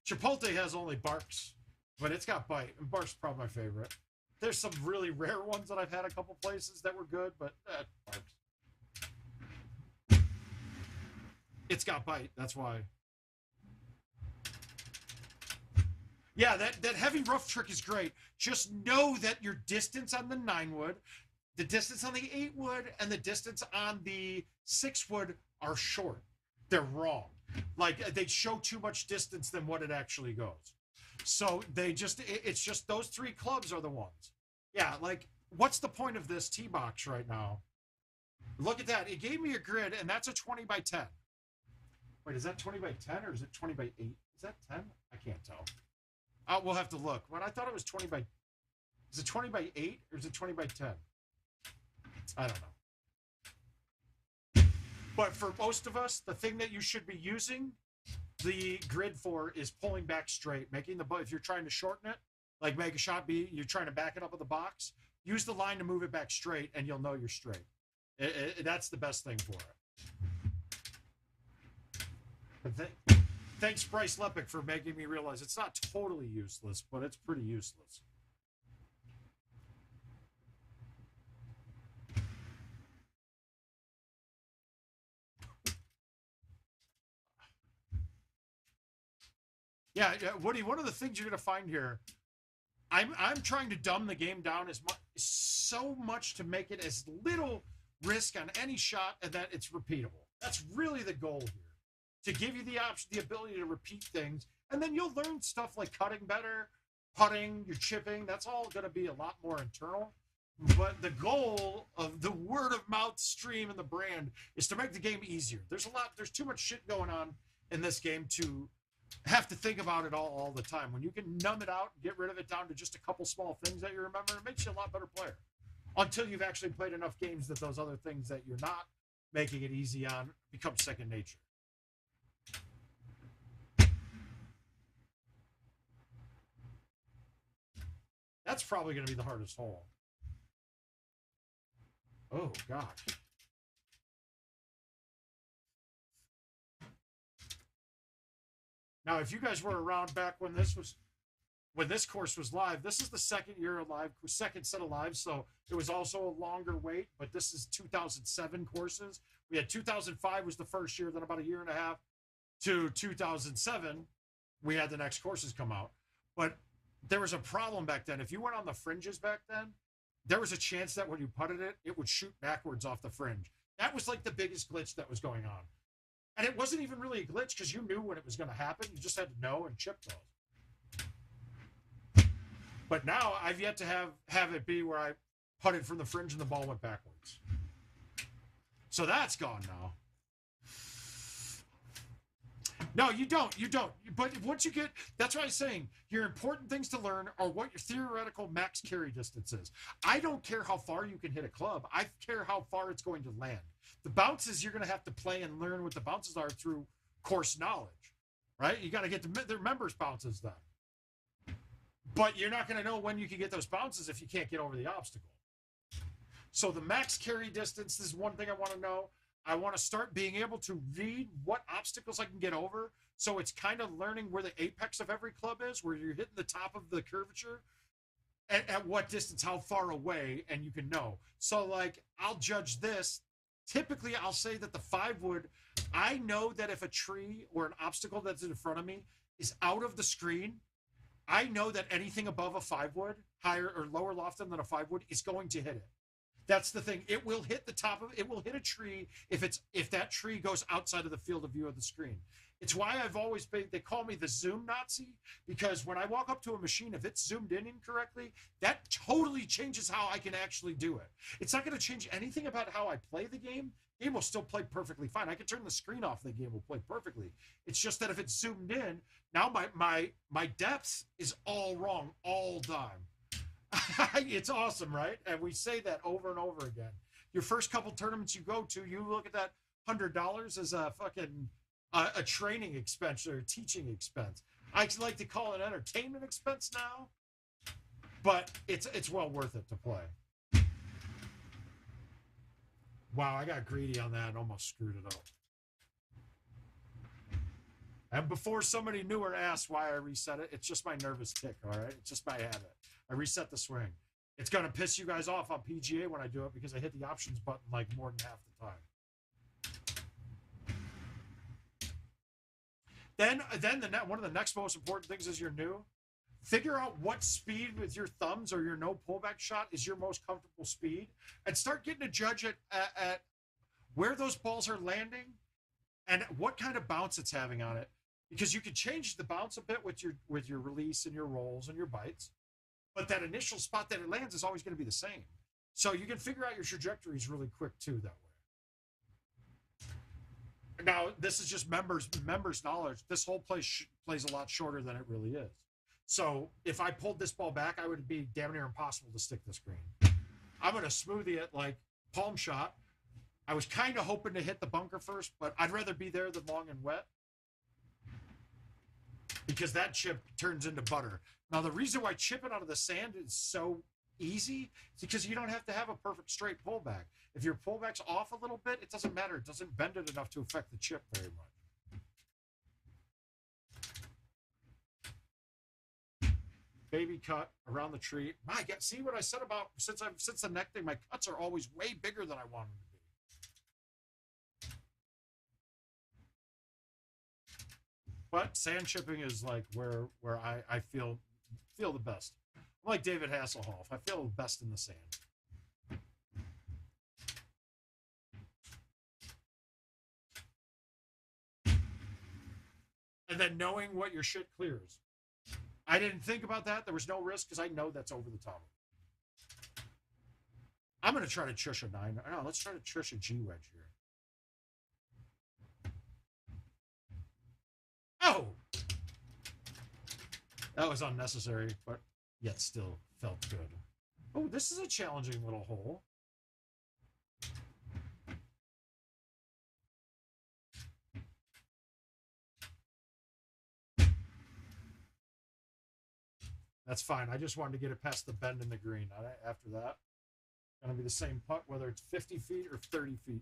S2: Chipotle has only Barks, but it's got bite, and Barks is probably my favorite. There's some really rare ones that I've had a couple places that were good, but Barks. It's got bite, that's why. Yeah, that heavy rough trick is great. Just know that your distance on the 9-wood, the distance on the 8-wood, and the distance on the 6-wood are short. They're wrong. Like, they show too much distance than what it actually goes. So it's just those 3 clubs are the ones. Yeah, like, what's the point of this tee box right now? Look at that. It gave me a grid, and that's a 20 by 10. Wait, is that 20 by 10 or is it 20 by 8? Is that 10? I can't tell. We'll have to look. But I thought it was 20 by... Is it 20 by 8 or is it 20 by 10? I don't know. But for most of us, the thing that you should be using the grid for is pulling back straight. Making the... If you're trying to shorten it, like make a shot B, you're trying to back it up with the box, use the line to move it back straight, and you'll know you're straight. That's the best thing for it. Thanks, Bryce Lepic, for making me realize it's not totally useless, but it's pretty useless. Yeah, Woody, one of the things you're going to find here, I'm trying to dumb the game down so much to make it as little risk on any shot and that it's repeatable. That's really the goal here. To give you the option, the ability to repeat things And then you'll learn stuff like cutting better, putting, your chipping. That's all going to be a lot more internal. But the goal of the word of mouth stream and the brand is to make the game easier. There's too much shit going on in this game to have to think about it all the time. When you can numb it out and get rid of it down to just a couple small things that you remember, it makes you a lot better player. Until you've actually played enough games that those other things that you're not making it easy on become second nature. That's probably going to be the hardest hole. Oh, God. Now, if you guys were around back when this course was live, this is the second set of lives, so it was also a longer wait, but this is 2007 courses. We had 2005 was the first year, then about a year and a half to 2007, we had the next courses come out. But there was a problem back then. If you went on the fringes back then, there was a chance that when you putted it, it would shoot backwards off the fringe. That was like the biggest glitch that was going on. And it wasn't even really a glitch because you knew when it was going to happen. You just had to know and chip those. But now I've yet to have it be where I putted from the fringe and the ball went backwards. So that's gone now. No, you don't. But once you get, that's what I'm saying. Your important things to learn are what your theoretical max carry distance is. I don't care how far you can hit a club. I care how far it's going to land. The bounces, you're going to have to play and learn what the bounces are through course knowledge, right? You got to get the members' bounces done. But you're not going to know when you can get those bounces if you can't get over the obstacle. So the max carry distance is one thing I want to know. I want to start being able to read what obstacles I can get over. So it's kind of learning where the apex of every club is, where you're hitting the top of the curvature, at what distance, how far away, and you can know. So like, I'll judge this. Typically, I'll say that the 5-wood, I know that if a tree or an obstacle that's in front of me is out of the screen, I know that anything above a 5-wood, higher or lower lofted than a 5-wood, is going to hit it. That's the thing. It will hit the top of it. It will hit a tree if that tree goes outside of the field of view of the screen. It's why I've always been, they call me the zoom Nazi, because when I walk up to a machine, if it's zoomed in incorrectly, that totally changes how I can actually do it. It's not going to change anything about how I play the game. The game will still play perfectly fine. I can turn the screen off. The game will play perfectly. It's just that if it's zoomed in, now my depth is all wrong all the time. It's awesome, right? And we say that over and over again. Your first couple tournaments you go to, you look at that $100 as a fucking a training expense or a teaching expense. I like to call it entertainment expense now, but it's well worth it to play. Wow, I got greedy on that and almost screwed it up. And before somebody knew or asked why I reset it, it's just my nervous tick, all right? It's just my habit. I reset the swing. It's going to piss you guys off on PGA when I do it because I hit the options button like more than half the time. Then one of the next most important things is you're new. Figure out what speed with your thumbs or your no pullback shot is your most comfortable speed, and start getting a judge at where those balls are landing and what kind of bounce it's having on it. Because you can change the bounce a bit with your release and your rolls and your bites. But that initial spot that it lands is always going to be the same. So you can figure out your trajectories really quick too that way. Now, this is just members' knowledge. This whole plays a lot shorter than it really is. So if I pulled this ball back, I would be damn near impossible to stick this green. I'm going to smoothie it like palm shot. I was kind of hoping to hit the bunker first, but I'd rather be there than long and wet, because that chip turns into butter. Now, the reason why chipping out of the sand is so easy is because you don't have to have a perfect straight pullback. If your pullback's off a little bit, it doesn't matter. It doesn't bend it enough to affect the chip very much. Baby cut around the tree. My God, see what I said about since the neck thing, my cuts are always way bigger than I want them to be. But sand chipping is like where I feel the best. I'm like David Hasselhoff. I feel the best in the sand. and then knowing what your shit clears. I didn't think about that. There was no risk because I know that's over the top. I'm going to try to trish a 9. No, let's try to trish a G wedge here. Oh! That was unnecessary, but yet still felt good. Oh, this is a challenging little hole. That's fine. I just wanted to get it past the bend in the green. After that, going to be the same putt, whether it's 50 feet or 30 feet.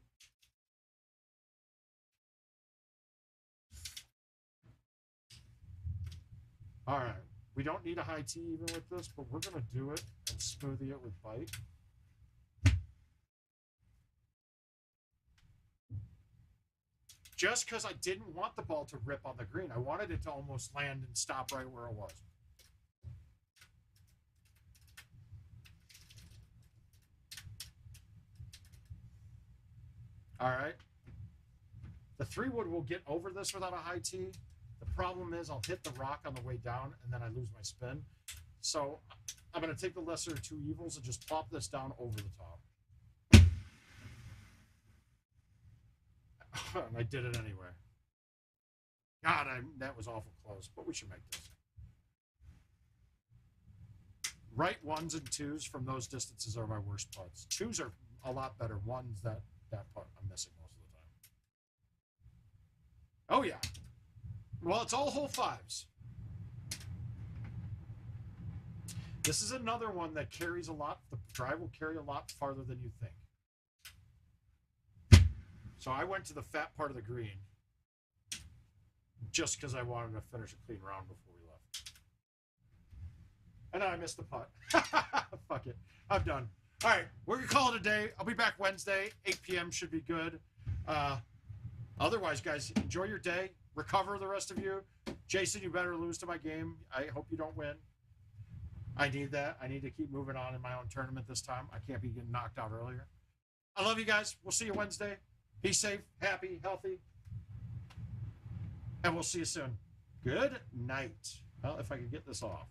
S2: All right. We don't need a high tee even with this, but we're going to do it and smoothie it with bite. Just because I didn't want the ball to rip on the green. I wanted it to almost land and stop right where it was. All right. The 3-wood will get over this without a high tee. The problem is I'll hit the rock on the way down and then I lose my spin. So I'm going to take the lesser of two evils and just plop this down over the top. And I did it anyway. God, that was awful close, but we should make this. Right 1s and 2s from those distances are my worst putts. 2s are a lot better. 1s, that putt I'm missing most of the time. Oh, yeah. Well, it's all hole 5s. This is another one that carries a lot. The drive will carry a lot farther than you think. So I went to the fat part of the green just because I wanted to finish a clean round before we left. And then I missed the putt. Fuck it. I'm done. All right, we're going to call it a day. I'll be back Wednesday. 8 p.m. should be good. Otherwise, guys, enjoy your day. Recover, the rest of you. Jason, you better lose to my game. I hope you don't win. I need that. I need to keep moving on in my own tournament this time. I can't be getting knocked out earlier. I love you guys. We'll see you Wednesday. Be safe, happy, healthy. And we'll see you soon. Good night. Well, if I could get this off.